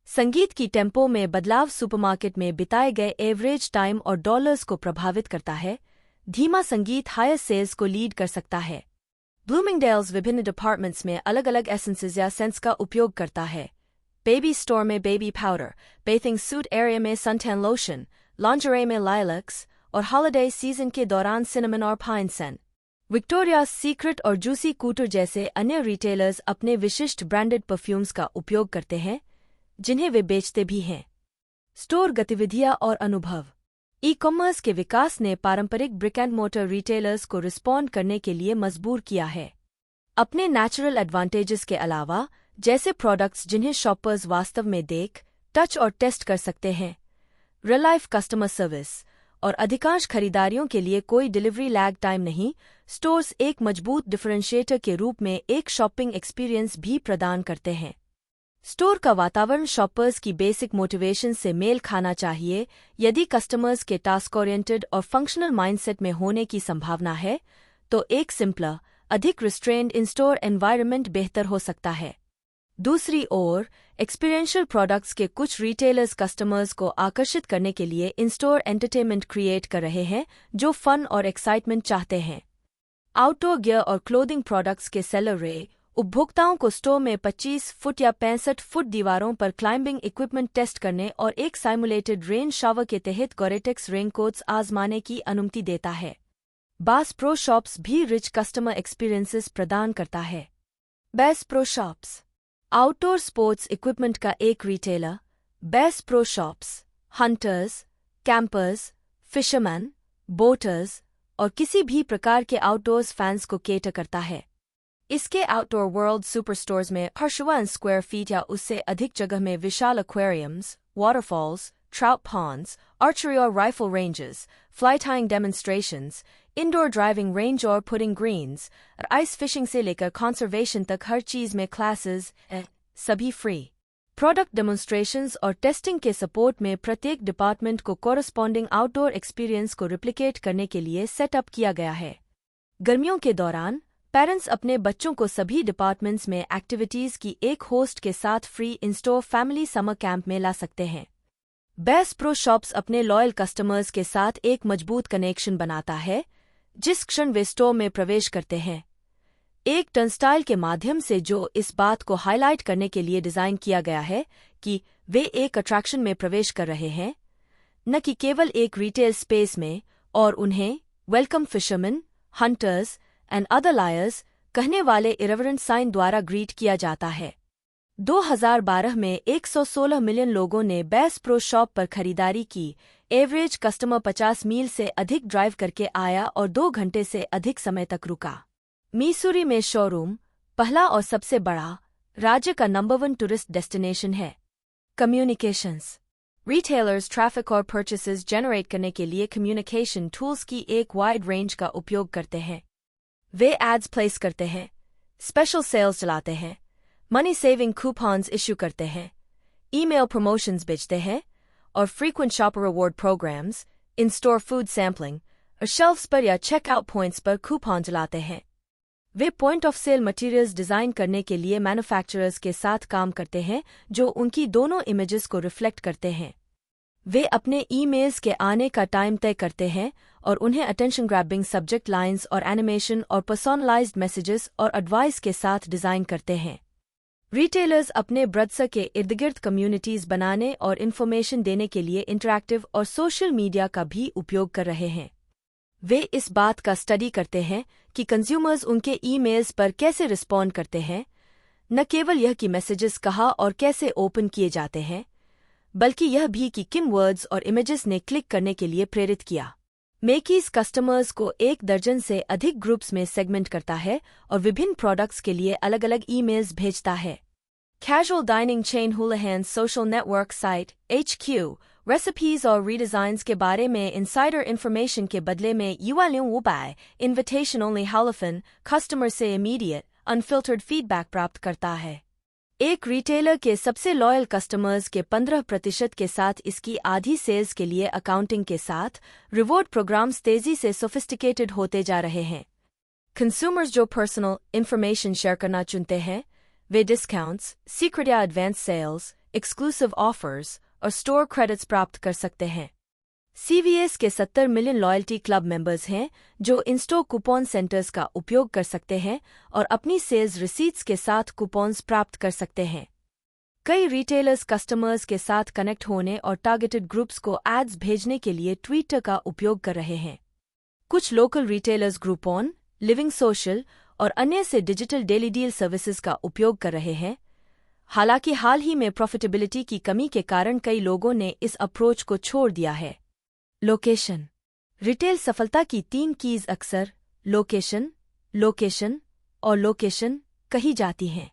संगीत की टेम्पो में बदलाव सुपरमार्केट में बिताए गए एवरेज टाइम और डॉलर्स को प्रभावित करता है। धीमा संगीत हायर सेल्स को लीड कर सकता है। ब्लूमिंगडेल्स विभिन्न डिपार्टमेंट्स में अलग अलग एसेंसेस या सेंट्स का उपयोग करता है। बेबी स्टोर में baby powder, bathing suit area में सनटैन लोशन, लॉन्जरे में लाइलैक्स और हॉलिडे सीजन के दौरान सिनेमन और पाइन सेंट। विक्टोरियाज सीक्रेट और जूसी कूटर जैसे अन्य रिटेलर्स अपने विशिष्ट ब्रांडेड परफ्यूम्स का उपयोग करते हैं जिन्हें वे बेचते भी हैं। स्टोर गतिविधियां और अनुभव। ई कॉमर्स के विकास ने पारंपरिक ब्रिक एंड मोटर रिटेलर्स को रिस्पॉन्ड करने के लिए मजबूर किया है। अपने नेचुरल एडवांटेजेस के अलावा, जैसे प्रोडक्ट्स जिन्हें शॉपर्स वास्तव में देख, टच और टेस्ट कर सकते हैं, रियल लाइफ कस्टमर सर्विस और अधिकांश खरीदारियों के लिए कोई डिलीवरी लैग टाइम नहीं, स्टोर्स एक मजबूत डिफरेंशिएटर के रूप में एक शॉपिंग एक्सपीरियंस भी प्रदान करते हैं। स्टोर का वातावरण शॉपर्स की बेसिक मोटिवेशन से मेल खाना चाहिए। यदि कस्टमर्स के टास्क ओरिएंटेड और फंक्शनल माइंडसेट में होने की संभावना है, तो एक सिंपलर, अधिक रिस्ट्रेन्ड इन-स्टोर एनवायरनमेंट बेहतर हो सकता है। दूसरी ओर, एक्सपीरियंशियल प्रोडक्ट्स के कुछ रिटेलर्स कस्टमर्स को आकर्षित करने के लिए इन-स्टोर एंटरटेनमेंट क्रिएट कर रहे हैं जो फन और एक्साइटमेंट चाहते हैं। आउटडोर गियर और क्लोथिंग प्रोडक्ट्स के सेलर रे उपभोक्ताओं को स्टोर में 25 फुट या 65 फुट दीवारों पर क्लाइंबिंग इक्विपमेंट टेस्ट करने और एक साइमुलेटेड रेन शावर के तहत गोरेटेक्स रेनकोट्स आजमाने की अनुमति देता है। बास प्रो शॉप्स भी रिच कस्टमर एक्सपीरियंसेस प्रदान करता है। Bass pro shops outdoor sports equipment का एक retailer, Bass pro shops hunters, campers, fisherman, boaters और किसी भी प्रकार के आउटडोर्स फैंस को केटर करता है। इसके आउटडोर वर्ल्ड सुपर स्टोर्स में 1 स्क्वायर फीट या उससे अधिक जगह में विशाल aquariums, waterfalls, trout ponds, archery और rifle ranges, fly tying demonstrations, indoor driving range और पुडिंग ग्रीन्स और आइस फिशिंग से लेकर कंजर्वेशन तक हर चीज में क्लासेस सभी फ्री। प्रोडक्ट डेमोन्स्ट्रेशंस और टेस्टिंग के सपोर्ट में प्रत्येक डिपार्टमेंट को कॉरस्पॉन्डिंग आउटडोर एक्सपीरियंस को रिप्लिकेट करने के लिए सेटअप किया गया है। गर्मियों के दौरान पेरेंट्स अपने बच्चों को सभी डिपार्टमेंट्स में एक्टिविटीज की एक होस्ट के साथ फ्री इन-स्टोर फैमिली समर कैंप में ला सकते हैं। बेस प्रो शॉप्स अपने लॉयल कस्टमर्स के साथ एक मजबूत कनेक्शन बनाता है जिस क्षण वे स्टोर में प्रवेश करते हैं, एक टर्नस्टाइल के माध्यम से जो इस बात को हाईलाइट करने के लिए डिजाइन किया गया है कि वे एक अट्रैक्शन में प्रवेश कर रहे हैं, न कि केवल एक रिटेल स्पेस में, और उन्हें welcome fisherman, hunters and other lawyers कहने वाले इरेवरेंट साइन द्वारा ग्रीट किया जाता है। 2012 में 116 मिलियन लोगों ने बेस्ट प्रो शॉप पर खरीदारी की। एवरेज कस्टमर 50 मील से अधिक ड्राइव करके आया और 2 घंटे से अधिक समय तक रुका। मिसूरी में शोरूम पहला और सबसे बड़ा, राज्य का नंबर 1 टूरिस्ट डेस्टिनेशन है। कम्युनिकेशंस रिटेलर्स ट्रैफिक और परचेसेस जनरेट करने के लिए कम्युनिकेशन टूल्स की एक वाइड रेंज का उपयोग करते हैं। वे एड्स प्लेस करते हैं, स्पेशल सेल्स चलाते हैं, मनी सेविंग कूपन्स इश्यू करते हैं, ईमेल प्रमोशंस बेचते हैं और frequent shopper reward programs, in store food sampling और शेल्फ्स पर या चेकआउट पॉइंट्स पर कूपन चलाते हैं। वे point of sale materials design करने के लिए मैन्युफैक्चरर्स के साथ काम करते हैं जो उनकी दोनों इमेजेस को रिफ्लेक्ट करते हैं। वे अपने ईमेल्स के आने का टाइम तय करते हैं और उन्हें अटेंशन ग्रैबिंग सब्जेक्ट लाइंस और एनिमेशन और पर्सनलाइज्ड मैसेजेस और एडवाइस के साथ डिजाइन करते हैं। रिटेलर्स अपने ब्रदर के इर्दगिर्द कम्युनिटीज बनाने और इन्फॉर्मेशन देने के लिए इंटरैक्टिव और सोशल मीडिया का भी उपयोग कर रहे हैं। वे इस बात का स्टडी करते हैं कि कंज्यूमर्स उनके ईमेल्स पर कैसे रिस्पॉन्ड करते हैं, न केवल यह कि मैसेजेस कहाँ और कैसे ओपन किए जाते हैं, बल्कि यह भी कि किन वर्ड्स और इमेजेस ने क्लिक करने के लिए प्रेरित किया। मेकीज कस्टमर्स को 1 दर्जन से अधिक ग्रुप्स में सेगमेंट करता है और विभिन्न प्रोडक्ट्स के लिए अलग अलग ईमेल्स भेजता है। Casual dining chain Houlihan social network site HQ recipes और रीडिजाइन्स के बारे में इनसाइडर इन्फॉर्मेशन के बदले में ULUWBAI इन्विटेशन ओनली हाउलफन कस्टमर से इमीडिएट अनफिल्टर्ड फीडबैक प्राप्त करता है। एक रिटेलर के सबसे लॉयल कस्टमर्स के 15% के साथ इसकी आधी सेल्स के लिए अकाउंटिंग के साथ रिवॉर्ड प्रोग्राम्स तेजी से सोफिस्टिकेटेड होते जा रहे हैं। कंज्यूमर्स जो पर्सनल इन्फॉर्मेशन शेयर करना चुनते हैं वे डिस्काउंट्स, सीक्रेट या एडवांस सेल्स, एक्सक्लूसिव ऑफर्स और स्टोर क्रेडिट्स प्राप्त कर सकते हैं। CVS के 70 मिलियन लॉयल्टी क्लब मेंबर्स हैं जो इन-स्टोर कूपन सेंटर्स का उपयोग कर सकते हैं और अपनी सेल्स रिसीट्स के साथ कूपन्स प्राप्त कर सकते हैं। कई रिटेलर्स कस्टमर्स के साथ कनेक्ट होने और टारगेटेड ग्रुप्स को एड्स भेजने के लिए ट्विटर का उपयोग कर रहे हैं। कुछ लोकल रिटेलर्स ग्रुपॉन, लिविंग सोशल और अन्य से डिजिटल डेली डील सर्विसेज का उपयोग कर रहे हैं। हालांकि हाल ही में प्रॉफिटेबिलिटी की कमी के कारण कई लोगों ने इस अप्रोच को छोड़ दिया है। लोकेशन रिटेल सफलता की 3 कीज अक्सर लोकेशन, लोकेशन और लोकेशन कही जाती हैं।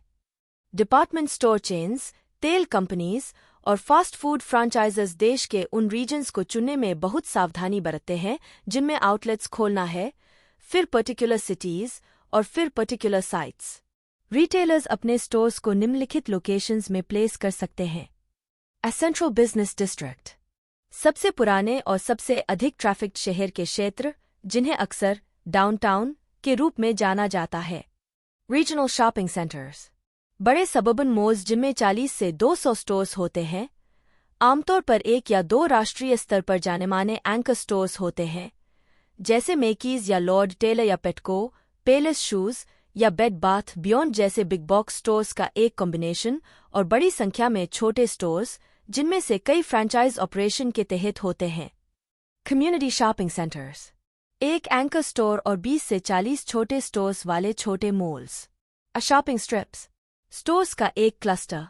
डिपार्टमेंट स्टोर चेन्स, तेल कंपनीज और फास्ट फूड फ्रेंचाइजर्स देश के उन रीजन्स को चुनने में बहुत सावधानी बरतते हैं जिनमें आउटलेट्स खोलना है, फिर पर्टिकुलर सिटीज और फिर पर्टिकुलर साइट्स। रिटेलर्स अपने स्टोर्स को निम्नलिखित लोकेशंस में प्लेस कर सकते हैं। ए सेंट्रल बिजनेस डिस्ट्रिक्ट सबसे पुराने और सबसे अधिक ट्रैफिक शहर के क्षेत्र जिन्हें अक्सर डाउनटाउन के रूप में जाना जाता है। रीजनल शॉपिंग सेंटर्स बड़े सबर्बन मॉल्स जिनमें 40 से 200 स्टोर्स होते हैं। आमतौर पर 1 या 2 राष्ट्रीय स्तर पर जाने माने एंकर स्टोर्स होते हैं जैसे मेकीज या लॉर्ड टेलर या पेटको, पेलेस शूज या बेड बाथ बियॉन्ड जैसे बिग बॉक्स स्टोर्स का एक कॉम्बिनेशन और बड़ी संख्या में छोटे स्टोर्स जिनमें से कई फ्रैंचाइज ऑपरेशन के तहत होते हैं। कम्युनिटी शॉपिंग सेंटर्स एक एंकर स्टोर और 20 से 40 छोटे स्टोर्स वाले छोटे मॉल्स। शॉपिंग स्ट्रिप्स स्टोर्स का एक क्लस्टर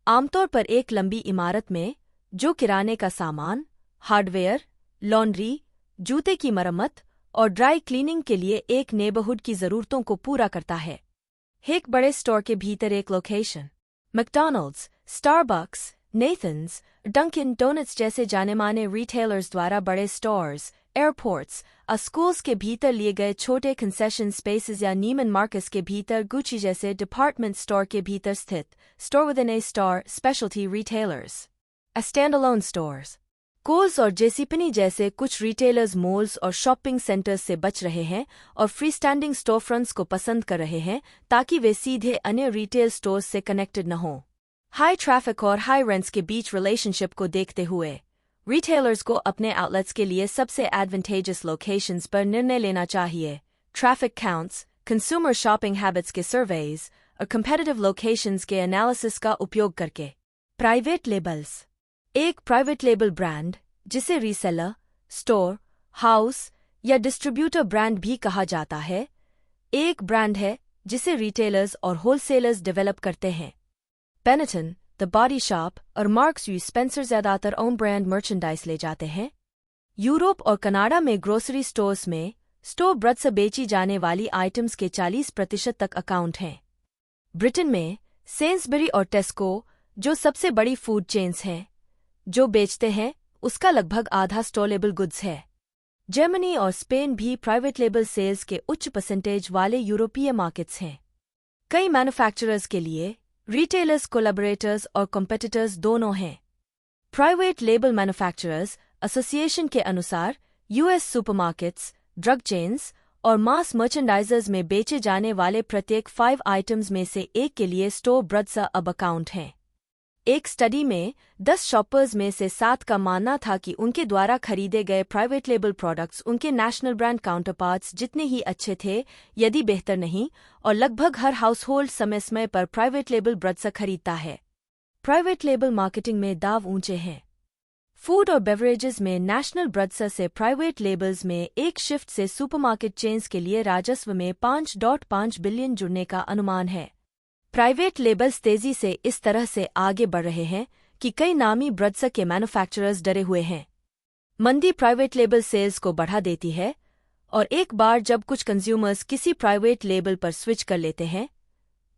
आमतौर पर एक लंबी इमारत में जो किराने का सामान, हार्डवेयर, लॉन्ड्री, जूते की मरम्मत और ड्राई क्लीनिंग के लिए एक नेबरहुड की जरूरतों को पूरा करता है। एक बड़े स्टोर के भीतर एक location. McDonald's, Starbucks, Nathan's, Dunkin Donuts जैसे जाने माने रिटेलर्स द्वारा बड़े स्टोर्स, एयरपोर्ट्स, स्कूल्स के भीतर लिए गए छोटे कंसेशन स्पेसेस या नीमन मार्कस के भीतर गुची जैसे डिपार्टमेंट स्टोर के भीतर स्थित store within a store specialty retailers. Standalone stores Kohl's और जेसीपीनी जैसे कुछ रिटेलर्स मॉल्स और शॉपिंग सेंटर्स से बच रहे हैं और फ्रीस्टैंडिंग स्टोर फ्रंट्स को पसंद कर रहे हैं ताकि वे सीधे अन्य रिटेल स्टोर्स से कनेक्टेड न हों। हाई ट्रैफिक और हाई रेंट्स के बीच रिलेशनशिप को देखते हुए रिटेलर्स को अपने आउटलेट्स के लिए सबसे एडवांटेजस लोकेशंस पर निर्णय लेना चाहिए। Traffic counts, consumer shopping habits के सर्वेज और कंपेटिटिव लोकेशंस के एनालिसिस का उपयोग करके। प्राइवेट लेबल्स एक प्राइवेट लेबल ब्रांड जिसे रीसेलर, स्टोर, हाउस या डिस्ट्रीब्यूटर ब्रांड भी कहा जाता है, एक ब्रांड है जिसे रिटेलर्स और होलसेलर्स डेवलप करते हैं। पेनेटन, द बॉडी शॉप और मार्क्स वी स्पेंसर ज्यादातर ओन ब्रांड मर्चेंडाइज ले जाते हैं। यूरोप और कनाडा में ग्रोसरी स्टोर्स में स्टोर ब्रथ से बेची जाने वाली आइटम्स के 40% तक अकाउंट हैं। ब्रिटेन में सेन्सबरी और टेस्को, जो सबसे बड़ी फूड चेन्स हैं, जो बेचते हैं उसका लगभग आधा स्टोर लेबल गुड्स है। जर्मनी और स्पेन भी प्राइवेट लेबल सेल्स के उच्च परसेंटेज वाले यूरोपीय मार्केट्स हैं। कई मैन्युफैक्चरर्स के लिए रिटेलर्स कोलैबोरेटर्स और कॉम्पिटिटर्स दोनों हैं। प्राइवेट लेबल मैन्युफैक्चरर्स एसोसिएशन के अनुसार यूएस सुपरमार्केट्स, ड्रग चेन्स और मास मर्चेंडाइजर्स में बेचे जाने वाले प्रत्येक 5 आइटम्स में से एक के लिए स्टोर ब्रथ अब अकाउंट हैं। एक स्टडी में 10 शॉपर्स में से 7 का मानना था कि उनके द्वारा खरीदे गए प्राइवेट लेबल प्रोडक्ट्स उनके नेशनल ब्रांड काउंटरपार्ट्स जितने ही अच्छे थे, यदि बेहतर नहीं, और लगभग हर हाउसहोल्ड समय समय पर प्राइवेट लेबल ब्रथ खरीदता है। प्राइवेट लेबल मार्केटिंग में दाव ऊंचे हैं। फूड और बेवरेजेस में नेशनल ब्रथ से प्राइवेट लेबल्स में एक शिफ्ट से सुपरमार्केट चेन्स के लिए राजस्व में 5.5 बिलियन जुड़ने का अनुमान है। प्राइवेट लेबल्स तेजी से इस तरह से आगे बढ़ रहे हैं कि कई नामी ब्रथ के मैन्युफैक्चरर्स डरे हुए हैं। मंदी प्राइवेट लेबल सेल्स को बढ़ा देती है, और एक बार जब कुछ कंज्यूमर्स किसी प्राइवेट लेबल पर स्विच कर लेते हैं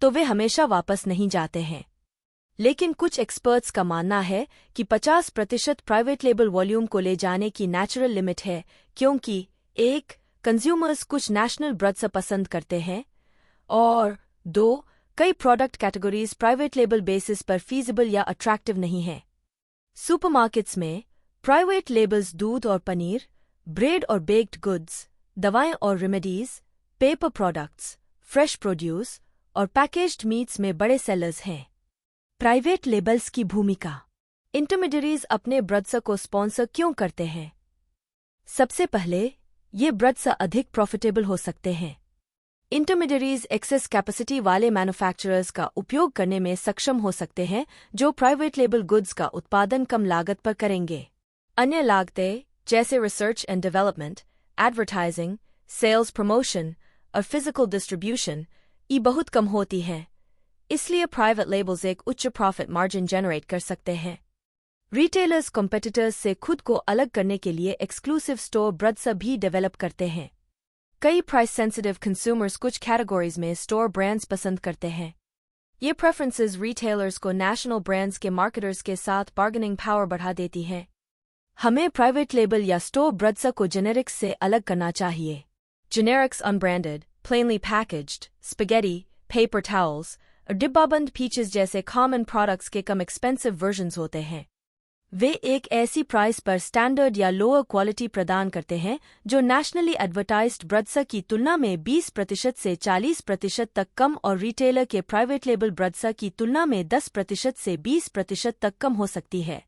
तो वे हमेशा वापस नहीं जाते हैं। लेकिन कुछ एक्सपर्ट्स का मानना है कि 50% प्राइवेट लेबल वॉल्यूम को ले जाने की नेचुरल लिमिट है, क्योंकि 1. कंज्यूमर्स कुछ नेशनल ब्रथ पसंद करते हैं, और 2. कई product categories private label basis पर फीजिबल या अट्रैक्टिव नहीं है। सुपरमार्केट्स में प्राइवेट लेबल्स दूध और पनीर, ब्रेड और बेक्ड गुड्स, दवाएं और remedies, paper products, fresh produce और पैकेज्ड मीट्स में बड़े सेलर्स हैं। प्राइवेट लेबल्स की भूमिका। इंटरमीडियरीज अपने ब्रथ्स को स्पॉन्सर क्यों करते हैं? सबसे पहले, ये ब्रथ्स अधिक प्रॉफिटेबल हो सकते हैं। इंटरमीडियरीज एक्सेस कैपेसिटी वाले मैन्युफैक्चरर्स का उपयोग करने में सक्षम हो सकते हैं, जो प्राइवेट लेबल गुड्स का उत्पादन कम लागत पर करेंगे। अन्य लागतें, जैसे research and development, advertising, sales promotion और फिजिकल डिस्ट्रीब्यूशन, ये बहुत कम होती हैं। इसलिए प्राइवेट लेबल्स एक उच्च प्रॉफिट मार्जिन जनरेट कर सकते हैं। रिटेलर्स कॉम्पिटिटर्स से खुद को अलग करने के लिए एक्सक्लूसिव स्टोर ब्रथ्स भी डेवलप करते हैं। कई प्राइस सेंसिटिव कंज्यूमर्स कुछ कैटेगरीज में स्टोर ब्रांड्स पसंद करते हैं। ये प्रेफरेंसेस रिटेलर्स को नेशनल ब्रांड्स के मार्केटर्स के साथ बार्गेनिंग पावर बढ़ा देती हैं। हमें प्राइवेट लेबल या स्टोर ब्रथ्स को जेनेरिक्स से अलग करना चाहिए। Generics unbranded, plainly packaged, spaghetti, paper towels और डिब्बाबंद पीचेस जैसे कॉमन प्रोडक्ट्स के कम एक्सपेंसिव वर्जन्स होते हैं। वे एक ऐसी प्राइस पर स्टैंडर्ड या लोअर क्वालिटी प्रदान करते हैं जो नेशनली एडवर्टाइज्ड ब्रथ्स की तुलना में 20% से 40% तक कम और रिटेलर के प्राइवेट लेबल ब्रथ्स की तुलना में 10% से 20% तक कम हो सकती है।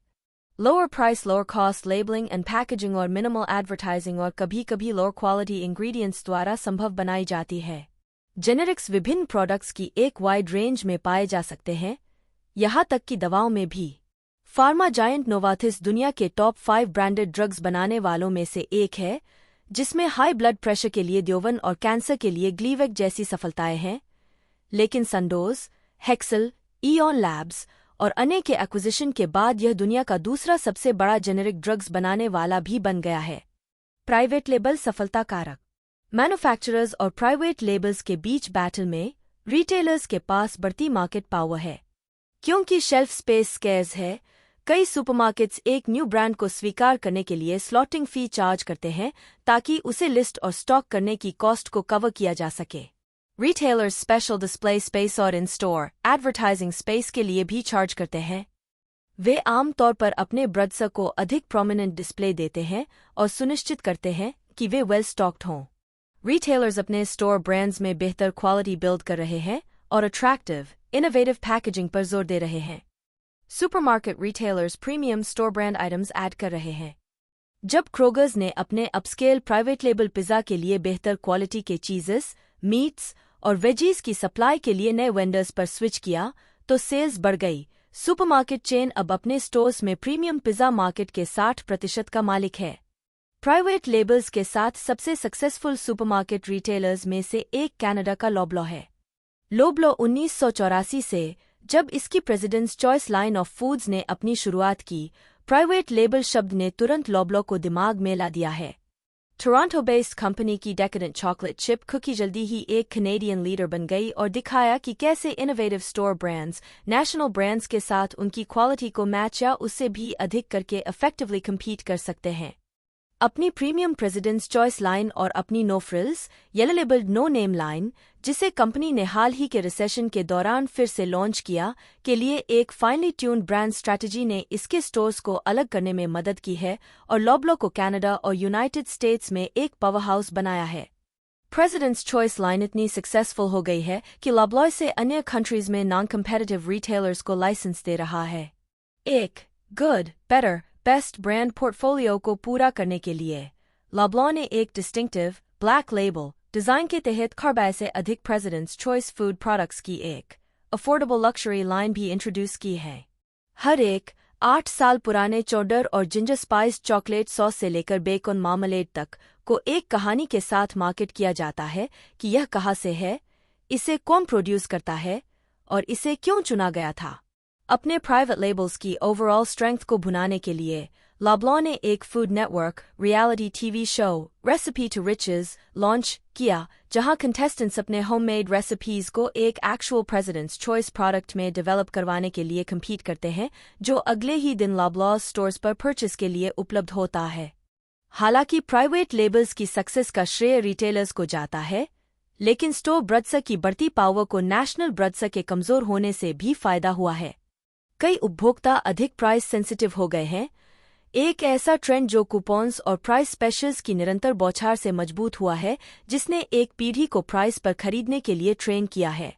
Lower price, lower cost, labelling and packaging और मिनिमल एडवर्टाइजिंग और कभी कभी लोअर क्वालिटी इंग्रेडिएंट्स द्वारा संभव बनाई जाती है। जेनेरिक्स विभिन्न प्रोडक्ट्स की एक वाइड रेंज में पाए जा सकते हैं, यहाँ तक कि दवाओं में भी। फार्मा जायंट नोवार्टिस दुनिया के टॉप 5 ब्रांडेड ड्रग्स बनाने वालों में से एक है, जिसमें हाई ब्लड प्रेशर के लिए द्योवन और कैंसर के लिए ग्लीवेक जैसी सफलताएं हैं। लेकिन संडोज, हेक्सल, ईऑन लैब्स और अन्य के एक्विजिशन के बाद यह दुनिया का दूसरा सबसे बड़ा जेनेरिक ड्रग्स बनाने वाला भी बन गया है। प्राइवेट लेबल सफलता कारक। मैन्युफैक्चरर्स और प्राइवेट लेबल्स के बीच बैटल में रिटेलर्स के पास बढ़ती मार्केट पावर है। क्योंकि शेल्फ स्पेस स्केर्स है, कई सुपरमार्केट्स एक न्यू ब्रांड को स्वीकार करने के लिए स्लॉटिंग फी चार्ज करते हैं ताकि उसे लिस्ट और स्टॉक करने की कॉस्ट को कवर किया जा सके। रिटेलर्स स्पेशल डिस्प्ले स्पेस और इन स्टोर एडवर्टाइजिंग स्पेस के लिए भी चार्ज करते हैं। वे आमतौर पर अपने ब्रथ्स को अधिक प्रोमिनेंट डिस्प्ले देते हैं और सुनिश्चित करते हैं कि वे वेल स्टॉक्ड हों। रिटेलर्स अपने स्टोर ब्रांड्स में बेहतर क्वालिटी बिल्ड कर रहे हैं और अट्रैक्टिव, इनोवेटिव पैकेजिंग पर जोर दे रहे हैं। Supermarket retailers premium store brand items add कर रहे हैं। जब क्रोगर्स ने अपने अपस्केल प्राइवेट लेबल पिज़्ज़ा के लिए बेहतर क्वालिटी के चीज़ेस, मीट्स और वेजीज की सप्लाई के लिए नए वेंडर्स पर स्विच किया तो सेल्स बढ़ गई। सुपरमार्केट चेन अब अपने स्टोर्स में प्रीमियम पिज़्ज़ा मार्केट के 60% का मालिक है। प्राइवेट लेबल्स के साथ सबसे सक्सेसफुल सुपरमार्केट रिटेलर्स में से एक कनाडा का लोबलो है। लोबलो 1984 से जब इसकी President's Choice line of foods ने अपनी शुरुआत की, प्राइवेट लेबल शब्द ने तुरंत लॉबलॉ को दिमाग में ला दिया है। टोरंटो बेस्ड कंपनी की डेकेडेंट चॉकलेट चिप कुकी जल्दी ही एक कैनेडियन लीडर बन गई और दिखाया कि कैसे innovative store brands national brands के साथ उनकी क्वालिटी को मैच या उससे भी अधिक करके इफेक्टिवली compete कर सकते हैं। अपनी प्रीमियम प्रेसिडेंट्स चॉइस लाइन और अपनी no frills yellow labelled no name line, जिसे कंपनी ने हाल ही के रिसेशन के दौरान फिर से लॉन्च किया, के लिए एक फाइनली ट्यून्ड ब्रांड स्ट्रैटेजी ने इसके स्टोर्स को अलग करने में मदद की है और लॉबलॉ को कनाडा और यूनाइटेड स्टेट्स में एक पावरहाउस बनाया है। प्रेसिडेंट्स चॉइस लाइन इतनी सक्सेसफुल हो गई है कि लॉबलॉ से अन्य कंट्रीज में नॉन कम्पेटिटिव रिटेलर्स को लाइसेंस दे रहा है। एक good, better, best brand portfolio को पूरा करने के लिए लॉबलॉ ने एक डिस्टिंक्टिव ब्लैक लेबल डिजाइन के तहत 100 से अधिक प्रेसिडेंट्स चॉइस फूड प्रोडक्ट्स की एक अफोर्डेबल लक्जरी लाइन भी इंट्रोड्यूस की है। हर एक 8 साल पुराने चौडर और जिंजर स्पाइस चॉकलेट सॉस से लेकर बेकन मार्मलेड तक को एक कहानी के साथ मार्केट किया जाता है कि यह कहाँ से है, इसे कौन प्रोड्यूस करता है और इसे क्यों चुना गया था। अपने प्राइवेट लेबल्स की ओवरऑल स्ट्रेंथ को भुनाने के लिए लॉबलॉ ने एक Food Network reality TV show Recipe to Riches launch किया, जहां कंटेस्टेंट्स अपने होममेड रेसिपीज को एक एक्चुअल प्रेसिडेंट्स चॉइस प्रोडक्ट में डेवलप करवाने के लिए compete करते हैं, जो अगले ही दिन लॉबलॉ स्टोर्स पर परचेस के लिए उपलब्ध होता है। हालांकि प्राइवेट लेबल्स की सक्सेस का श्रेय रिटेलर्स को जाता है, लेकिन स्टोर ब्रड्स की बढ़ती पावर को नेशनल ब्रड्स के कमजोर होने से भी फायदा हुआ है। कई उपभोक्ता अधिक प्राइस सेंसिटिव हो गए हैं, एक ऐसा ट्रेंड जो कूपन्स और प्राइस स्पेशल्स की निरंतर बौछार से मजबूत हुआ है, जिसने एक पीढ़ी को प्राइस पर खरीदने के लिए ट्रेन किया है।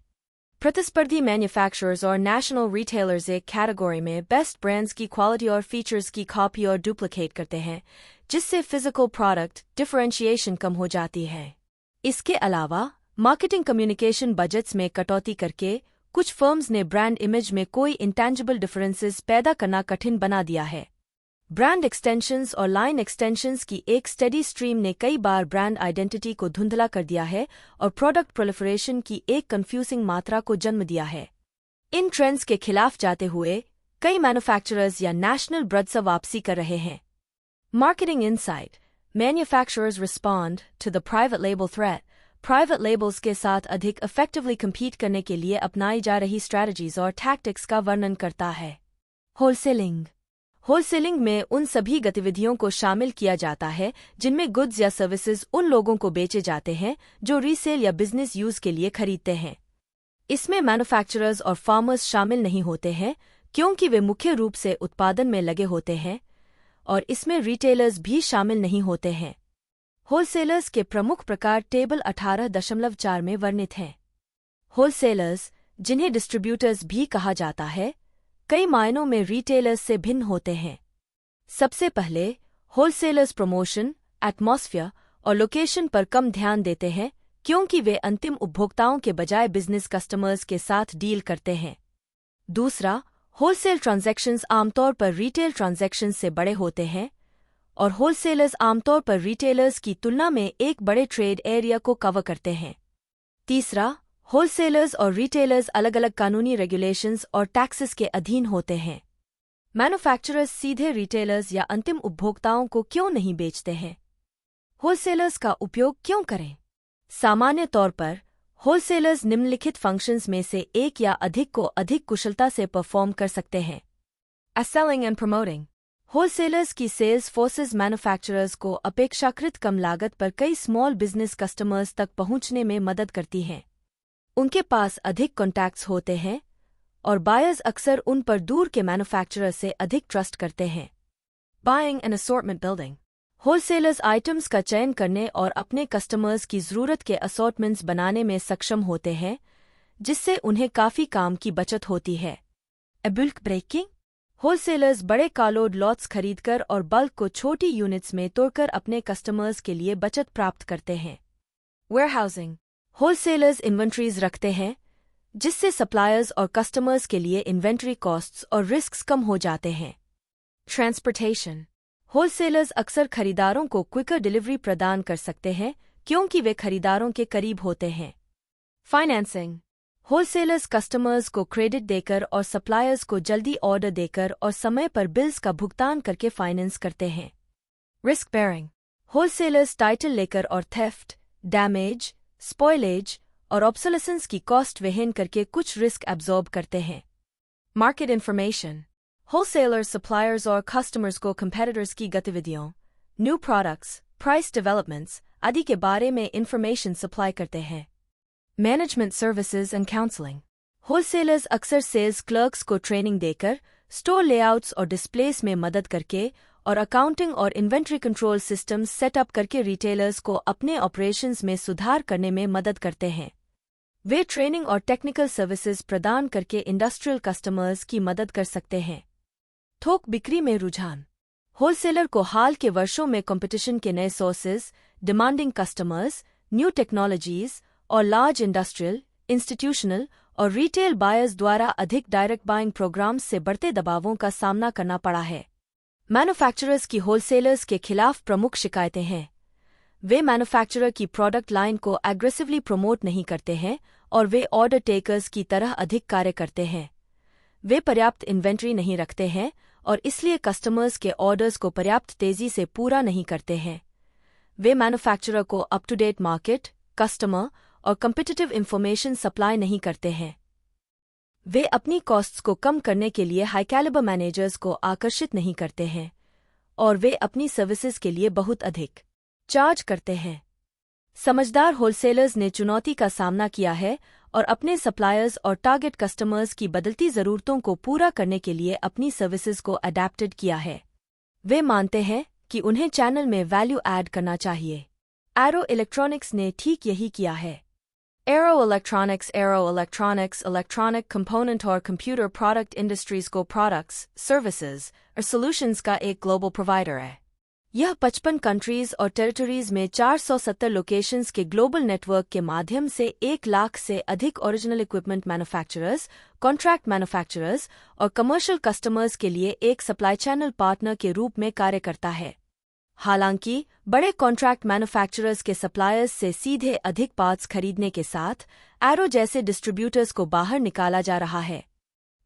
प्रतिस्पर्धी मैन्युफैक्चरर्स और नेशनल रिटेलर्स एक कैटेगरी में बेस्ट ब्रांड्स की क्वालिटी और फीचर्स की कॉपी और डुप्लीकेट करते हैं, जिससे फिजिकल प्रोडक्ट डिफरेंशिएशन कम हो जाती है। इसके अलावा मार्केटिंग कम्युनिकेशन बजट्स में कटौती करके कुछ फर्म्स ने ब्रांड इमेज में कोई इंटेंजिबल डिफरेंसेस पैदा करना कठिन बना दिया है। ब्रांड एक्सटेंशंस और लाइन एक्सटेंशंस की एक स्टेडी स्ट्रीम ने कई बार ब्रांड आइडेंटिटी को धुंधला कर दिया है और प्रोडक्ट प्रोलिफरेशन की एक कंफ्यूजिंग मात्रा को जन्म दिया है। इन ट्रेंड्स के खिलाफ जाते हुए कई मैन्युफैक्चरर्स या नेशनल ब्रड्स वापसी कर रहे हैं। Marketing insight manufacturers respond to the private label threat private labels के साथ अधिक इफेक्टिवली compete करने के लिए अपनाई जा रही स्ट्रैटेजीज और टैक्टिक्स का वर्णन करता है। होलसेलिंग होलसेलिंग में उन सभी गतिविधियों को शामिल किया जाता है जिनमें गुड्स या सर्विसेज उन लोगों को बेचे जाते हैं जो रीसेल या बिजनेस यूज के लिए खरीदते हैं। इसमें मैन्युफैक्चरर्स और फार्मर्स शामिल नहीं होते हैं, क्योंकि वे मुख्य रूप से उत्पादन में लगे होते हैं, और इसमें रिटेलर्स भी शामिल नहीं होते हैं। होलसेलर्स के प्रमुख प्रकार टेबल 18.4 में वर्णित हैं। होलसेलर्स, जिन्हें डिस्ट्रीब्यूटर्स भी कहा जाता है, कई मायनों में रिटेलर्स से भिन्न होते हैं। सबसे पहले होलसेलर्स प्रमोशन, एटमॉस्फेयर और लोकेशन पर कम ध्यान देते हैं, क्योंकि वे अंतिम उपभोक्ताओं के बजाय बिजनेस कस्टमर्स के साथ डील करते हैं। दूसरा, होलसेल ट्रांजैक्शंस आमतौर पर रिटेल ट्रांजैक्शंस से बड़े होते हैं, और होलसेलर्स आमतौर पर रिटेलर्स की तुलना में एक बड़े ट्रेड एरिया को कवर करते हैं। तीसरा, होलसेलर्स और रिटेलर्स अलग अलग कानूनी रेगुलेशंस और टैक्सेस के अधीन होते हैं। मैन्युफैक्चरर्स सीधे रिटेलर्स या अंतिम उपभोक्ताओं को क्यों नहीं बेचते हैं? होलसेलर्स का उपयोग क्यों करें? सामान्य तौर पर होलसेलर्स निम्नलिखित फंक्शंस में से एक या अधिक को अधिक कुशलता से परफॉर्म कर सकते हैं। सेलिंग एंड प्रमोटिंग होलसेलर्स की सेल्स फोर्सेस मैन्युफैक्चरर्स को अपेक्षाकृत कम लागत पर कई स्मॉल बिजनेस कस्टमर्स तक पहुंचने में मदद करती हैं। उनके पास अधिक कॉन्टैक्ट्स होते हैं और बायर्स अक्सर उन पर दूर के मैन्युफैक्चरर से अधिक ट्रस्ट करते हैं। Buying and assortment building wholesalers items का चयन करने और अपने कस्टमर्स की ज़रूरत के असॉर्टमेंट्स बनाने में सक्षम होते हैं, जिससे उन्हें काफ़ी काम की बचत होती है। बुल्क ब्रेकिंग होलसेलर्स बड़े कार्लोड लॉट्स खरीदकर और बल्क को छोटी यूनिट्स में तोड़कर अपने कस्टमर्स के लिए बचत प्राप्त करते हैं। वेयरहाउसिंग होलसेलर्स इन्वेंट्रीज रखते हैं, जिससे सप्लायर्स और कस्टमर्स के लिए इन्वेंट्री कॉस्ट्स और रिस्क्स कम हो जाते हैं। ट्रांसपोर्टेशन होलसेलर्स अक्सर खरीदारों को क्विकर डिलीवरी प्रदान कर सकते हैं, क्योंकि वे खरीदारों के करीब होते हैं। फाइनेंसिंग होलसेलर्स कस्टमर्स को क्रेडिट देकर और सप्लायर्स को जल्दी ऑर्डर देकर और समय पर बिल्स का भुगतान करके फाइनेंस करते हैं। रिस्क बेयरिंग, होलसेलर्स टाइटल लेकर और थेफ्ट, डैमेज, स्पॉइलेज और ऑब्सोलेसेंस की कॉस्ट वहन करके कुछ रिस्क एब्जॉर्ब करते हैं। मार्केट इन्फॉर्मेशन, होलसेलर्स सप्लायर्स और कस्टमर्स को कंपेटिटर्स की गतिविधियों, न्यू प्रोडक्ट्स, प्राइस डेवलपमेंट्स आदि के बारे में इंफॉर्मेशन सप्लाई करते हैं। Management services and counselling, wholesalers अक्सर सेल्स क्लर्क्स को ट्रेनिंग देकर स्टोर लेआउट्स और डिस्प्लेस में मदद करके और अकाउंटिंग और इन्वेंट्री कंट्रोल सिस्टम्स सेटअप करके रिटेलर्स को अपने ऑपरेशंस में सुधार करने में मदद करते हैं। वे ट्रेनिंग और टेक्निकल सर्विसेज प्रदान करके इंडस्ट्रियल कस्टमर्स की मदद कर सकते हैं। थोक बिक्री में रुझान, होलसेलर को हाल के वर्षों में कंपटीशन के नए sources, demanding customers, new technologies और लार्ज इंडस्ट्रियल, इंस्टीट्यूशनल और रिटेल बायर्स द्वारा अधिक डायरेक्ट बाइंग प्रोग्राम्स से बढ़ते दबावों का सामना करना पड़ा है। मैन्युफैक्चरर्स की होलसेलर्स के खिलाफ प्रमुख शिकायतें हैं। वे मैन्युफैक्चरर की प्रोडक्ट लाइन को एग्रेसिवली प्रमोट नहीं करते हैं और वे ऑर्डर टेकर्स की तरह अधिक कार्य करते हैं। वे पर्याप्त इन्वेंट्री नहीं रखते हैं और इसलिए कस्टमर्स के ऑर्डर्स को पर्याप्त तेजी से पूरा नहीं करते हैं। वे मैन्युफैक्चरर को up to date market, customer और कम्पिटिटिव इंफॉर्मेशन सप्लाई नहीं करते हैं। वे अपनी कॉस्ट्स को कम करने के लिए हाई कैलिबर मैनेजर्स को आकर्षित नहीं करते हैं और वे अपनी सर्विसेज के लिए बहुत अधिक चार्ज करते हैं। समझदार होलसेलर्स ने चुनौती का सामना किया है और अपने सप्लायर्स और टारगेट कस्टमर्स की बदलती ज़रूरतों को पूरा करने के लिए अपनी सर्विसेज को अडैप्टेड किया है। वे मानते हैं कि उन्हें चैनल में वैल्यू ऐड करना चाहिए। एरो इलेक्ट्रॉनिक्स ने ठीक यही किया है। एरो इलेक्ट्रॉनिक्स इलेक्ट्रॉनिक कंपोनेंट और कंप्यूटर प्रोडक्ट इंडस्ट्रीज को प्रोडक्ट्स, सर्विसेज और सॉल्यूशंस का एक ग्लोबल प्रोवाइडर है। यह 55 कंट्रीज और टेरिटरीज में 470 लोकेशंस के ग्लोबल नेटवर्क के माध्यम से 1 लाख से अधिक original equipment manufacturers, contract manufacturers और कमर्शियल कस्टमर्स के लिए एक सप्लाई चैनल पार्टनर के रूप में कार्य करता है। हालांकि बड़े कॉन्ट्रैक्ट मैन्युफैक्चरर्स के सप्लायर्स से सीधे अधिक पार्ट्स खरीदने के साथ एरो जैसे डिस्ट्रीब्यूटर्स को बाहर निकाला जा रहा है।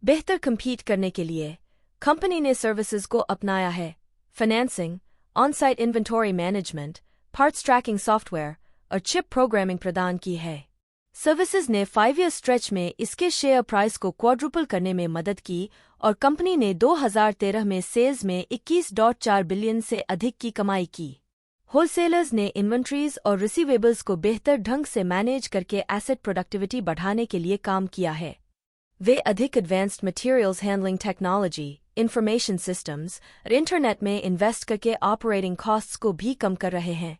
बेहतर कम्पीट करने के लिए कंपनी ने सर्विसेज को अपनाया है। Financing, on-site inventory management, parts tracking software और चिप प्रोग्रामिंग प्रदान की है। सर्विसेज ने 5 ईयर स्ट्रेच में इसके शेयर प्राइस को क्वाड्रुपल करने में मदद की और कंपनी ने 2013 में सेल्स में 21.4 बिलियन से अधिक की कमाई की। होलसेलर्स ने इन्वेंट्रीज और रिसीवेबल्स को बेहतर ढंग से मैनेज करके एसेट प्रोडक्टिविटी बढ़ाने के लिए काम किया है। वे अधिक advanced materials handling technology, information systems और इंटरनेट में इन्वेस्ट करके ऑपरेटिंग कॉस्ट्स को भी कम कर रहे हैं।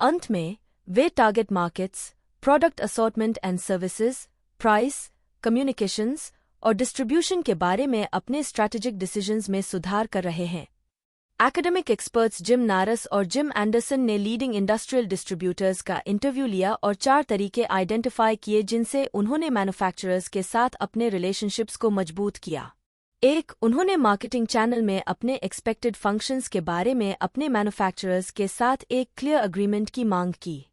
अंत में वे target markets, product assortment and services, price, communications और डिस्ट्रीब्यूशन के बारे में अपने स्ट्रैटेजिक डिसीजंस में सुधार कर रहे हैं। एकेडमिक एक्सपर्ट्स जिम नारस और जिम एंडरसन ने लीडिंग इंडस्ट्रियल डिस्ट्रीब्यूटर्स का इंटरव्यू लिया और 4 तरीके आइडेंटिफाई किए जिनसे उन्होंने मैन्युफैक्चरर्स के साथ अपने रिलेशनशिप्स को मजबूत किया। 1. उन्होंने मार्केटिंग चैनल में अपने एक्सपेक्टेड फंक्शंस के बारे में अपने मैन्युफैक्चरर्स के साथ एक क्लियर अग्रीमेंट की मांग की।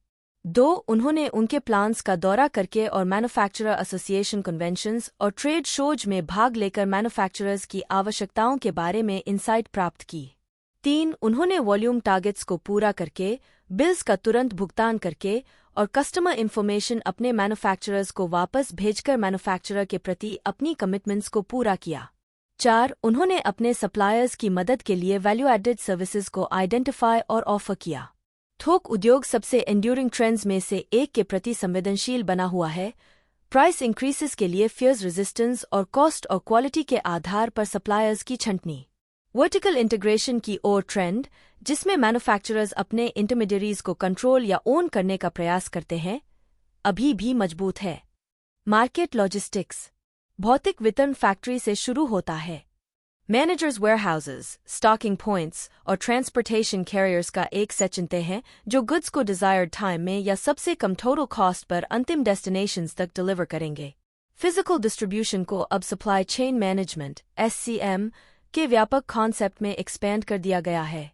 2. उन्होंने उनके प्लान्स का दौरा करके और मैन्युफैक्चरर एसोसिएशन कन्वेंशंस और ट्रेड शोज में भाग लेकर मैन्युफैक्चरर्स की आवश्यकताओं के बारे में इंसाइट प्राप्त की। 3. उन्होंने वॉल्यूम टारगेट्स को पूरा करके, बिल्स का तुरंत भुगतान करके और कस्टमर इन्फॉर्मेशन अपने मैन्युफैक्चरर्स को वापस भेजकर मैन्युफैक्चरर के प्रति अपनी कमिटमेंट्स को पूरा किया। 4. उन्होंने अपने सप्लायर्स की मदद के लिए वैल्यू एडेड सर्विसेज को आइडेंटिफाई और ऑफर किया। थोक उद्योग सबसे एंड्यूरिंग ट्रेंड्स में से एक के प्रति संवेदनशील बना हुआ है। प्राइस इंक्रीसेस के लिए फियर्स रेजिस्टेंस और कॉस्ट और क्वालिटी के आधार पर सप्लायर्स की छंटनी। वर्टिकल इंटीग्रेशन की ओर ट्रेंड, जिसमें मैन्युफैक्चरर्स अपने इंटरमीडियरीज को कंट्रोल या ओन करने का प्रयास करते हैं, अभी भी मजबूत है। मार्केट लॉजिस्टिक्स, भौतिक वितरण फैक्ट्री से शुरू होता है। मैनेजर्स वेयरहाउसेस, स्टॉकिंग पॉइंट्स और ट्रांसपोर्टेशन कैरियर्स का एक सेट चुनते हैं जो गुड्स को डिजायर्ड टाइम में या सबसे कम टोटल कॉस्ट पर अंतिम डेस्टिनेशंस तक डिलीवर करेंगे। फिजिकल डिस्ट्रीब्यूशन को अब सप्लाई चेन मैनेजमेंट (SCM) के व्यापक कॉन्सेप्ट में एक्सपेंड कर दिया गया है।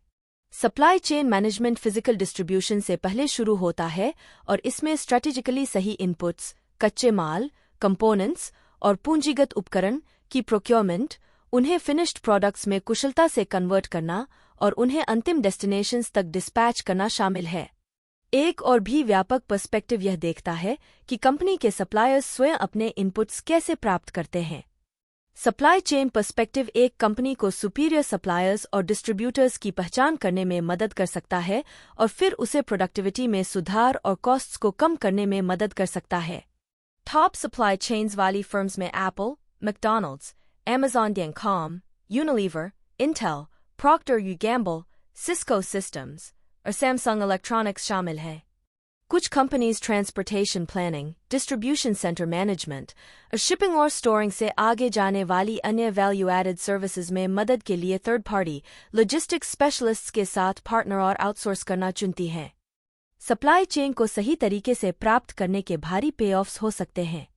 Supply chain management physical distribution से पहले शुरू होता है और इसमें स्ट्रेटेजिकली सही इनपुट्स, कच्चे माल, कंपोनेंट्स और पूंजीगत उपकरण की प्रोक्योरमेंट, उन्हें फिनिश्ड प्रोडक्ट्स में कुशलता से कन्वर्ट करना और उन्हें अंतिम डेस्टिनेशंस तक डिस्पैच करना शामिल है। एक और भी व्यापक पर्सपेक्टिव यह देखता है कि कंपनी के सप्लायर्स स्वयं अपने इनपुट्स कैसे प्राप्त करते हैं। सप्लाई चेन पर्सपेक्टिव एक कंपनी को सुपीरियर सप्लायर्स और डिस्ट्रीब्यूटर्स की पहचान करने में मदद कर सकता है और फिर उसे प्रोडक्टिविटी में सुधार और कॉस्ट्स को कम करने में मदद कर सकता है। टॉप सप्लाई चेन्स वाली फर्म्स में Apple, McDonald's, Amazon.com, Unilever, Intel, Procter & Gamble, Cisco Systems और Samsung Electronics शामिल हैं। कुछ companies transportation planning, distribution centre management और शिपिंग और स्टोरिंग से आगे जाने वाली अन्य वैल्यू एडेड सर्विसेज में मदद के लिए थर्ड पार्टी लॉजिस्टिक्स स्पेशलिस्ट्स के साथ पार्टनर और आउटसोर्स करना चुनती हैं। सप्लाई चेन को सही तरीके से प्राप्त करने के भारी पे ऑफ्स हो सकते हैं।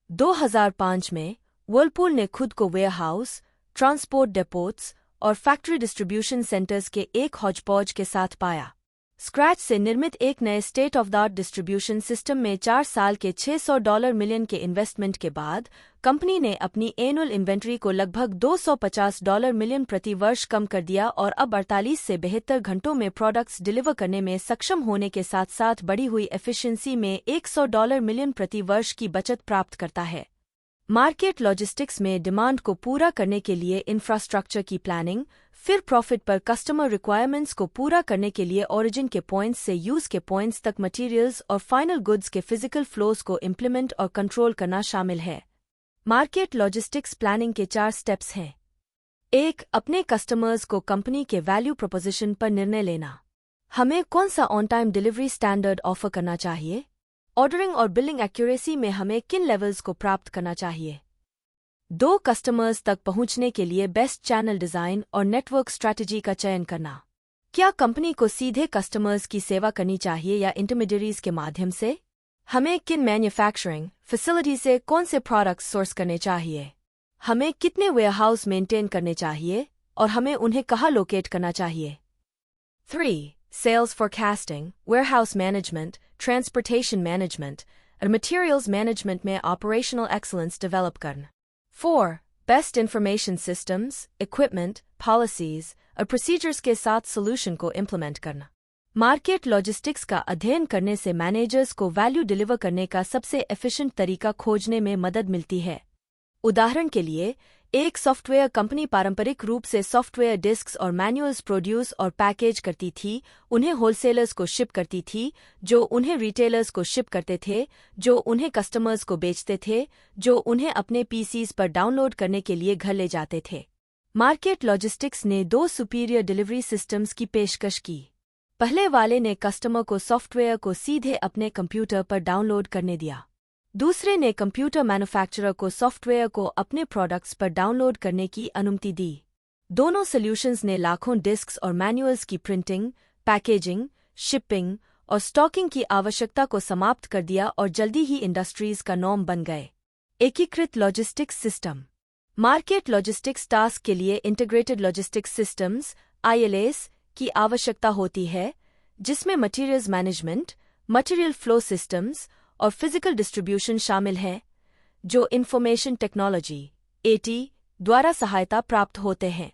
2005 में वर्लपूल ने खुद को वेयरहाउस, ट्रांसपोर्ट डेपोट्स और फैक्ट्री डिस्ट्रीब्यूशन सेंटर्स के एक हौज-पौज के साथ पाया। स्क्रैच से निर्मित एक नए state of the art distribution system में 4 साल के $600 मिलियन के इन्वेस्टमेंट के बाद कंपनी ने अपनी एनुअल इन्वेंट्री को लगभग $250 मिलियन प्रति वर्ष कम कर दिया और अब 48 से 72 घंटों में प्रोडक्ट्स डिलीवर करने में सक्षम होने के साथ साथ बढ़ी हुई एफिशिएंसी में $100 मिलियन प्रति वर्ष की बचत प्राप्त करता है। मार्केट लॉजिस्टिक्स में डिमांड को पूरा करने के लिए इंफ्रास्ट्रक्चर की प्लानिंग, फिर प्रॉफिट पर कस्टमर रिक्वायरमेंट्स को पूरा करने के लिए ओरिजिन के पॉइंट्स से यूज के पॉइंट्स तक मटेरियल्स और फाइनल गुड्स के फिजिकल फ्लोज को इम्प्लीमेंट और कंट्रोल करना शामिल है। मार्केट लॉजिस्टिक्स प्लानिंग के 4 स्टेप्स हैं। 1. अपने कस्टमर्स को कंपनी के वैल्यू प्रोपोजिशन पर निर्णय लेना। हमें कौन सा on time delivery standard offer करना चाहिए? ऑर्डरिंग और बिलिंग एक्यूरेसी में हमें किन लेवल्स को प्राप्त करना चाहिए? 2. कस्टमर्स तक पहुंचने के लिए बेस्ट चैनल डिजाइन और नेटवर्क स्ट्रैटेजी का चयन करना। क्या कंपनी को सीधे कस्टमर्स की सेवा करनी चाहिए या इंटरमीडियरीज के माध्यम से? हमें किन मैन्युफैक्चरिंग फैसिलिटी से कौन से प्रोडक्ट्स सोर्स करने चाहिए? हमें कितने वेयरहाउस मेंटेन करने चाहिए और हमें उन्हें कहाँ लोकेट करना चाहिए? 3. Sales forecasting, warehouse management, transportation management और materials management में operational excellence develop करना। 4. Best information systems, equipment, policies और procedures के साथ solution को implement करना। मार्केट लॉजिस्टिक्स का अध्ययन करने से मैनेजर्स को वैल्यू डिलीवर करने का सबसे एफिशिएंट तरीका खोजने में मदद मिलती है। उदाहरण के लिए, एक सॉफ्टवेयर कंपनी पारंपरिक रूप से सॉफ्टवेयर डिस्क्स और मैनुअल्स प्रोड्यूस और पैकेज करती थी, उन्हें होलसेलर्स को शिप करती थी, जो उन्हें रिटेलर्स को शिप करते थे, जो उन्हें कस्टमर्स को बेचते थे, जो उन्हें अपने पीसीज पर डाउनलोड करने के लिए घर ले जाते थे। मार्केट लॉजिस्टिक्स ने 2 सुपीरियर डिलीवरी सिस्टम्स की पेशकश की। पहले वाले ने कस्टमर को सॉफ्टवेयर को सीधे अपने कंप्यूटर पर डाउनलोड करने दिया। दूसरे ने कंप्यूटर मैन्युफैक्चरर को सॉफ्टवेयर को अपने प्रोडक्ट्स पर डाउनलोड करने की अनुमति दी। दोनों सॉल्यूशंस ने लाखों डिस्क्स और मैनुअल्स की प्रिंटिंग, पैकेजिंग, शिपिंग और स्टॉकिंग की आवश्यकता को समाप्त कर दिया और जल्दी ही इंडस्ट्रीज का नॉर्म बन गए। एकीकृत logistics system. Market logistics task के लिए इंटीग्रेटेड लॉजिस्टिक्स सिस्टम्स (ILAs) की आवश्यकता होती है, जिसमें materials management, material flow systems और फिजिकल डिस्ट्रीब्यूशन शामिल हैं, जो इंफॉर्मेशन टेक्नोलॉजी (AT) द्वारा सहायता प्राप्त होते हैं।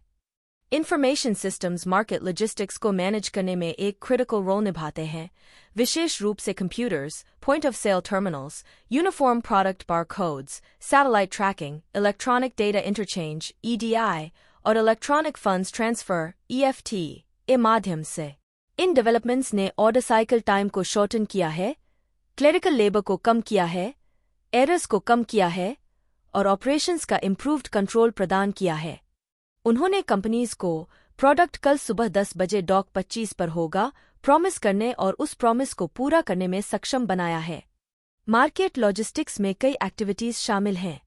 इंफॉर्मेशन सिस्टम्स मार्केट लॉजिस्टिक्स को मैनेज करने में एक क्रिटिकल रोल निभाते हैं, विशेष रूप से computers, point of sale terminals, uniform product barcodes, satellite tracking, electronic data interchange (EDI) और इलेक्ट्रॉनिक फंड्स ट्रांसफर (EFT) के माध्यम से। इन डेवलपमेंट्स ने ऑर्डर साइकिल टाइम को शॉर्टन किया है, क्लेरिकल लेबर को कम किया है, एरर्स को कम किया है और ऑपरेशंस का इम्प्रूव्ड कंट्रोल प्रदान किया है। उन्होंने कंपनीज को प्रोडक्ट कल सुबह 10 बजे डॉक 25 पर होगा प्रॉमिस करने और उस प्रॉमिस को पूरा करने में सक्षम बनाया है। मार्केट लॉजिस्टिक्स में कई एक्टिविटीज शामिल हैं।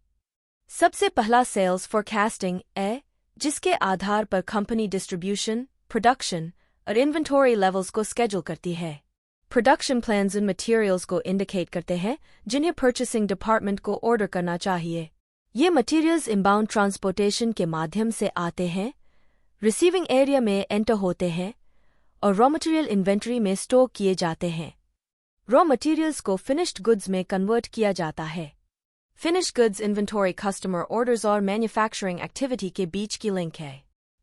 सबसे पहला सेल्स फोरकास्टिंग है, जिसके आधार पर कंपनी डिस्ट्रीब्यूशन, प्रोडक्शन और इन्वेंटरी लेवल्स को स्केड्यूल करती है। प्रोडक्शन प्लान्स उन मटेरियल्स को इंडिकेट करते हैं जिन्हें परचेसिंग डिपार्टमेंट को ऑर्डर करना चाहिए। ये मटेरियल्स इनबाउंड ट्रांसपोर्टेशन के माध्यम से आते हैं, रिसीविंग एरिया में एंटर होते हैं और रॉ मटेरियल इन्वेंटरी में स्टोर किए जाते हैं। रॉ मटेरियल्स को फिनिश्ड गुड्स में कन्वर्ट किया जाता है। Finish goods inventory customer orders और मैन्युफैक्चरिंग एक्टिविटी के बीच की लिंक है।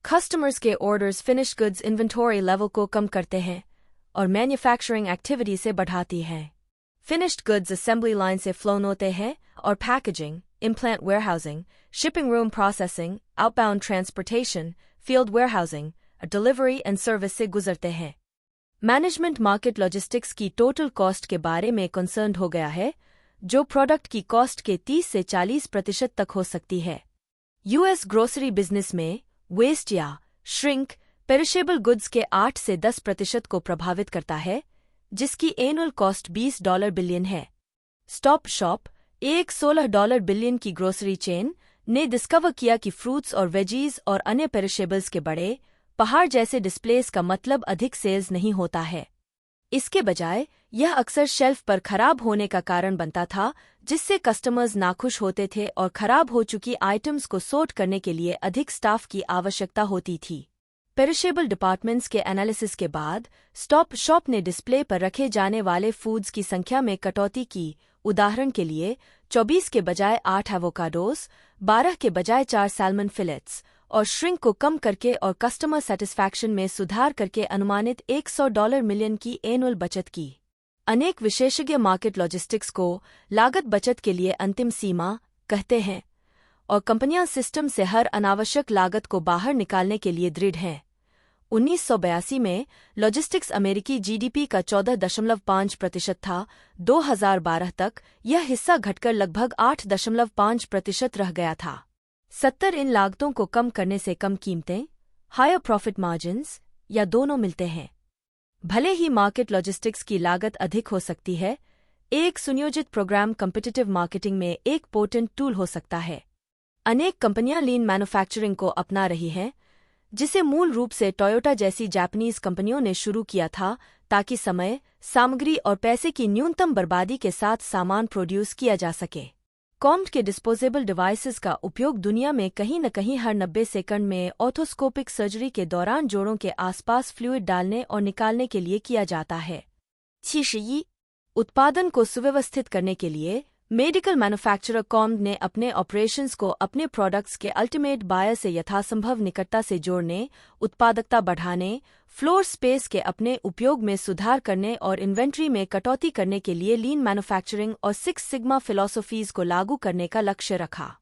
कस्टमर्स के orders finish goods inventory level को कम करते हैं और मैन्युफैक्चरिंग एक्टिविटी से बढ़ाती हैं। फिनिश्ड गुड्स असेंबली लाइन से फ्लोन होते हैं और packaging, implant warehousing, shipping room processing, outbound transportation, field warehousing, delivery and service से गुजरते हैं। मैनेजमेंट मार्केट लॉजिस्टिक्स की टोटल कॉस्ट के बारे में कंसर्न्ड हो गया है, जो प्रोडक्ट की कॉस्ट के 30 से 40% तक हो सकती है। यूएस ग्रोसरी बिजनेस में वेस्ट या श्रिंक पेरिशेबल गुड्स के 8 से 10% को प्रभावित करता है, जिसकी एनुअल कॉस्ट $20 बिलियन है। स्टॉप शॉप, एक $16 बिलियन की ग्रोसरी चेन, ने डिस्कवर किया कि फ्रूट्स और वेजीज और अन्य पेरिशेबल्स के बड़े पहाड़ जैसे डिस्प्लेस का मतलब अधिक सेल्स नहीं होता है। इसके बजाय यह अक्सर शेल्फ पर खराब होने का कारण बनता था, जिससे कस्टमर्स नाखुश होते थे और खराब हो चुकी आइटम्स को सोर्ट करने के लिए अधिक स्टाफ की आवश्यकता होती थी। पेरिशेबल डिपार्टमेंट्स के एनालिसिस के बाद स्टॉप शॉप ने डिस्प्ले पर रखे जाने वाले फूड्स की संख्या में कटौती की। उदाहरण के लिए 24 के बजाय 8 एवोकाडोस, 12 के बजाय 4 सैल्मन फिलेट्स और श्रिंक को कम करके और कस्टमर सेटिस्फैक्शन में सुधार करके अनुमानित $100 मिलियन की एनुअल बचत की। अनेक विशेषज्ञ मार्केट लॉजिस्टिक्स को लागत बचत के लिए अंतिम सीमा कहते हैं और कंपनियां सिस्टम से हर अनावश्यक लागत को बाहर निकालने के लिए दृढ़ हैं। 1982 में लॉजिस्टिक्स अमेरिकी जीडीपी का 14.5% था। 2012 तक यह हिस्सा घटकर लगभग 8.5% रह गया था। 70 इन लागतों को कम करने से कम कीमतें, हायर प्रॉफिट मार्जिन्स या दोनों मिलते हैं। भले ही मार्केट लॉजिस्टिक्स की लागत अधिक हो सकती है, एक सुनियोजित प्रोग्राम कॉम्पिटिटिव मार्केटिंग में एक पोटेंट टूल हो सकता है। अनेक कंपनियां लीन मैन्युफैक्चरिंग को अपना रही हैं, जिसे मूल रूप से टोयोटा जैसी जापानीज कंपनियों ने शुरू किया था ताकि समय, सामग्री और पैसे की न्यूनतम बर्बादी के साथ सामान प्रोड्यूस किया जा सके। कॉम्ड के डिस्पोजेबल डिवाइसेस का उपयोग दुनिया में कहीं न कहीं हर 90 सेकंड में ऑर्थोस्कोपिक सर्जरी के दौरान जोड़ों के आसपास फ्लूइड डालने और निकालने के लिए किया जाता है। 61 उत्पादन को सुव्यवस्थित करने के लिए मेडिकल मैन्युफैक्चरर कॉम्ड ने अपने ऑपरेशंस को अपने प्रोडक्ट्स के अल्टीमेट बायर से यथासंभव निकटता से जोड़ने, उत्पादकता बढ़ाने, फ्लोर स्पेस के अपने उपयोग में सुधार करने और इन्वेंट्री में कटौती करने के लिए लीन मैन्युफैक्चरिंग और 6 सिग्मा फिलॉसफीज को लागू करने का लक्ष्य रखा।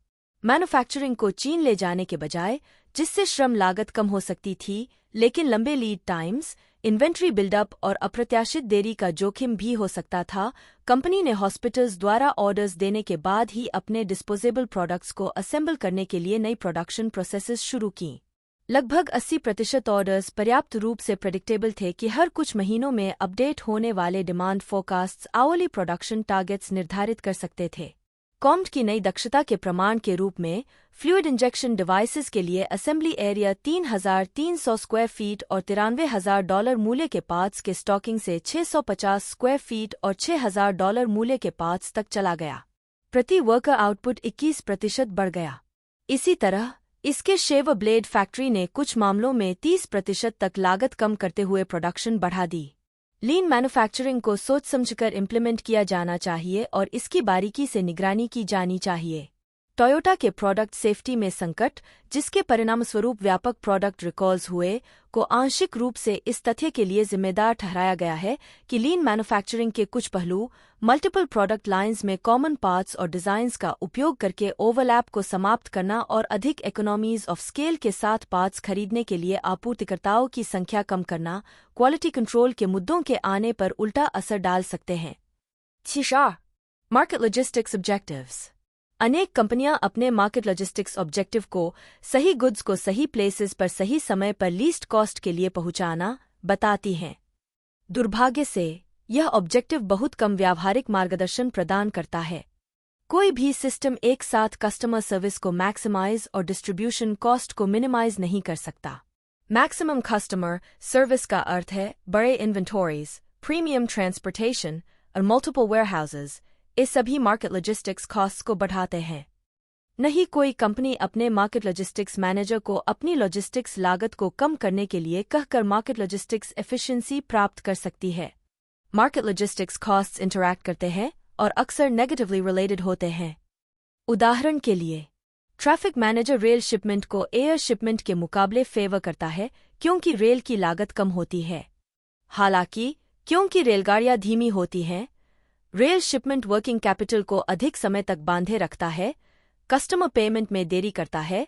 मैन्युफैक्चरिंग को चीन ले जाने के बजाय, जिससे श्रम लागत कम हो सकती थी, लेकिन लंबे लीड टाइम्स, इन्वेंट्री बिल्डअप और अप्रत्याशित देरी का जोखिम भी हो सकता था, कंपनी ने हॉस्पिटल्स द्वारा ऑर्डर्स देने के बाद ही अपने डिस्पोजेबल प्रोडक्ट्स को असेंबल करने के लिए नई प्रोडक्शन प्रोसेसेस शुरू की। लगभग 80% ऑर्डर्स पर्याप्त रूप से प्रेडिक्टेबल थे कि हर कुछ महीनों में अपडेट होने वाले डिमांड फोरकास्ट्स आवली प्रोडक्शन टारगेट्स निर्धारित कर सकते थे। कॉम्ड की नई दक्षता के प्रमाण के रूप में फ्लूइड इंजेक्शन डिवाइसेस के लिए असेंबली एरिया 3,300 स्क्वायर फीट और $93,000 मूल्य के पार्ट्स के स्टॉकिंग से 650 स्क्वायर फीट और $6,000 मूल्य के पार्ट्स तक चला गया। प्रति वर्कर आउटपुट 21% बढ़ गया। इसी तरह इसके शेव ब्लेड फैक्ट्री ने कुछ मामलों में 30% तक लागत कम करते हुए प्रोडक्शन बढ़ा दी। लीन मैन्युफैक्चरिंग को सोच समझकर इम्प्लीमेंट किया जाना चाहिए और इसकी बारीकी से निगरानी की जानी चाहिए। टोयोटा के प्रोडक्ट सेफ्टी में संकट, जिसके परिणामस्वरूप व्यापक प्रोडक्ट रिकॉल्स हुए, को आंशिक रूप से इस तथ्य के लिए जिम्मेदार ठहराया गया है कि लीन मैन्युफैक्चरिंग के कुछ पहलू, मल्टीपल प्रोडक्ट लाइंस में कॉमन पार्ट्स और डिजाइन्स का उपयोग करके ओवरलैप को समाप्त करना और अधिक इकोनॉमीज ऑफ स्केल के साथ पार्ट्स खरीदने के लिए आपूर्तिकर्ताओं की संख्या कम करना, क्वालिटी कंट्रोल के मुद्दों के आने पर उल्टा असर डाल सकते हैं। 6 मार्केट लॉजिस्टिक्स ऑब्जेक्टिव्स। अनेक कंपनियां अपने मार्केट लॉजिस्टिक्स ऑब्जेक्टिव को सही गुड्स को सही प्लेसेस पर सही समय पर लीस्ट कॉस्ट के लिए पहुंचाना बताती हैं। दुर्भाग्य से यह ऑब्जेक्टिव बहुत कम व्यावहारिक मार्गदर्शन प्रदान करता है। कोई भी सिस्टम एक साथ कस्टमर सर्विस को मैक्सिमाइज और डिस्ट्रीब्यूशन कॉस्ट को मिनिमाइज नहीं कर सकता। मैक्सिमम कस्टमर सर्विस का अर्थ है बड़े इन्वेंटोरीज, प्रीमियम ट्रांसपोर्टेशन और मल्टीपल वेयरहाउसेस। ये सभी मार्केट लॉजिस्टिक्स कॉस्ट्स को बढ़ाते हैं। नहीं कोई कंपनी अपने मार्केट लॉजिस्टिक्स मैनेजर को अपनी लॉजिस्टिक्स लागत को कम करने के लिए कहकर मार्केट लॉजिस्टिक्स एफिशिएंसी प्राप्त कर सकती है। मार्केट लॉजिस्टिक्स कॉस्ट्स इंटरैक्ट करते हैं और अक्सर नेगेटिवली रिलेटेड होते हैं। उदाहरण के लिए, ट्रैफिक मैनेजर रेल शिपमेंट को एयर शिपमेंट के मुकाबले फेवर करता है क्योंकि रेल की लागत कम होती है। हालांकि क्योंकि रेलगाड़ियां धीमी होती हैं, रेल शिपमेंट वर्किंग कैपिटल को अधिक समय तक बांधे रखता है, कस्टमर पेमेंट में देरी करता है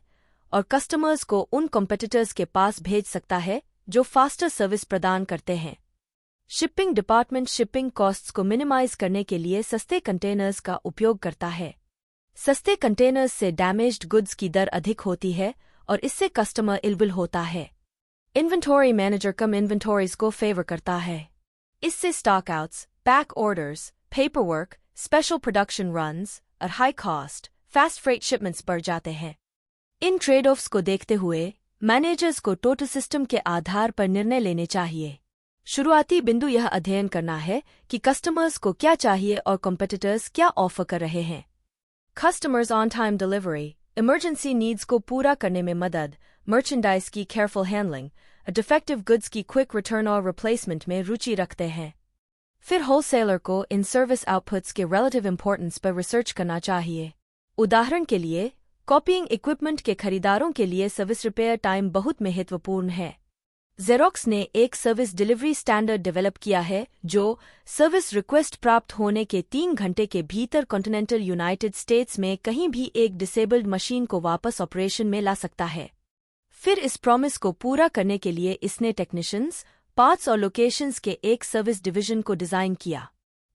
और कस्टमर्स को उन कॉम्पिटिटर्स के पास भेज सकता है जो फास्टर सर्विस प्रदान करते हैं। शिपिंग डिपार्टमेंट शिपिंग कॉस्ट्स को मिनिमाइज करने के लिए सस्ते कंटेनर्स का उपयोग करता है। सस्ते कंटेनर्स से डैमेज्ड गुड्स की दर अधिक होती है और इससे कस्टमर इलबिल होता है। इन्वेंटरी मैनेजर कम इन्वेंटरीज को फेवर करता है। इससे stock outs, back orders, paperwork, special production runs और high cost fast freight shipments बढ़ जाते हैं। इन ट्रेड ऑफ्स को देखते हुए मैनेजर्स को टोटल सिस्टम के आधार पर निर्णय लेने चाहिए। शुरुआती बिंदु यह अध्ययन करना है कि कस्टमर्स को क्या चाहिए और कॉम्पिटिटर्स क्या ऑफर कर रहे हैं। Customers on time delivery, emergency needs को पूरा करने में मदद, मर्चेंडाइज की केयरफुल हैंडलिंग, डिफेक्टिव गुड्स की क्विक रिटर्न और रिप्लेसमेंट में रुचि रखते हैं। फिर होलसेलर को इन सर्विस आउटपुट्स के रिलेटिव इंपॉर्टेंस पर रिसर्च करना चाहिए। उदाहरण के लिए, कॉपीइंग इक्विपमेंट के खरीदारों के लिए सर्विस रिपेयर टाइम बहुत महत्वपूर्ण है। जेरोक्स ने एक सर्विस डिलीवरी स्टैंडर्ड डेवलप किया है जो सर्विस रिक्वेस्ट प्राप्त होने के 3 घंटे के भीतर कॉन्टिनेंटल यूनाइटेड स्टेट्स में कहीं भी एक डिसेबल्ड मशीन को वापस ऑपरेशन में ला सकता है। फिर इस प्रॉमिस को पूरा करने के लिए इसने टेक्नीशियंस, पार्ट्स और लोकेशंस के एक सर्विस डिवीजन को डिजाइन किया।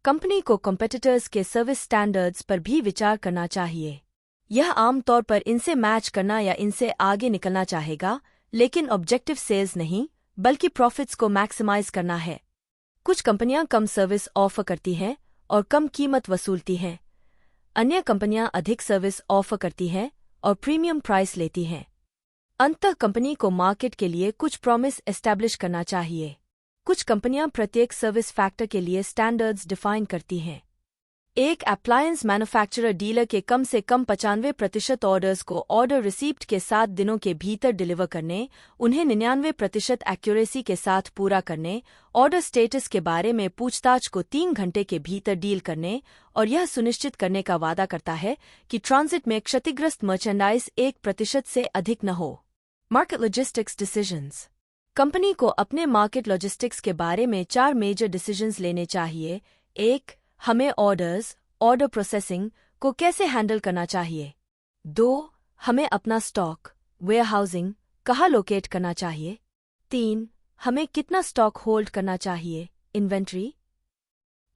कंपनी को कॉम्पिटिटर्स के सर्विस स्टैंडर्ड्स पर भी विचार करना चाहिए। यह आमतौर पर इनसे मैच करना या इनसे आगे निकलना चाहेगा, लेकिन ऑब्जेक्टिव सेल्स नहीं बल्कि प्रॉफिट्स को मैक्सिमाइज करना है। कुछ कंपनियां कम सर्विस ऑफर करती हैं और कम कीमत वसूलती हैं। अन्य कंपनियां अधिक सर्विस ऑफर करती हैं और प्रीमियम प्राइस लेती हैं। अंततः कंपनी को मार्केट के लिए कुछ प्रॉमिस एस्टैब्लिश करना चाहिए। कुछ कंपनियां प्रत्येक सर्विस फैक्टर के लिए स्टैंडर्ड्स डिफाइन करती हैं। एक अप्लायंस मैन्युफैक्चरर डीलर के कम से कम 95% ऑर्डर्स को ऑर्डर रिसीप्ट के 7 दिनों के भीतर डिलीवर करने, उन्हें 99% एक्यूरेसी के साथ पूरा करने, ऑर्डर स्टेटस के बारे में पूछताछ को 3 घंटे के भीतर डील करने और यह सुनिश्चित करने का वादा करता है कि ट्रांजिट में क्षतिग्रस्त मर्चेंडाइज 1% से अधिक न हो। Market logistics decisions. कंपनी को अपने मार्केट लॉजिस्टिक्स के बारे में 4 मेजर डिसीजंस लेने चाहिए। 1. हमें ऑर्डर प्रोसेसिंग को कैसे हैंडल करना चाहिए। 2. हमें अपना स्टॉक, वेयरहाउसिंग कहाँ लोकेट करना चाहिए। 3. हमें कितना स्टॉक होल्ड करना चाहिए, इन्वेंट्री।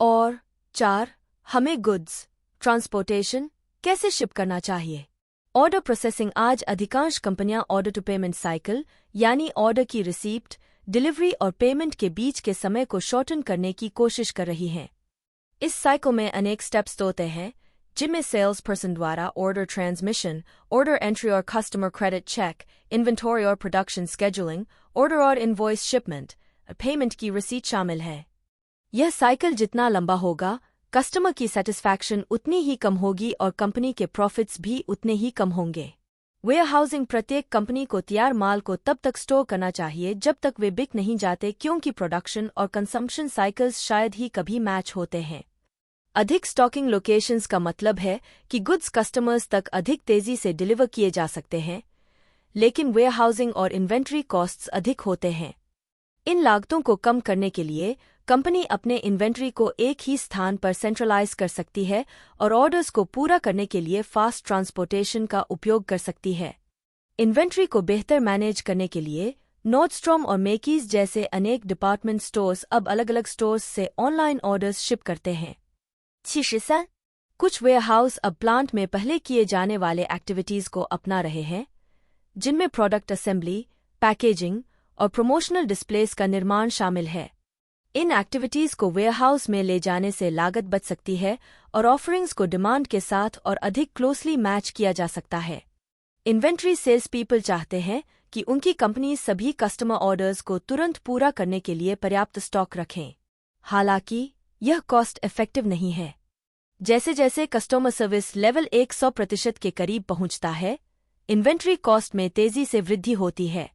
और 4. हमें गुड्स, ट्रांसपोर्टेशन कैसे शिप करना चाहिए। Order processing. आज अधिकांश कंपनियां ऑर्डर टू पेमेंट साइकिल यानी ऑर्डर की रिसीप्ट, डिलीवरी और पेमेंट के बीच के समय को शॉर्टन करने की कोशिश कर रही हैं। इस साइकिल में अनेक स्टेप्स होते हैं, जिनमें सेल्स पर्सन द्वारा ऑर्डर ट्रांसमिशन, ऑर्डर एंट्री और कस्टमर क्रेडिट चेक, इन्वेंटरी और प्रोडक्शन स्केजुलिंग, ऑर्डर और इनवॉइस शिपमेंट, पेमेंट की रिसीट शामिल है। यह साइकिल जितना लंबा होगा, कस्टमर की सेटिस्फैक्शन उतनी ही कम होगी और कंपनी के प्रॉफिट्स भी उतने ही कम होंगे। वेयरहाउसिंग। प्रत्येक कंपनी को तैयार माल को तब तक स्टोर करना चाहिए जब तक वे बिक नहीं जाते, क्योंकि प्रोडक्शन और कंजम्पशन साइकिल्स शायद ही कभी मैच होते हैं। अधिक स्टॉकिंग लोकेशंस का मतलब है कि गुड्स कस्टमर्स तक अधिक तेजी से डिलीवर किए जा सकते हैं, लेकिन वेयरहाउसिंग और इन्वेंट्री कॉस्ट्स अधिक होते हैं। इन लागतों को कम करने के लिए कंपनी अपने इन्वेंट्री को एक ही स्थान पर सेंट्रलाइज कर सकती है और ऑर्डर्स को पूरा करने के लिए फास्ट ट्रांसपोर्टेशन का उपयोग कर सकती है। इन्वेंट्री को बेहतर मैनेज करने के लिए नॉर्डस्ट्रॉम और मेकीज जैसे अनेक डिपार्टमेंट स्टोर्स अब अलग अलग स्टोर्स से ऑनलाइन ऑर्डर्स शिप करते हैं। 63. कुछ वेयरहाउस अब प्लांट में पहले किए जाने वाले एक्टिविटीज को अपना रहे हैं, जिनमें प्रोडक्ट असेंबली, पैकेजिंग और प्रमोशनल डिस्प्लेस का निर्माण शामिल है। इन एक्टिविटीज को वेयरहाउस में ले जाने से लागत बच सकती है और ऑफरिंग्स को डिमांड के साथ और अधिक क्लोजली मैच किया जा सकता है। इन्वेंट्री सेल्स पीपल चाहते हैं कि उनकी कंपनी सभी कस्टमर ऑर्डर्स को तुरंत पूरा करने के लिए पर्याप्त स्टॉक रखें। हालांकि यह कॉस्ट इफेक्टिव नहीं है। जैसे जैसे कस्टमर सर्विस लेवल 100% के करीब पहुंचता है, इन्वेंट्री कॉस्ट में तेजी से वृद्धि होती है।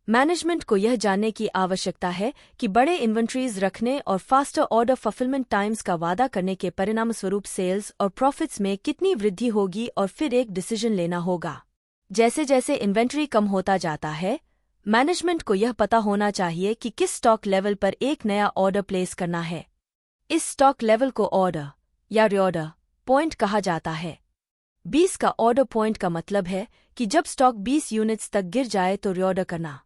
मैनेजमेंट को यह जानने की आवश्यकता है कि बड़े इन्वेंट्रीज रखने और फास्टर ऑर्डर फुलफिलमेंट टाइम्स का वादा करने के परिणामस्वरूप सेल्स और प्रॉफिट्स में कितनी वृद्धि होगी और फिर एक डिसीजन लेना होगा। जैसे जैसे इन्वेंट्री कम होता जाता है, मैनेजमेंट को यह पता होना चाहिए कि किस स्टॉक लेवल पर एक नया ऑर्डर प्लेस करना है। इस स्टॉक लेवल को ऑर्डर या रीऑर्डर पॉइंट कहा जाता है। 20 का ऑर्डर पॉइंट का मतलब है कि जब स्टॉक 20 यूनिट्स तक गिर जाए तो रीऑर्डर करना।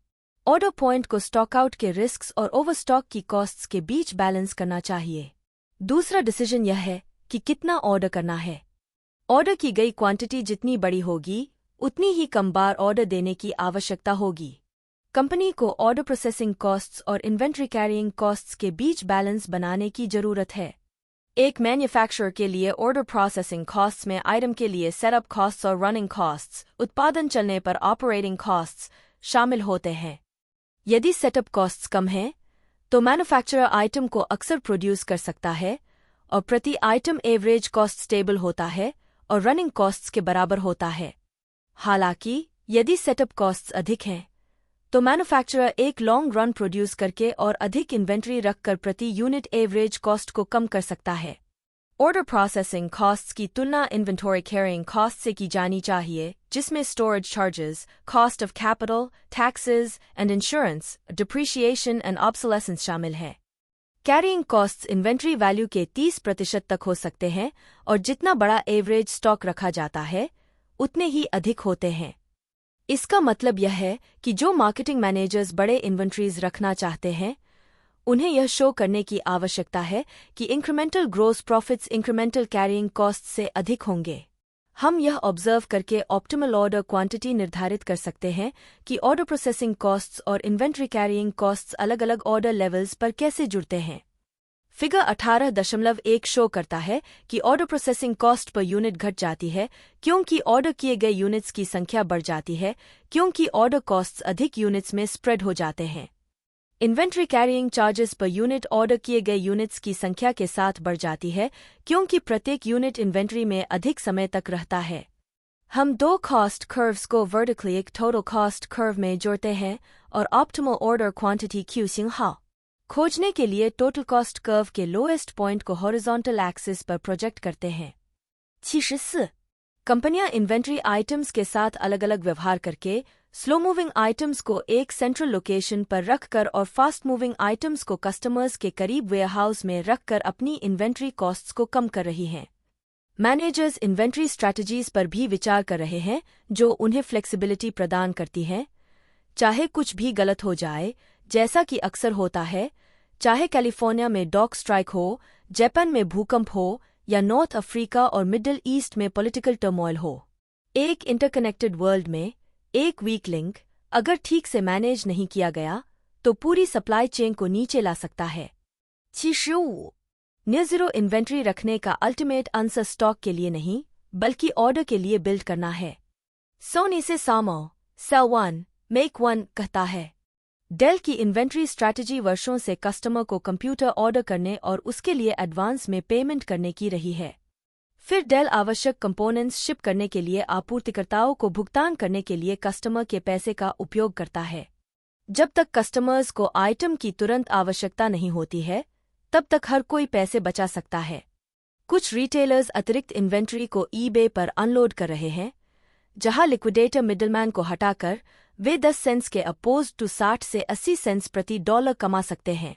ऑर्डर पॉइंट को स्टॉकआउट के रिस्क्स और ओवरस्टॉक की कॉस्ट्स के बीच बैलेंस करना चाहिए। दूसरा डिसीजन यह है कि कितना ऑर्डर करना है। ऑर्डर की गई क्वांटिटी जितनी बड़ी होगी, उतनी ही कम बार ऑर्डर देने की आवश्यकता होगी। कंपनी को ऑर्डर प्रोसेसिंग कॉस्ट्स और इन्वेंट्री कैरिंग कॉस्ट्स के बीच बैलेंस बनाने की जरूरत है। एक मैन्युफैक्चरर के लिए ऑर्डर प्रोसेसिंग कॉस्ट्स में आइटम के लिए सेटअप कॉस्ट्स और रनिंग कॉस्ट्स, उत्पादन चलने पर ऑपरेटिंग कॉस्ट्स शामिल होते हैं। यदि सेटअप कॉस्ट्स कम हैं, तो मैन्युफैक्चरर आइटम को अक्सर प्रोड्यूस कर सकता है और प्रति आइटम एवरेज कॉस्ट स्टेबल होता है और रनिंग कॉस्ट्स के बराबर होता है। हालांकि यदि सेटअप कॉस्ट्स अधिक हैं, तो मैन्युफैक्चरर एक लॉन्ग रन प्रोड्यूस करके और अधिक इन्वेंट्री रखकर प्रति यूनिट एवरेज कॉस्ट को कम कर सकता है। ऑर्डर प्रोसेसिंग कॉस्ट्स की तुलना इन्वेंटरी कैरिंग कॉस्ट से की जानी चाहिए, जिसमें storage charges, cost of capital, taxes and insurance, depreciation and obsolescence शामिल है। कैरिंग कॉस्ट्स इन्वेंट्री वैल्यू के 30% तक हो सकते हैं और जितना बड़ा एवरेज स्टॉक रखा जाता है, उतने ही अधिक होते हैं। इसका मतलब यह है कि जो मार्केटिंग मैनेजर्स बड़े इन्वेंट्रीज रखना चाहते हैं, उन्हें यह शो करने की आवश्यकता है कि incremental gross profits incremental carrying cost से अधिक होंगे। हम यह ऑब्जर्व करके ऑप्टिमल ऑर्डर क्वांटिटी निर्धारित कर सकते हैं कि ऑर्डर प्रोसेसिंग कॉस्ट्स और इन्वेंट्री कैरिंग कॉस्ट्स अलग अलग ऑर्डर लेवल्स पर कैसे जुड़ते हैं। फिगर 18.1 शो करता है कि order processing cost per unit घट जाती है क्योंकि ऑर्डर किए गए यूनिट्स की संख्या बढ़ जाती है, क्योंकि ऑर्डर कॉस्ट्स अधिक यूनिट्स में स्प्रेड हो जाते हैं। Inventory carrying charges per unit order किए गए यूनिट्स की संख्या के साथ बढ़ जाती है क्योंकि प्रत्येक यूनिट इन्वेंट्री में अधिक समय तक रहता है। हम दो कॉस्ट कर्व्स को वर्टिकली एक टोटल कॉस्ट कर्व में जोड़ते हैं और optimal order quantity Q Sinha खोजने के लिए टोटल कॉस्ट कर्व के लोएस्ट पॉइंट को हॉरिजॉन्टल एक्सिस पर प्रोजेक्ट करते हैं। 64 कंपनियां इन्वेंट्री आइटम्स के साथ अलग अलग व्यवहार करके स्लो मूविंग आइटम्स को एक सेंट्रल लोकेशन पर रखकर और फास्ट मूविंग आइटम्स को कस्टमर्स के करीब वेयरहाउस में रखकर अपनी इन्वेंट्री कॉस्ट्स को कम कर रही हैं। मैनेजर्स इन्वेंट्री स्ट्रैटेजीज पर भी विचार कर रहे हैं जो उन्हें फ्लेक्सिबिलिटी प्रदान करती हैं, चाहे कुछ भी गलत हो जाए, जैसा कि अक्सर होता है, चाहे कैलिफोर्निया में डॉग स्ट्राइक हो, जापान में भूकंप हो या नॉर्थ अफ्रीका और मिडिल ईस्ट में पॉलिटिकल टर्मोइल हो। एक इंटरकनेक्टेड वर्ल्ड में एक वीक लिंक अगर ठीक से मैनेज नहीं किया गया तो पूरी सप्लाई चेन को नीचे ला सकता है। 65 नियर जीरो इन्वेंट्री रखने का अल्टीमेट आंसर स्टॉक के लिए नहीं, बल्कि ऑर्डर के लिए बिल्ड करना है। सोनी से सामो सेल वन मेक वन कहता है। डेल की इन्वेंट्री स्ट्रैटेजी वर्षों से कस्टमर को कंप्यूटर ऑर्डर करने और उसके लिए एडवांस में पेमेंट करने की रही है। फिर डेल आवश्यक कंपोनेंट्स शिप करने के लिए आपूर्तिकर्ताओं को भुगतान करने के लिए कस्टमर के पैसे का उपयोग करता है। जब तक कस्टमर्स को आइटम की तुरंत आवश्यकता नहीं होती है, तब तक हर कोई पैसे बचा सकता है। कुछ रिटेलर्स अतिरिक्त इन्वेंट्री को ईबे पर अनलोड कर रहे हैं, जहां लिक्विडेटर मिडलमैन को हटाकर वे 10 सेंट्स के अपोज टू 60 से 80 सेंट्स प्रति डॉलर कमा सकते हैं।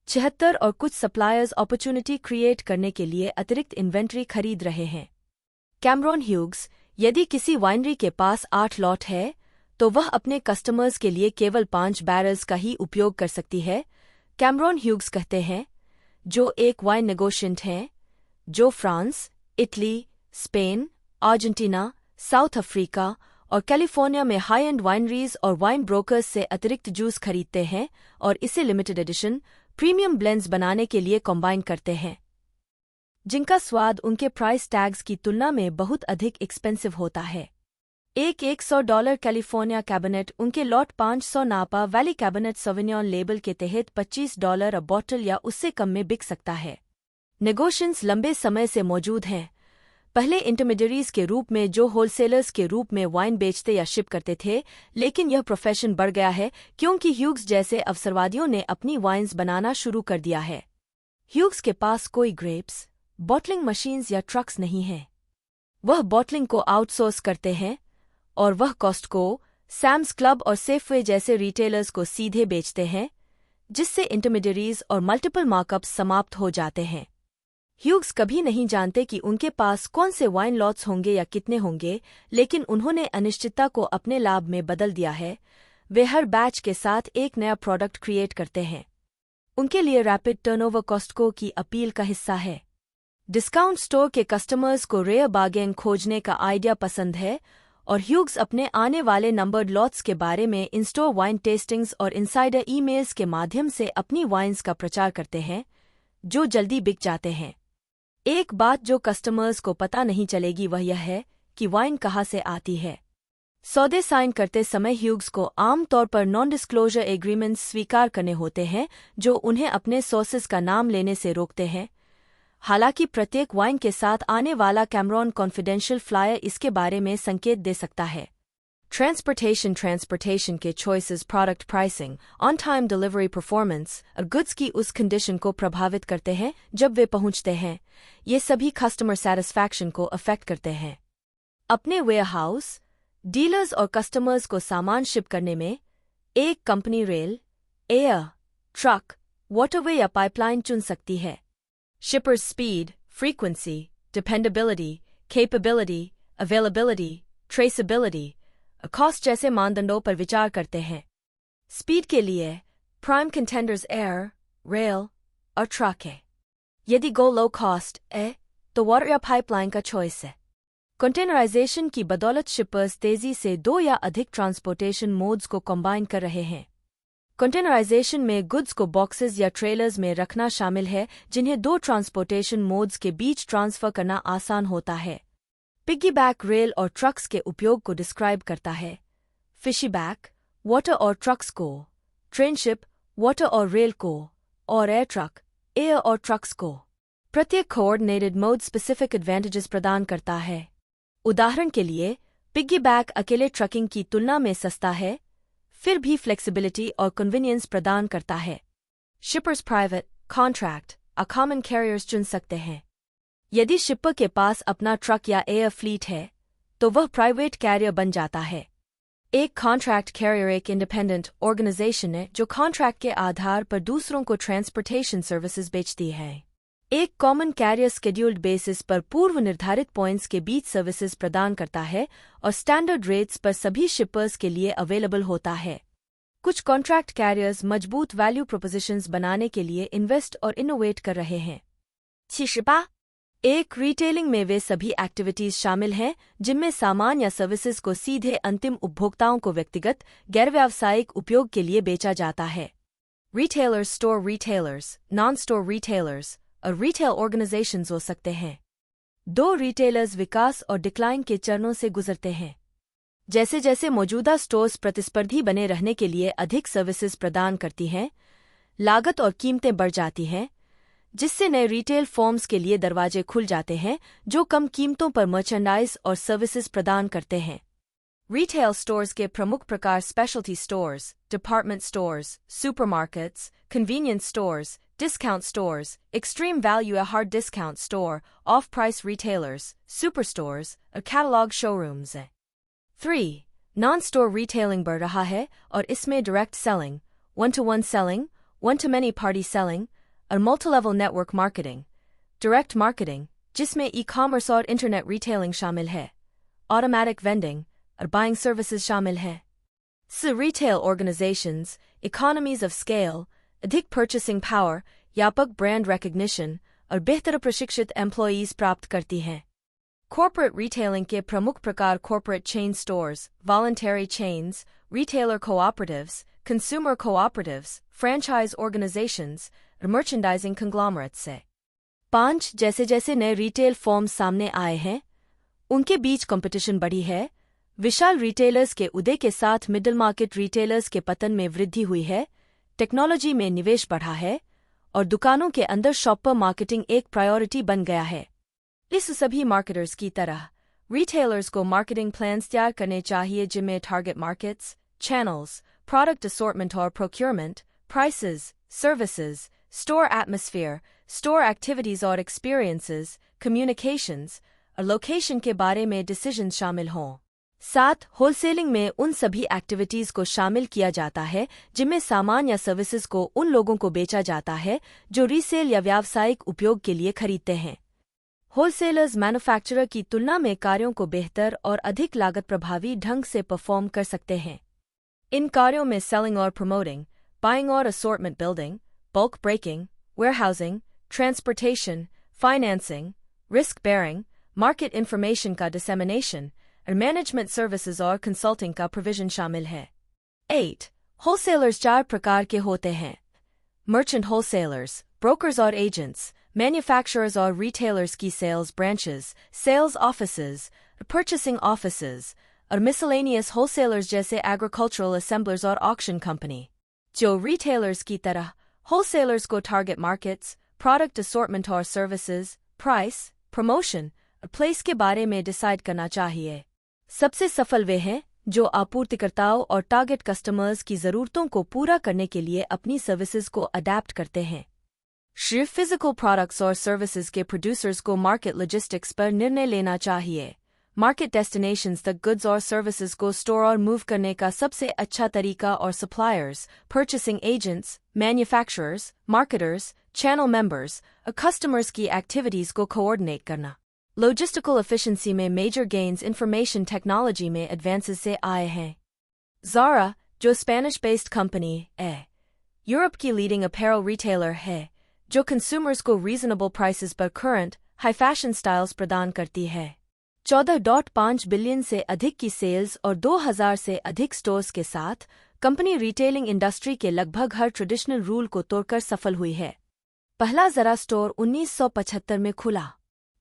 76 और कुछ सप्लायर्स अपॉर्चुनिटी क्रिएट करने के लिए अतिरिक्त इन्वेंट्री खरीद रहे हैं। कैमरॉन ह्यूग्स, यदि किसी वाइनरी के पास 8 लॉट है, तो वह अपने कस्टमर्स के लिए केवल 5 बैरल्स का ही उपयोग कर सकती है। कैमरॉन ह्यूग्स कहते हैं, जो एक वाइन नेगोशिएंट हैं, जो France, Italy, Spain, Argentina, south Africa और कैलिफोर्निया में हाई एंड वाइनरीज और वाइन ब्रोकर्स से अतिरिक्त जूस खरीदते हैं और इसे लिमिटेड एडिशन प्रीमियम ब्लेंड्स बनाने के लिए कॉम्बाइन करते हैं, जिनका स्वाद उनके प्राइस टैग्स की तुलना में बहुत अधिक एक्सपेंसिव होता है। एक $100 कैलिफोर्निया कैबिनेट उनके लॉट 500 नापा वैली कैबिनेट सोविनियन लेबल के तहत $25 अ बॉटल या उससे कम में बिक सकता है। नेगोशिएशंस लंबे समय से मौजूद हैं, पहले इंटरमीडियरीज के रूप में जो होलसेलर्स के रूप में वाइन बेचते या शिप करते थे, लेकिन यह प्रोफेशन बढ़ गया है क्योंकि ह्यूग्स जैसे अवसरवादियों ने अपनी वाइन्स बनाना शुरू कर दिया है। ह्यूग्स के पास कोई ग्रेप्स, बॉटलिंग मशीन्स या ट्रक्स नहीं है। वह बॉटलिंग को आउटसोर्स करते हैं और वह कॉस्टको, सैम्स क्लब और सेफवे जैसे रिटेलर्स को सीधे बेचते हैं, जिससे इंटरमीडियरीज और मल्टीपल मार्कअप्स समाप्त हो जाते हैं। ह्यूग्स कभी नहीं जानते कि उनके पास कौन से वाइन लॉट्स होंगे या कितने होंगे, लेकिन उन्होंने अनिश्चितता को अपने लाभ में बदल दिया है। वे हर बैच के साथ एक नया प्रोडक्ट क्रिएट करते हैं। उनके लिए रैपिड टर्नओवर कॉस्टको की अपील का हिस्सा है। डिस्काउंट स्टोर के कस्टमर्स को रेयर बार्गेन खोजने का आइडिया पसंद है और ह्यूग्स अपने आने वाले नंबर्ड लॉट्स के बारे में इन-स्टोर वाइन टेस्टिंग्स और इनसाइडर ईमेल्स के माध्यम से अपनी वाइन्स का प्रचार करते हैं, जो जल्दी बिक जाते हैं। एक बात जो कस्टमर्स को पता नहीं चलेगी वह यह है कि वाइन कहाँ से आती है। सौदे साइन करते समय ह्यूग्स को आमतौर पर नॉन डिस्क्लोजर एग्रीमेंट्स स्वीकार करने होते हैं, जो उन्हें अपने सोर्सेस का नाम लेने से रोकते हैं। हालांकि प्रत्येक वाइन के साथ आने वाला कैमरॉन कॉन्फिडेंशियल फ्लायर इसके बारे में संकेत दे सकता है। ट्रांसपोर्टेशन के choices, product pricing, on time delivery performance और गुड्स की उस कंडीशन को प्रभावित करते हैं जब वे पहुंचते हैं। ये सभी कस्टमर सैटिस्फैक्शन को अफेक्ट करते हैं। अपने वेयरहाउस, डीलर्स और कस्टमर्स को सामान शिप करने में एक company rail, air, truck, waterway या पाइपलाइन चुन सकती है। Shippers speed, frequency, dependability, capability, availability, traceability, cost जैसे मानदंडों पर विचार करते हैं। स्पीड के लिए प्राइम कंटेंडर्स एयर, रेल और ट्रक है। यदि गो लो कॉस्ट है तो वाटर या पाइपलाइन का चॉइस है। कंटेनराइजेशन की बदौलत शिपर्स तेजी से दो या अधिक ट्रांसपोर्टेशन मोड्स को कंबाइन कर रहे हैं। कंटेनराइजेशन में गुड्स को बॉक्सेस या ट्रेलर्स में रखना शामिल है, जिन्हें दो ट्रांसपोर्टेशन मोड्स के बीच ट्रांसफर करना आसान होता है। पिग्गीबैक रेल और ट्रक्स के उपयोग को डिस्क्राइब करता है। फिशीबैक, वाटर और ट्रक्स को, ट्रेनशिप, वाटर और रेल को, और एयर ट्रक, एयर और ट्रक्स को। प्रत्येक कोऑर्डिनेटेड मोड स्पेसिफिक एडवांटेजेस प्रदान करता है। उदाहरण के लिए, पिग्गीबैक अकेले ट्रकिंग की तुलना में सस्ता है, फिर भी फ्लेक्सिबिलिटी और कन्वीनियंस प्रदान करता है। शिपर्स प्राइवेट, कॉन्ट्रैक्ट और कॉमन कैरियर्स चुन सकते हैं। यदि शिपर के पास अपना ट्रक या एयर फ्लीट है, तो वह प्राइवेट कैरियर बन जाता है। एक कॉन्ट्रैक्ट कैरियर एक इंडिपेंडेंट ऑर्गेनाइजेशन है जो कॉन्ट्रैक्ट के आधार पर दूसरों को ट्रांसपोर्टेशन सर्विसेज बेचती है। एक कॉमन कैरियर शेड्यूल्ड बेसिस पर पूर्व निर्धारित पॉइंट्स के बीच सर्विसेज प्रदान करता है और स्टैंडर्ड रेट्स पर सभी शिपर्स के लिए अवेलेबल होता है। कुछ कॉन्ट्रैक्ट कैरियर्स मजबूत वैल्यू प्रोपोजिशंस बनाने के लिए इन्वेस्ट और इनोवेट कर रहे हैं। 68 एक रिटेलिंग में वे सभी एक्टिविटीज शामिल हैं जिनमें सामान या सर्विसेज को सीधे अंतिम उपभोक्ताओं को व्यक्तिगत, गैर व्यावसायिक उपयोग के लिए बेचा जाता है। Retailers, store retailers, non store retailers और रिटेल ऑर्गेनाइजेशंस हो सकते हैं। दो रिटेलर्स विकास और डिक्लाइन के चरणों से गुजरते हैं। जैसे जैसे मौजूदा स्टोर्स प्रतिस्पर्धी बने रहने के लिए अधिक सर्विसेज प्रदान करती हैं, लागत और कीमतें बढ़ जाती हैं, जिससे नए रिटेल फॉर्म्स के लिए दरवाजे खुल जाते हैं जो कम कीमतों पर मर्चेंडाइज और सर्विसेज प्रदान करते हैं। रिटेल स्टोर्स के प्रमुख प्रकार specialty stores, department stores, supermarkets, convenience stores, discount stores, extreme value या hard discount store, off price retailers, super stores और कैटलॉग शोरूम्स हैं। 3. नॉन स्टोर रिटेलिंग बढ़ रहा है और इसमें direct selling, one to one selling, one to many party selling और multi level network marketing, direct marketing जिसमें ई-कॉमर्स और इंटरनेट रिटेलिंग शामिल है, ऑटोमैटिक वेंडिंग और बाइंग सर्विसेज शामिल हैं। Retail organizations economies of scale, अधिक परचेसिंग पावर, व्यापक ब्रांड रिकग्निशन और बेहतर प्रशिक्षित एम्प्लॉयीज प्राप्त करती हैं। कॉर्पोरेट रिटेलिंग के प्रमुख प्रकार corporate chain stores, voluntary chains, retailer cooperatives, consumer cooperatives, franchise organisations और मर्चेंडाइजिंग कंग्लोमरेट्स हैं। 5. जैसे जैसे नए रिटेल फॉर्म्स सामने आए हैं, उनके बीच कंपटीशन बढ़ी है। विशाल रिटेलर्स के उदय के साथ मिडिल मार्केट रिटेलर्स के पतन में वृद्धि हुई है, टेक्नोलॉजी में निवेश बढ़ा है और दुकानों के अंदर शॉपर मार्केटिंग एक प्रायोरिटी बन गया है। इस सभी मार्केटर्स की तरह रिटेलर्स को मार्केटिंग प्लान्स तैयार करने चाहिए जिनमें target markets, channels, product assortment और procurement, prices, services, store atmosphere, store activities और एक्सपीरियंसेस, कम्युनिकेशंस और लोकेशन के बारे में डिसीजन शामिल हों। साथ होलसेलिंग में उन सभी एक्टिविटीज को शामिल किया जाता है जिनमें सामान या सर्विसेज को उन लोगों को बेचा जाता है जो रीसेल या व्यावसायिक उपयोग के लिए खरीदते हैं। होलसेलर्स मैन्युफैक्चरर की तुलना में कार्यों को बेहतर और अधिक लागत प्रभावी ढंग से परफॉर्म कर सकते हैं। इन कार्यों में सेलिंग और प्रमोटिंग, बाइंग और assortment building, bulk breaking, warehousing, transportation, financing, risk bearing, market information का डिसेमिनेशन और मैनेजमेंट सर्विसेज और कंसल्टिंग का प्रोविजन शामिल है। 8. होलसेलर्स 4 प्रकार के होते हैं। मर्चेंट होलसेलर्स, ब्रोकर्स और एजेंट्स, मैन्युफैक्चरर्स और रिटेलर्स की sales branches, sales offices, purchasing offices और मिसलेनियस होलसेलर्स जैसे एग्रीकल्चरल असेंबलर्स और ऑक्शन कंपनी, जो रिटेलर्स की तरह होलसेलर्स को टारगेट मार्केट्स, प्रोडक्ट असॉर्टमेंट और सर्विसेज, प्राइस, प्रमोशन और प्लेस के बारे में डिसाइड करना चाहिए। सबसे सफल वे हैं जो आपूर्तिकर्ताओं और टारगेट कस्टमर्स की ज़रूरतों को पूरा करने के लिए अपनी सर्विसेज को अडैप्ट करते हैं। सिर्फ फिजिकल प्रोडक्ट्स और सर्विसेज के प्रोड्यूसर्स को मार्केट लॉजिस्टिक्स पर निर्णय लेना चाहिए। मार्केट डेस्टिनेशंस तक गुड्स और सर्विसेज को स्टोर और मूव करने का सबसे अच्छा तरीका और suppliers, purchasing agents, manufacturers, marketers, channel members और कस्टमर्स की एक्टिविटीज़ को कोऑर्डिनेट करना। लॉजिस्टिकल एफिशिएंसी में मेजर गेन्स इंफॉर्मेशन टेक्नोलॉजी में एडवांसेस से आए हैं। ज़ारा, जो स्पेनिश बेस्ड कंपनी है, यूरोप की लीडिंग अपैरल रिटेलर है जो कंज्यूमर्स को रीजनेबल प्राइसेस पर करंट, हाई फैशन स्टाइल्स प्रदान करती है। 14.5 बिलियन से अधिक की सेल्स और 2000 से अधिक स्टोर्स के साथ कंपनी रिटेलिंग इंडस्ट्री के लगभग हर ट्रेडिशनल रूल को तोड़कर सफल हुई है। पहला ज़रा स्टोर 1975 में खुला।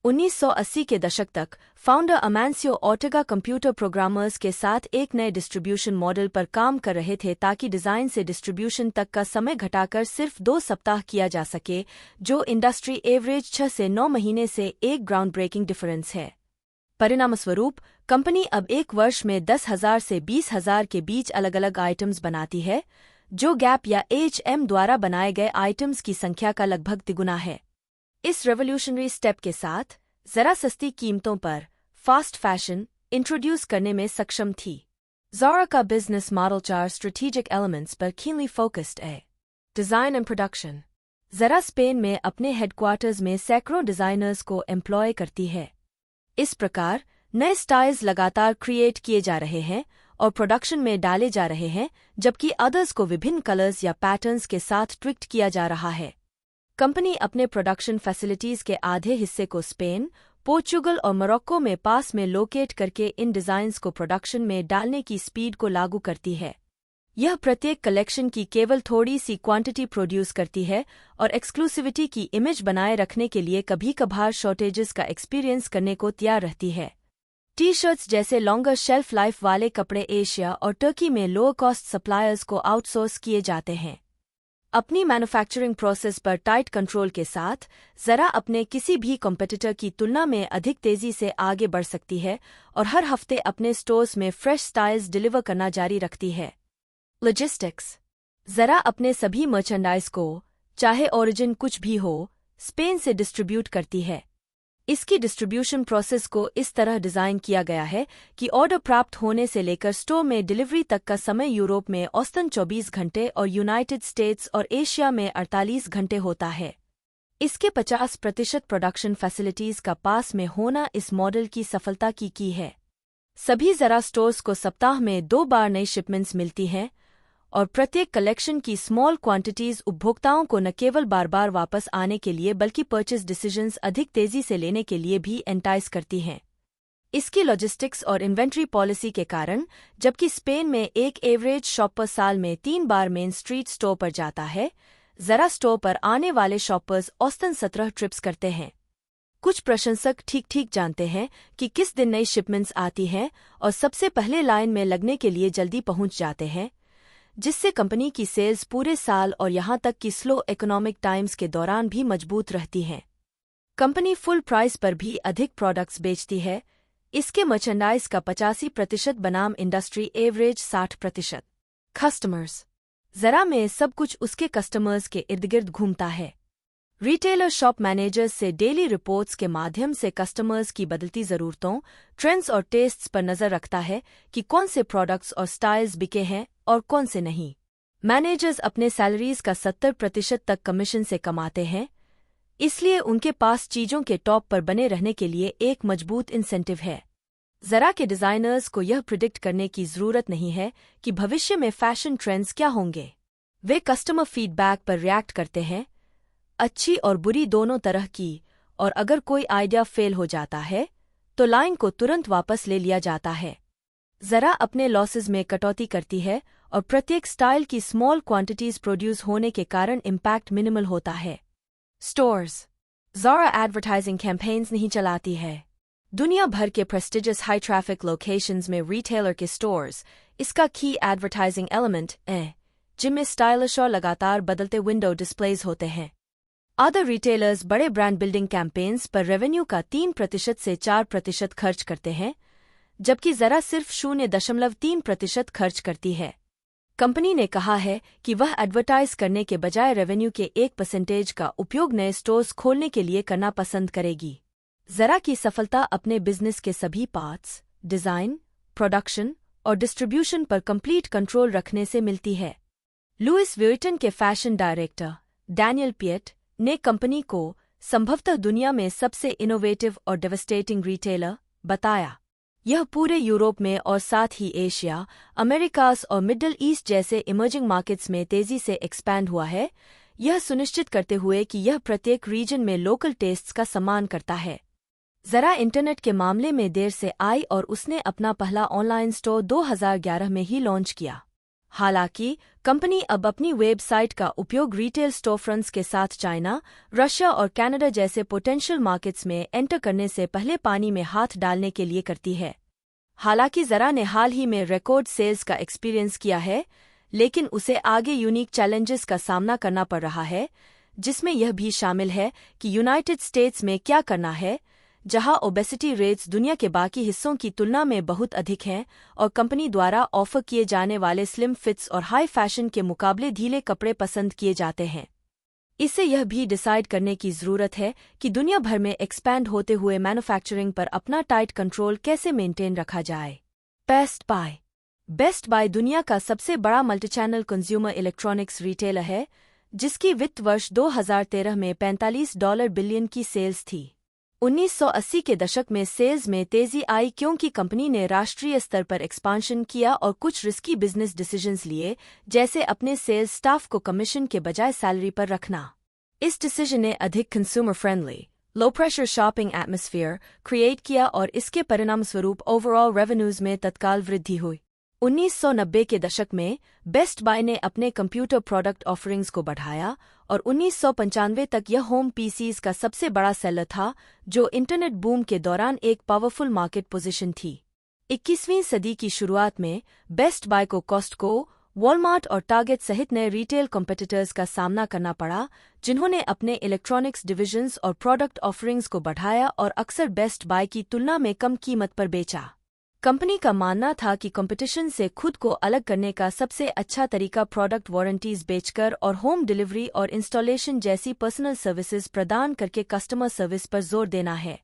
1980 के दशक तक फाउंडर अमांसियो ऑर्टेगा कंप्यूटर प्रोग्रामर्स के साथ एक नए डिस्ट्रीब्यूशन मॉडल पर काम कर रहे थे ताकि डिज़ाइन से डिस्ट्रीब्यूशन तक का समय घटाकर सिर्फ 2 सप्ताह किया जा सके, जो इंडस्ट्री एवरेज 6 से 9 महीने से एक ग्राउंड ब्रेकिंग डिफरेंस है। परिणामस्वरूप कंपनी अब एक वर्ष में 10,000 से 20,000 के बीच अलग अलग आइटम्स बनाती है, जो गैप या H&M द्वारा बनाए गए आइटम्स की संख्या का लगभग तिगुना है। इस रेवोल्यूशनरी स्टेप के साथ जरा सस्ती कीमतों पर फास्ट फैशन इंट्रोड्यूस करने में सक्षम थी। ज़ारा का बिजनेस मॉडल 4 स्ट्रेटेजिक एलिमेंट्स पर कीनली फोकस्ड है। Design and production. ज़रा स्पेन में अपने हेडक्वार्टर्स में सैकड़ों डिज़ाइनर्स को एम्प्लॉय करती है। इस प्रकार नए स्टाइल्स लगातार क्रिएट किए जा रहे हैं और प्रोडक्शन में डाले जा रहे हैं, जबकि अदर्स को विभिन्न कलर्स या पैटर्न्स के साथ ट्विक्ट किया जा रहा है। कंपनी अपने प्रोडक्शन फैसिलिटीज के आधे हिस्से को स्पेन, पोर्चुगल और मोरक्को में पास में लोकेट करके इन डिज़ाइंस को प्रोडक्शन में डालने की स्पीड को लागू करती है। यह प्रत्येक कलेक्शन की केवल थोड़ी सी क्वांटिटी प्रोड्यूस करती है और एक्सक्लूसिविटी की इमेज बनाए रखने के लिए कभी कभार शॉर्टेजेस का एक्सपीरियंस करने को तैयार रहती है। टी शर्ट्स जैसे लॉन्गर शेल्फ लाइफ वाले कपड़े एशिया और टर्की में लोअर कॉस्ट सप्लायर्स को आउटसोर्स किए जाते हैं। अपनी मैन्युफैक्चरिंग प्रोसेस पर टाइट कंट्रोल के साथ ज़रा अपने किसी भी कॉम्पिटिटर की तुलना में अधिक तेज़ी से आगे बढ़ सकती है और हर हफ्ते अपने स्टोर्स में फ्रेश स्टाइल्स डिलीवर करना जारी रखती है। लॉजिस्टिक्स। ज़रा अपने सभी मर्चेंडाइज को, चाहे ओरिजिन कुछ भी हो, स्पेन से डिस्ट्रीब्यूट करती है। इसकी डिस्ट्रीब्यूशन प्रोसेस को इस तरह डिज़ाइन किया गया है कि ऑर्डर प्राप्त होने से लेकर स्टोर में डिलीवरी तक का समय यूरोप में औसतन 24 घंटे और यूनाइटेड स्टेट्स और एशिया में 48 घंटे होता है। इसके 50% प्रोडक्शन फैसिलिटीज़ का पास में होना इस मॉडल की सफलता की है। सभी ज़रा स्टोर्स को सप्ताह में 2 बार नई शिपमेंट्स मिलती हैं और प्रत्येक कलेक्शन की स्मॉल क्वांटिटीज उपभोक्ताओं को न केवल बार बार वापस आने के लिए बल्कि परचेज डिसीजंस अधिक तेजी से लेने के लिए भी एंटाइज करती हैं। इसकी लॉजिस्टिक्स और इन्वेंट्री पॉलिसी के कारण, जबकि स्पेन में एक एवरेज शॉपर साल में 3 बार मेन स्ट्रीट स्टोर पर जाता है, ज़रा स्टोर पर आने वाले शॉपर्स औसतन 17 ट्रिप्स करते हैं। कुछ प्रशंसक ठीक जानते हैं कि किस दिन नई शिपमेंट्स आती हैं और सबसे पहले लाइन में लगने के लिए जल्दी पहुंच जाते हैं, जिससे कंपनी की सेल्स पूरे साल और यहां तक कि स्लो इकोनॉमिक टाइम्स के दौरान भी मजबूत रहती हैं। कंपनी फुल प्राइस पर भी अधिक प्रोडक्ट्स बेचती है। इसके मर्चेंडाइज का 85% बनाम इंडस्ट्री एवरेज 60%। कस्टमर्स। जरा में सब कुछ उसके कस्टमर्स के इर्द-गिर्द घूमता है। रिटेलर शॉप मैनेजर्स से डेली रिपोर्ट्स के माध्यम से कस्टमर्स की बदलती ज़रूरतों, ट्रेंड्स और टेस्ट्स पर नज़र रखता है कि कौन से प्रोडक्ट्स और स्टाइल्स बिके हैं और कौन से नहीं। मैनेजर्स अपने सैलरीज का 70% तक कमीशन से कमाते हैं, इसलिए उनके पास चीज़ों के टॉप पर बने रहने के लिए एक मजबूत इंसेंटिव है। जरा के डिज़ाइनर्स को यह प्रिडिक्ट करने की ज़रूरत नहीं है कि भविष्य में फैशन ट्रेंड्स क्या होंगे। वे कस्टमर फीडबैक पर रिएक्ट करते हैं, अच्छी और बुरी दोनों तरह की, और अगर कोई आइडिया फेल हो जाता है तो लाइन को तुरंत वापस ले लिया जाता है। जरा अपने लॉसेस में कटौती करती है और प्रत्येक स्टाइल की स्मॉल क्वांटिटीज प्रोड्यूस होने के कारण इम्पैक्ट मिनिमल होता है। स्टोर्स। ज़ारा एडवर्टाइजिंग कैंपेन्स नहीं चलाती है। दुनिया भर के प्रेस्टिजियस हाई ट्रैफिक लोकेशंस में रिटेलर के स्टोर्स इसका की एडवर्टाइजिंग एलिमेंट है, जिनमें स्टाइलिश और लगातार बदलते विंडो डिस्प्लेज होते हैं। अदर रिटेलर्स बड़े ब्रांड बिल्डिंग कैंपेन्स पर रेवेन्यू का 3% से 4% खर्च करते हैं, जबकि जरा सिर्फ 0.3% खर्च करती है। कंपनी ने कहा है कि वह एडवर्टाइज करने के बजाय रेवेन्यू के 1% का उपयोग नए स्टोर्स खोलने के लिए करना पसंद करेगी। जरा की सफलता अपने बिजनेस के सभी पार्ट्स, डिजाइन, प्रोडक्शन और डिस्ट्रीब्यूशन पर कंप्लीट कंट्रोल रखने से मिलती है। लुइस व्युइटन के फैशन डायरेक्टर डैनियल पिएट ने कंपनी को संभवतः दुनिया में सबसे इनोवेटिव और डेवस्टेटिंग रिटेलर बताया। यह पूरे यूरोप में और साथ ही एशिया, अमेरिकास और मिडल ईस्ट जैसे इमर्जिंग मार्केट्स में तेजी से एक्सपैंड हुआ है, यह सुनिश्चित करते हुए कि यह प्रत्येक रीजन में लोकल टेस्ट्स का सम्मान करता है। जरा इंटरनेट के मामले में देर से आई और उसने अपना पहला ऑनलाइन स्टोर 2011 में ही लॉन्च किया। हालांकि कंपनी अब अपनी वेबसाइट का उपयोग रिटेल स्टोरफ्रंट्स के साथ चाइना, रशिया और कनाडा जैसे पोटेंशियल मार्केट्स में एंटर करने से पहले पानी में हाथ डालने के लिए करती है। हालांकि जरा ने हाल ही में रिकॉर्ड सेल्स का एक्सपीरियंस किया है, लेकिन उसे आगे यूनिक चैलेंजेस का सामना करना पड़ रहा है, जिसमें यह भी शामिल है कि यूनाइटेड स्टेट्स में क्या करना है, जहां ओबेसिटी रेट्स दुनिया के बाकी हिस्सों की तुलना में बहुत अधिक हैं और कंपनी द्वारा ऑफर किए जाने वाले स्लिम फिट्स और हाई फैशन के मुकाबले ढीले कपड़े पसंद किए जाते हैं। इसे यह भी डिसाइड करने की ज़रूरत है कि दुनिया भर में एक्सपैंड होते हुए मैन्युफैक्चरिंग पर अपना टाइट कंट्रोल कैसे मेंटेन रखा जाए। बेस्ट बाय दुनिया का सबसे बड़ा मल्टीचैनल कंज्यूमर इलेक्ट्रॉनिक्स रिटेलर है, जिसकी वित्त वर्ष 2013 में $45 बिलियन की सेल्स थी। 1980 के दशक में सेल्स में तेजी आई क्योंकि कंपनी ने राष्ट्रीय स्तर पर एक्सपांशन किया और कुछ रिस्की बिजनेस डिसीजंस लिए, जैसे अपने सेल्स स्टाफ को कमीशन के बजाय सैलरी पर रखना। इस डिसीजन ने अधिक consumer friendly, low pressure shopping atmosphere create किया और इसके परिणामस्वरूप ओवरऑल रेवेन्यूज में तत्काल वृद्धि हुई। 1990 के दशक में बेस्ट बाय ने अपने कंप्यूटर प्रोडक्ट ऑफरिंग्स को बढ़ाया और 1995 तक यह होम पीसीज का सबसे बड़ा सेलर था, जो इंटरनेट बूम के दौरान एक पावरफुल मार्केट पोजीशन थी। 21वीं सदी की शुरुआत में बेस्ट बाय को कॉस्टको, वॉलमार्ट और टारगेट सहित नए रिटेल कॉम्पिटिटर्स का सामना करना पड़ा, जिन्होंने अपने इलेक्ट्रॉनिक्स डिविजन्स और प्रोडक्ट ऑफरिंग्स को बढ़ाया और अक्सर बेस्ट बाय की तुलना में कम कीमत पर बेचा। कंपनी का मानना था कि कंपटीशन से खुद को अलग करने का सबसे अच्छा तरीका प्रोडक्ट वारंटीज बेचकर और होम डिलीवरी और इंस्टॉलेशन जैसी पर्सनल सर्विसेज प्रदान करके कस्टमर सर्विस पर जोर देना है।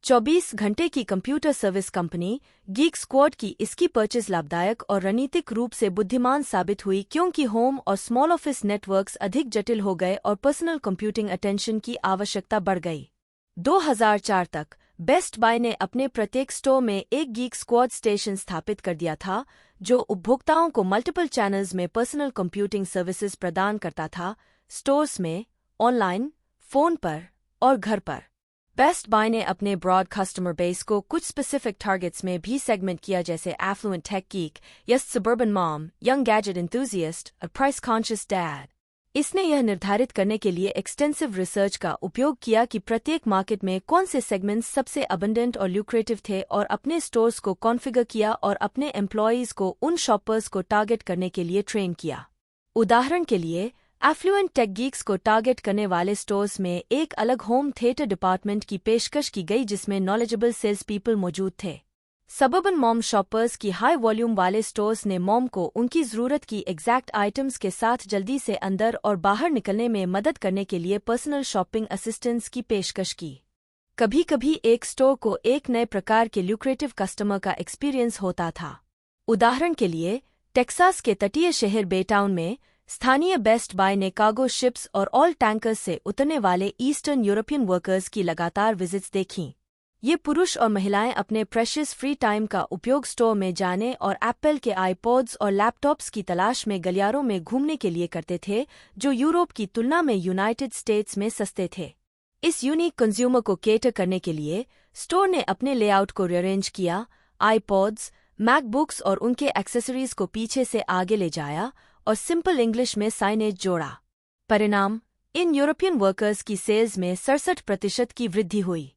24 घंटे की computer service company geek squad की इसकी परचेज लाभदायक और रणनीतिक रूप से बुद्धिमान साबित हुई, क्योंकि होम और स्मॉल ऑफिस नेटवर्क्स अधिक जटिल हो गए और पर्सनल कंप्यूटिंग अटेंशन की आवश्यकता बढ़ गई। 2004 तक बेस्ट बाय ने अपने प्रत्येक स्टोर में एक गीक स्क्वाड स्टेशन स्थापित कर दिया था, जो उपभोक्ताओं को मल्टीपल चैनल्स में पर्सनल कंप्यूटिंग सर्विसेज प्रदान करता था, स्टोर्स में, ऑनलाइन, फोन पर और घर पर। बेस्ट बाय ने अपने ब्रॉड कस्टमर बेस को कुछ स्पेसिफिक टारगेट्स में भी सेगमेंट किया, जैसे affluent tech geek, yes suburban mom, young gadget enthusiast और प्राइस कॉन्शियस डैड। इसने यह निर्धारित करने के लिए एक्सटेंसिव रिसर्च का उपयोग किया कि प्रत्येक मार्केट में कौन से सेगमेंट्स सबसे अबंडेंट और ल्यूक्रेटिव थे, और अपने स्टोर्स को कॉन्फ़िगर किया और अपने एम्प्लॉयज़ को उन शॉपर्स को टारगेट करने के लिए ट्रेन किया। उदाहरण के लिए, एफ्लुएंट टेक गीक्स को टारगेट करने वाले स्टोर्स में एक अलग होम थिएटर डिपार्टमेंट की पेशकश की गई जिसमें नॉलेजेबल सेल्स पीपल मौजूद थे। सबर्बन मॉम शॉपर्स की हाई वॉल्यूम वाले स्टोर्स ने मॉम को उनकी ज़रूरत की एग्जैक्ट आइटम्स के साथ जल्दी से अंदर और बाहर निकलने में मदद करने के लिए पर्सनल शॉपिंग असिस्टेंस की पेशकश की। कभी कभी एक स्टोर को एक नए प्रकार के ल्यूक्रेटिव कस्टमर का एक्सपीरियंस होता था। उदाहरण के लिए टेक्सास के तटीय शहर बेटाउन में स्थानीय बेस्ट बाय ने कार्गो शिप्स और ऑल टैंकर्स से उतरने वाले ईस्टर्न यूरोपियन वर्कर्स की लगातार विजिट्स देखीं। ये पुरुष और महिलाएं अपने प्रेशियस फ्री टाइम का उपयोग स्टोर में जाने और एप्पल के आईपॉड्स और लैपटॉप्स की तलाश में गलियारों में घूमने के लिए करते थे, जो यूरोप की तुलना में यूनाइटेड स्टेट्स में सस्ते थे। इस यूनिक कंज्यूमर को केटर करने के लिए स्टोर ने अपने लेआउट को रीअरेंज किया, आईपॉड्स, मैकबुक्स और उनके एक्सेसरीज को पीछे से आगे ले जाया और सिंपल इंग्लिश में साइनेज जोड़ा। परिणाम, इन यूरोपियन वर्कर्स की सेल्स में 67% की वृद्धि हुई।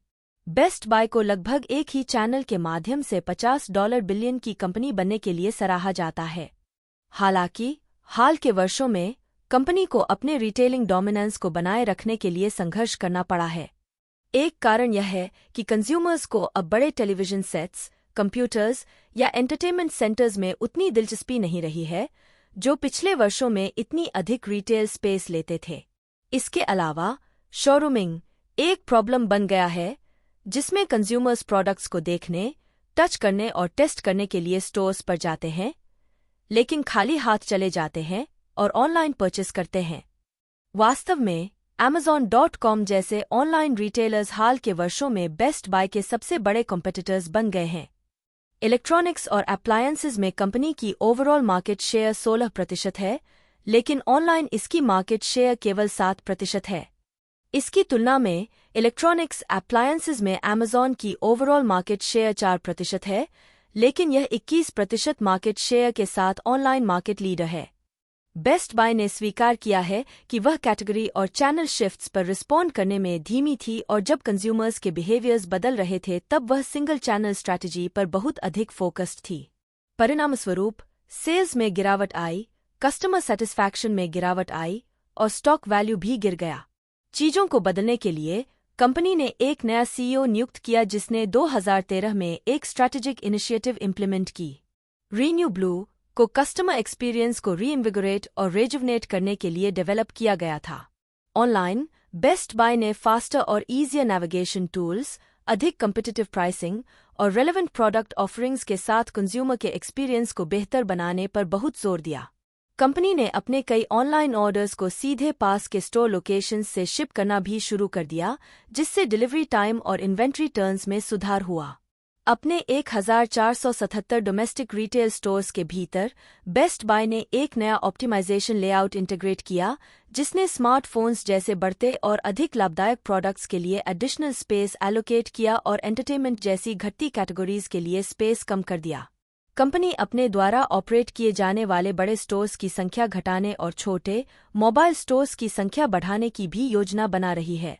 बेस्ट बाय को लगभग एक ही चैनल के माध्यम से $50 बिलियन की कंपनी बनने के लिए सराहा जाता है। हालांकि हाल के वर्षों में कंपनी को अपने रिटेलिंग डोमिनेंस को बनाए रखने के लिए संघर्ष करना पड़ा है। एक कारण यह है कि कंज्यूमर्स को अब बड़े टेलीविजन सेट्स, कंप्यूटर्स या एंटरटेनमेंट सेंटर्स में उतनी दिलचस्पी नहीं रही है, जो पिछले वर्षों में इतनी अधिक रिटेल स्पेस लेते थे। इसके अलावा शोरूमिंग एक प्रॉब्लम बन गया है, जिसमें कंज्यूमर्स प्रोडक्ट्स को देखने, टच करने और टेस्ट करने के लिए स्टोर्स पर जाते हैं, लेकिन खाली हाथ चले जाते हैं और ऑनलाइन परचेस करते हैं। वास्तव में Amazon.com जैसे ऑनलाइन रिटेलर्स हाल के वर्षों में बेस्ट बाय के सबसे बड़े कॉम्पिटिटर्स बन गए हैं। इलेक्ट्रॉनिक्स और अप्लायंसेज में कंपनी की ओवरऑल मार्केट शेयर 16% है, लेकिन ऑनलाइन इसकी मार्केट शेयर केवल 7% है। इसकी तुलना में इलेक्ट्रॉनिक्स अप्लायंसेज में Amazon की ओवरऑल मार्केट शेयर 4% है, लेकिन यह 21% मार्केट शेयर के साथ ऑनलाइन मार्केट लीडर है। बेस्ट बाय ने स्वीकार किया है कि वह कैटेगरी और चैनल शिफ्ट्स पर रिस्पॉन्ड करने में धीमी थी और जब कंज्यूमर्स के बिहेवियर्स बदल रहे थे तब वह सिंगल चैनल स्ट्रैटेजी पर बहुत अधिक फोकस्ड थी। परिणामस्वरूप सेल्स में गिरावट आई, कस्टमर सेटिस्फैक्शन में गिरावट आई और स्टॉक वैल्यू भी गिर गया। चीजों को बदलने के लिए कंपनी ने एक नया CEO नियुक्त किया जिसने 2013 में एक स्ट्रैटेजिक इनिशिएटिव इम्प्लीमेंट की। रीन्यू ब्लू को कस्टमर एक्सपीरियंस को रीइन्विगोरेट और रेजुवनेट करने के लिए डेवलप किया गया था। ऑनलाइन बेस्ट बाय ने फास्टर और ईजियर नेविगेशन टूल्स, अधिक कम्पिटिटिव प्राइसिंग और रेलेवेंट प्रोडक्ट ऑफरिंग्स के साथ कंज्यूमर के एक्सपीरियंस को बेहतर बनाने पर बहुत जोर दिया। कंपनी ने अपने कई ऑनलाइन ऑर्डर्स को सीधे पास के स्टोर लोकेशंस से शिप करना भी शुरू कर दिया, जिससे डिलीवरी टाइम और इन्वेंट्री टर्न्स में सुधार हुआ। अपने 1477 डोमेस्टिक रिटेल स्टोर्स के भीतर बेस्ट बाय ने एक नया ऑप्टिमाइजेशन लेआउट इंटीग्रेट किया, जिसने स्मार्टफोन्स जैसे बढ़ते और अधिक लाभदायक प्रोडक्ट्स के लिए एडिशनल स्पेस एलोकेट किया और एंटरटेनमेंट जैसी घटती कैटेगरीज के लिए स्पेस कम कर दिया। कंपनी अपने द्वारा ऑपरेट किए जाने वाले बड़े स्टोर्स की संख्या घटाने और छोटे मोबाइल स्टोर्स की संख्या बढ़ाने की भी योजना बना रही है।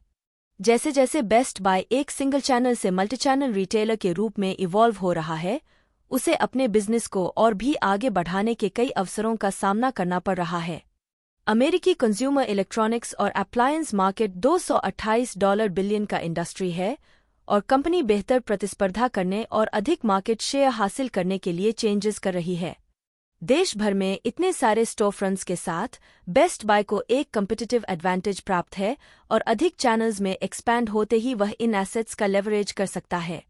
जैसे जैसे बेस्ट बाय एक सिंगल चैनल से मल्टी चैनल रिटेलर के रूप में इवॉल्व हो रहा है, उसे अपने बिजनेस को और भी आगे बढ़ाने के कई अवसरों का सामना करना पड़ रहा है। अमेरिकी कंज्यूमर इलेक्ट्रॉनिक्स और अप्लायंस मार्केट $228 बिलियन का इंडस्ट्री है और कंपनी बेहतर प्रतिस्पर्धा करने और अधिक मार्केट शेयर हासिल करने के लिए चेंजेस कर रही है। देश भर में इतने सारे स्टोर फ्रंट्स के साथ बेस्ट बाय को एक कम्पिटिटिव एडवांटेज प्राप्त है और अधिक चैनल्स में एक्सपैंड होते ही वह इन एसेट्स का लेवरेज कर सकता है।